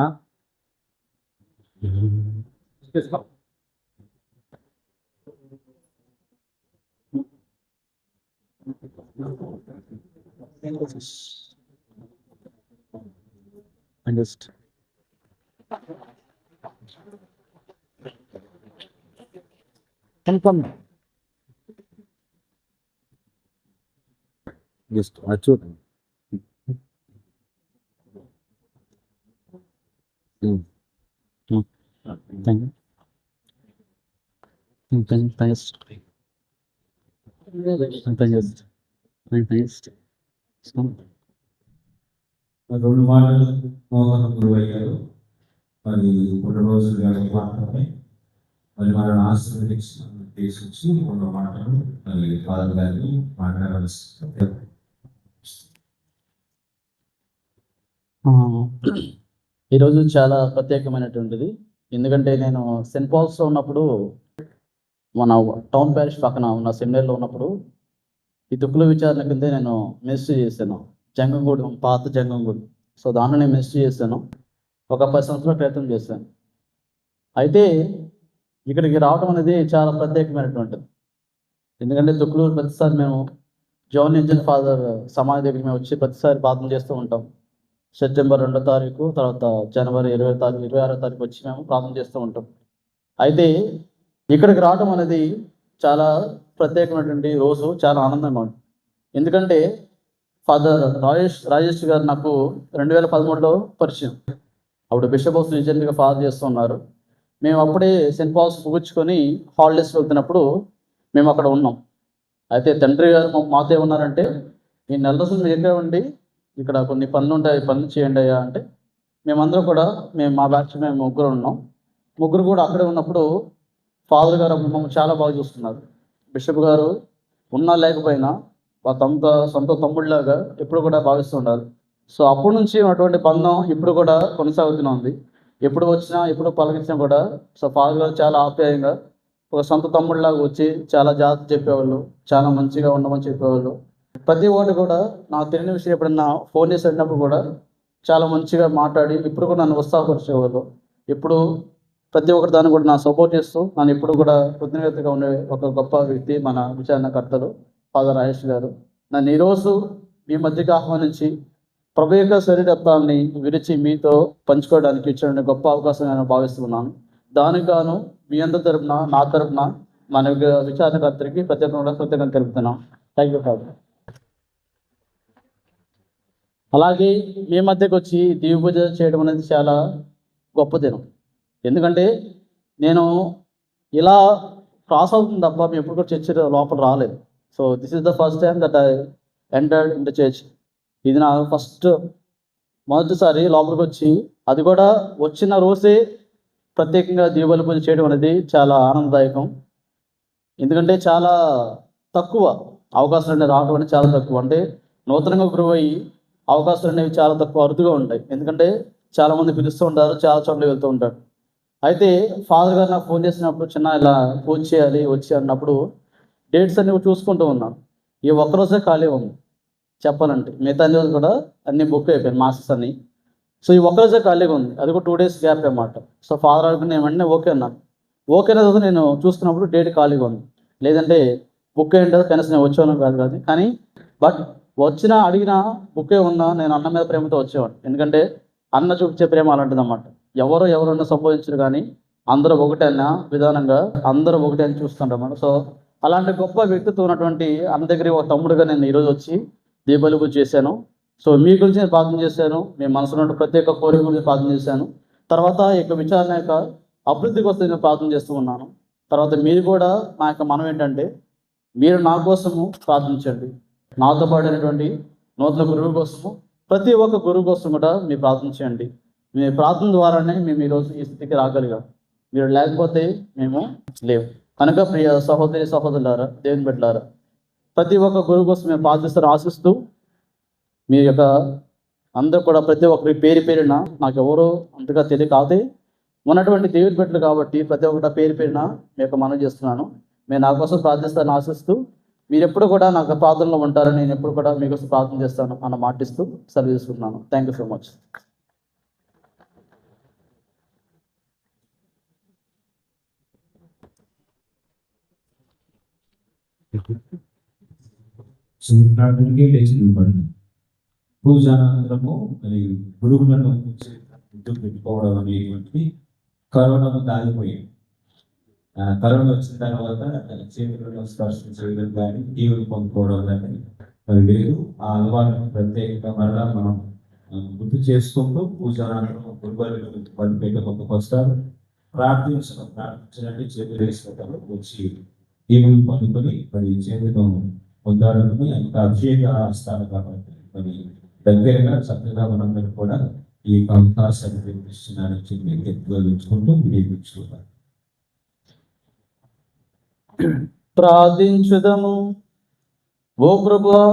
జస్ట్ కన్ఫర్మ్ జస్ట్ చూడండి. థ్యాంక్ రెండు మాటలు మోహన్ గురువయ్య గారు మరి పుట్టినరోజు గారి మాట్లాడి మరి మన ఆశీర్వదించి తీసుకొచ్చి రెండు మాటలు మరి ఫాదర్ గారిని మాట్లాడాల్సి. ఈరోజు చాలా ప్రత్యేకమైనటువంటిది. ఎందుకంటే నేను సెయింట్ పాల్స్లో ఉన్నప్పుడు మన టౌన్ ప్యారిష్ పక్కన ఉన్న సెమినర్లో ఉన్నప్పుడు ఈ దుక్కుల విచారణ కింద నేను మినిస్ట్రీ చేశాను. జంగంగూడు, పాత జంగంగూడు. సో దాంట్లో నేను మినిస్ట్రీ చేశాను. ఒక 10 సంవత్సరాల క్రితం చేశాను. అయితే ఇక్కడికి రావడం అనేది చాలా ప్రత్యేకమైనటువంటిది. ఎందుకంటే దుక్కులు ప్రతిసారి మేము జాన్ ఇంజన్ ఫాదర్ సమాధి దగ్గరికి మేము వచ్చి ప్రతిసారి ప్రార్థన చేస్తూ ఉంటాం. సెప్టెంబర్ 2వ తారీఖు, తర్వాత జనవరి 26వ తారీఖు వచ్చి మేము ప్రార్థన చేస్తూ ఉంటాం. అయితే ఇక్కడికి రావడం అనేది చాలా ప్రత్యేకమైనటువంటి రోజు, చాలా ఆనందంగా ఉంది. ఎందుకంటే ఫాదర్ రాజేష్ గారు నాకు 2013లో పరిచయం. అప్పుడు బిషప్ హౌస్ రీజెంట్గా ఫాదర్ చేస్తున్నారు. మేము అప్పుడే సెయింట్ పాల్స్ ముగించుకొని హాలిడేస్ వెళ్తున్నప్పుడు మేము అక్కడ ఉన్నాం. అయితే తండ్రి గారు మాతో ఏమన్నారంటే, ఈ నెల రోజులు మీరు ఎక్కడ ఉండి ఇక్కడ కొన్ని పనులు ఉంటాయి, పనులు చేయండి అయ్యా అంటే, మేమందరం కూడా మా బ్యాచ్ మేము ముగ్గురు ఉన్నాం. ముగ్గురు కూడా అక్కడే ఉన్నప్పుడు ఫాదర్ గారు మమ్మల్ని చాలా బాగా చూస్తున్నారు. బిషప్ గారు ఉన్నా లేకపోయినా సొంత తమ్ముడిలాగా ఎప్పుడు కూడా భావిస్తున్నారు. సో అప్పటి నుంచి ఉన్నటువంటి బంధం ఇప్పుడు కూడా కొనసాగుతూనే ఉంది. ఎప్పుడు వచ్చినా ఎప్పుడు పలకించినా కూడా సో ఫాదర్ గారు చాలా ఆప్యాయంగా ఒక సొంత తమ్ముడిలాగా వచ్చి చాలా జాగ్రత్త చెప్పేవాళ్ళు, చాలా మంచిగా ఉండమని చెప్పేవాళ్ళు. ప్రతి ఒక్కటి కూడా నాకు తెలియని విషయం ఎప్పుడన్నా ఫోన్ చేసి వెళ్ళినప్పుడు కూడా చాలా మంచిగా మాట్లాడి ఇప్పుడు కూడా నన్ను ఉత్సాహపరిచేవాళ్ళు. ఎప్పుడు ప్రతి ఒక్కటి దాన్ని కూడా నా సపోర్ట్ చేస్తూ నన్ను ఎప్పుడు కూడా కృతజ్ఞతగా ఉండే ఒక గొప్ప వ్యక్తి మన విచారణకర్తలు ఫాదర్ రాజేష్ గారు. నన్ను ఈరోజు మీ మధ్యకి ఆహ్వానించి ప్రభు యొక్క శరీరత్వాన్ని విరిచి మీతో పంచుకోవడానికి ఇచ్చిన గొప్ప అవకాశం నేను భావిస్తున్నాను. దానికి గాను మీ అందరి తరపున, నా తరపున మన విచారణకర్తకి ప్రత్యేకంగా కృతజ్ఞత తెలుపుతున్నాం. Thank you father. అలాగే మీ మధ్యకి వచ్చి దీవ పూజ చేయడం అనేది చాలా గొప్ప దినం. ఎందుకంటే నేను ఇలా క్రాస్ అవుతుంది తప్ప మేము ఎప్పుడు కూడా చర్చ్ లోపల రాలేదు. So this is the first time that I entered in the church. ఇది నా మొదటిసారి లోపలికి వచ్చి, అది కూడా వచ్చిన రోజే ప్రత్యేకంగా దీపావళి పూజ చేయడం అనేది చాలా ఆనందదాయకం. ఎందుకంటే చాలా తక్కువ అవకాశాలు అనేవి రావడం అనేది చాలా తక్కువ. అంటే నూతనంగా గురువు అయ్యి అవకాశాలు అనేవి చాలా తక్కువ, అరుదుగా ఉంటాయి. ఎందుకంటే చాలామంది పిలుస్తూ ఉంటారు, చాలా చోట్ల వెళ్తూ ఉంటారు. అయితే ఫాదర్ గారు నాకు ఫోన్ చేసినప్పుడు చిన్న ఇలా పూజ చేయాలి వచ్చి అన్నప్పుడు డేట్స్ అన్ని చూసుకుంటూ ఉన్నాను. ఈ ఒక్కరోజే ఖాళీ ఉంది చెప్పాలంటే, మిగతా అన్ని రోజులు కూడా అన్ని బుక్ అయిపోయాయి మాస్టర్స్ అన్ని. సో ఈ ఒక్కరోజే ఖాళీగా ఉంది, అది కూడా 2 days గ్యాప్ అన్నమాట. సో ఫాదర్ గారికి నేను వెంటనే ఓకే అన్నాను. ఓకే అనే రోజు నేను చూసుకున్నప్పుడు డేట్ ఖాళీగా ఉంది. లేదంటే బుక్ అయ్యి ఉంటుంది, కనీసం నేను వచ్చేవాళ్ళం కాదు కానీ బట్ వచ్చినా అడిగినా బుక్కే ఉన్నా నేను అన్న మీద ప్రేమతో వచ్చేవాడు. ఎందుకంటే అన్న చూపించే ప్రేమ అలాంటిది అన్నమాట. ఎవరన్నా సంబోధించరు కానీ అందరూ ఒకటే అన్న విధానంగా అందరూ ఒకటే అని చూస్తుంటాం. సో అలాంటి గొప్ప వ్యక్తిత్వం ఉన్నటువంటి అన్న దగ్గర ఒక తమ్ముడుగా నేను ఈరోజు వచ్చి దీపావళి పూజ చేశాను. సో మీ గురించి నేను ప్రార్థన చేశాను, మీ మనసులో ప్రత్యేక కోరిక గురించి ప్రార్థన చేశాను. తర్వాత ఈ యొక్క విచారణ యొక్క అభివృద్ధి కోసం నేను ప్రార్థన చేస్తూ ఉన్నాను. తర్వాత మీరు కూడా నా యొక్క మనం ఏంటంటే, మీరు నా కోసము ప్రార్థించండి. నాతో పాడైనటువంటి నూతన గురువు కోసము, ప్రతి ఒక్క గురువు కోసం కూడా మీరు ప్రార్థించండి. మీ ప్రార్థన ద్వారానే మేము ఈరోజు ఈ స్థితికి రాగలిగాం. మీరు లేకపోతే మేము లేవు. కనుక ప్రియ సహోదరి సహోదరులారా, దేవుని బిడ్డలారా, ప్రతి ఒక్క గురువు కోసం మేము ప్రార్థిస్తారు ఆశిస్తూ మీ యొక్క అందరూ కూడా ప్రతి ఒక్కరి పేరు పేరున నాకు ఎవరో అంతగా తెలియకాతే ఉన్నటువంటి దేవుడి బిడ్డలు కాబట్టి ప్రతి ఒక్కట పేరు పేరున మీ యొక్క మనవి చేస్తున్నాను. మీరు నా కోసం ప్రార్థిస్తారని ఆశిస్తూ మీరు ఎప్పుడు కూడా నాకు ప్రార్థనలో ఉంటారని నేను ఎప్పుడు కూడా మీకోసం ప్రార్థన చేస్తాను అన్న మాటిస్తూ సెలవు తీసుకుంటున్నాను. Thank you so much. సూర్యనారాయణకి లేచి నిలబడింది. పూజానంతరము మరి గురువులను గుర్తు పెట్టుకోవడం అనేటువంటిది కరోనాను దాగిపోయింది. కరోనా వచ్చిన తర్వాత చేతులను స్పర్శం చేయడం కానీ టీవీలు పొందుకోవడం కానీ మరి లేదు. ఆ అలవాటును ప్రత్యేకంగా మరలా మనం గుర్తు చేసుకుంటూ పూజానంతరం గురువులు పనిపేట పొందుకొస్తారు. ప్రార్థించడానికి చేతులు వేసుకుంటారు. వచ్చి టీవీలు పొందుకొని మరి చేతులను పొందాలని అంత అభిషేక స్థానం కాబట్టి మరి దగ్గరగా చక్కగా మనందరూ కూడా ఈ అవకాశాన్ని వినిపిస్తున్నారని చెప్పి గౌరవించుకుంటూ వినియోగించుకుంటారు. ప్రార్థించుదము. ఓ ప్రభువా,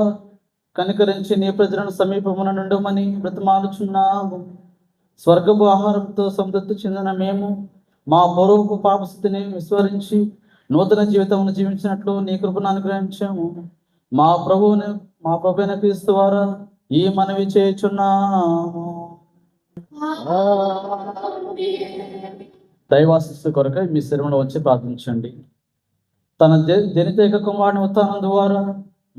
కనికరించి నీ ప్రజలను సమీపమున నుండమని బ్రతిమాలుచున్నాము. స్వర్గపు ఆహారంతో సంతృప్తి చెందిన మేము మా పూర్వపు పాపస్థితిని విస్మరించి నూతన జీవితమును జీవించినట్లు నీ కృపను అనుగ్రహించాము. మా ప్రభువైన క్రీస్తు ద్వారా ఈ మనవి చేయుచున్నాము. దైవాశిస్సు కొరకై మీ శిరములో వచ్చి ప్రార్థించండి. తన జనితేక కుమారుని ఉత్థానం ద్వారా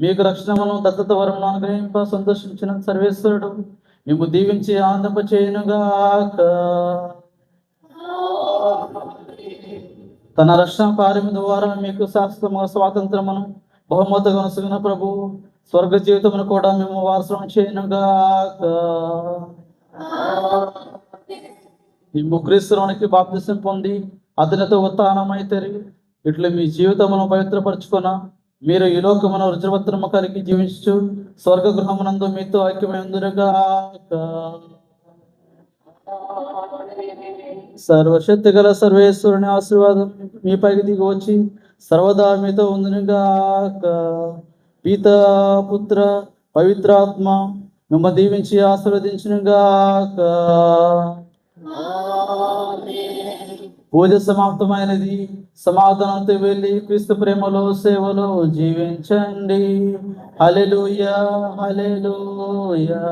మీకు రక్షణమును దత్తత వరమును అనుగ్రహింప సంతోషించిన సర్వేశ్వరుడు మేము దీవించి ఆనందింప చేయనుగాక. తన రక్షణ కార్యము ద్వారా మీకు శాశ్వత స్వాతంత్రమును బహుమతిగా కొనసాగిన ప్రభు స్వర్గ జీవితమును కూడా మేము వారసం చేయనుగాక. మేము క్రీస్తునికి బాప్తిసం పొంది అతనితో ఉత్థానమైతే ఇట్లు మీ జీవితమును పవిత్రపరచుకున్న మీరు ఈ లోకమును రుజువత్రము కలిగి జీవించు స్వర్గ గృహమునందు మీతో ఐక్యమైందురుగాక. సర్వశక్తి గల సర్వేశ్వరుని ఆశీర్వాదం మీపైకి దిగి వచ్చి సర్వదా మీతో ఉందునుగాక. పిత, పుత్ర, పవిత్రాత్మ మిమ్మల్ని దీవించి ఆశీర్వదించునుగాక. పూజ సమాప్తమైనది. సమాధానంతో వెళ్ళి క్రీస్తు ప్రేమలో సేవలో జీవించండి. హల్లెలూయా, హల్లెలూయా.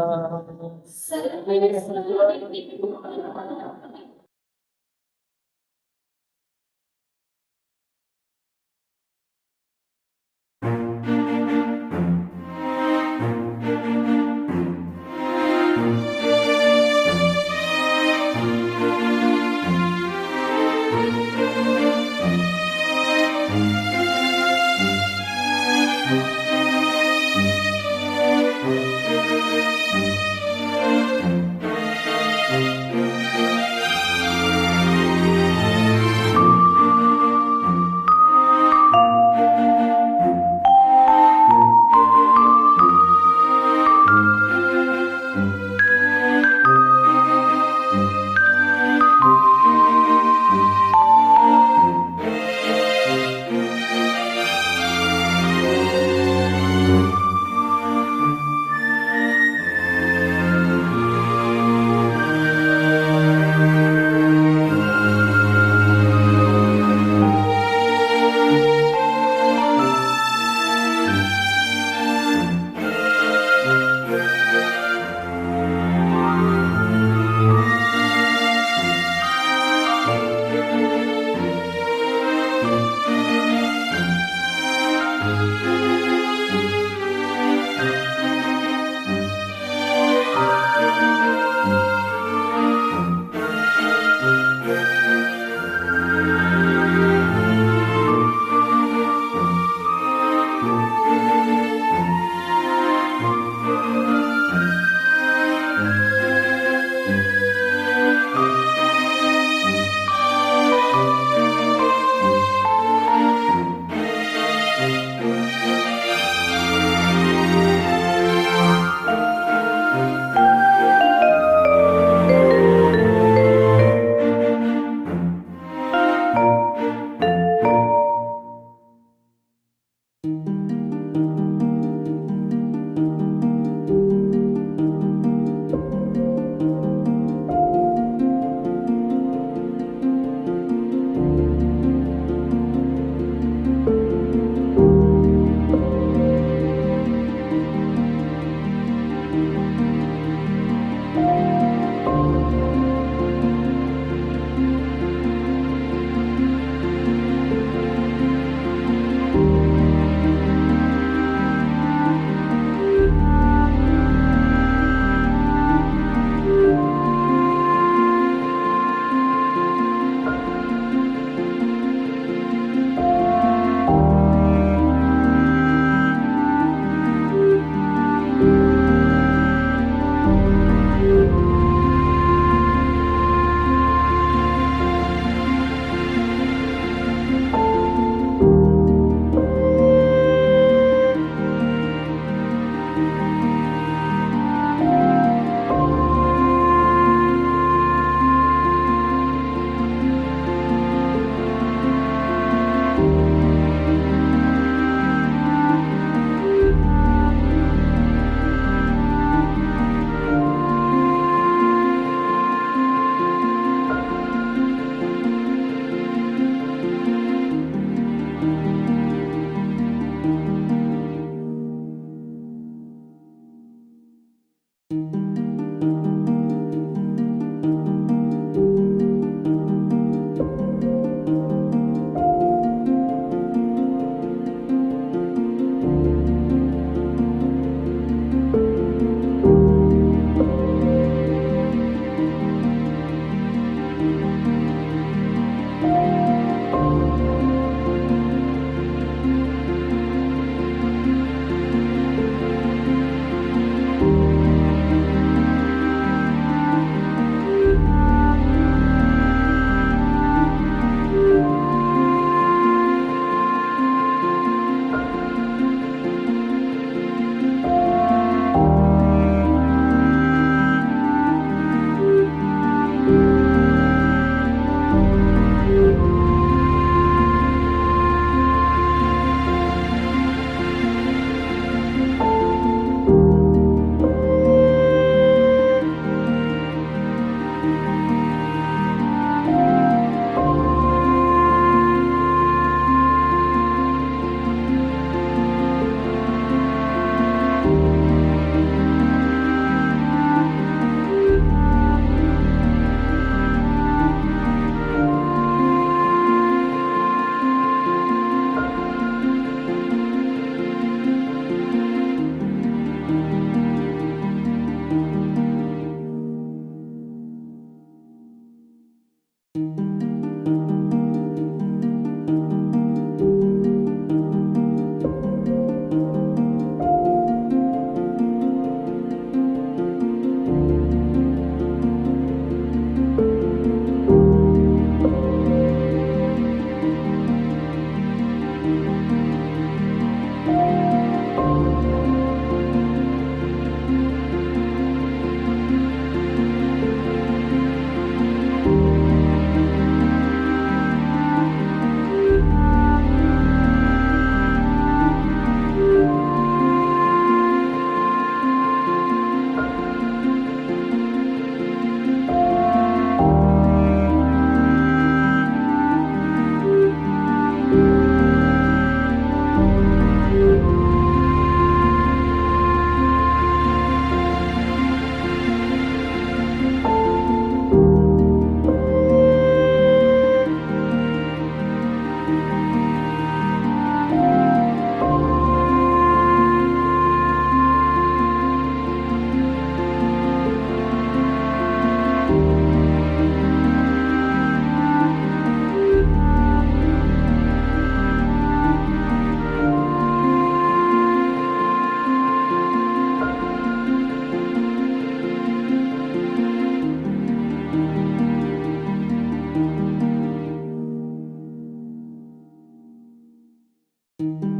Thank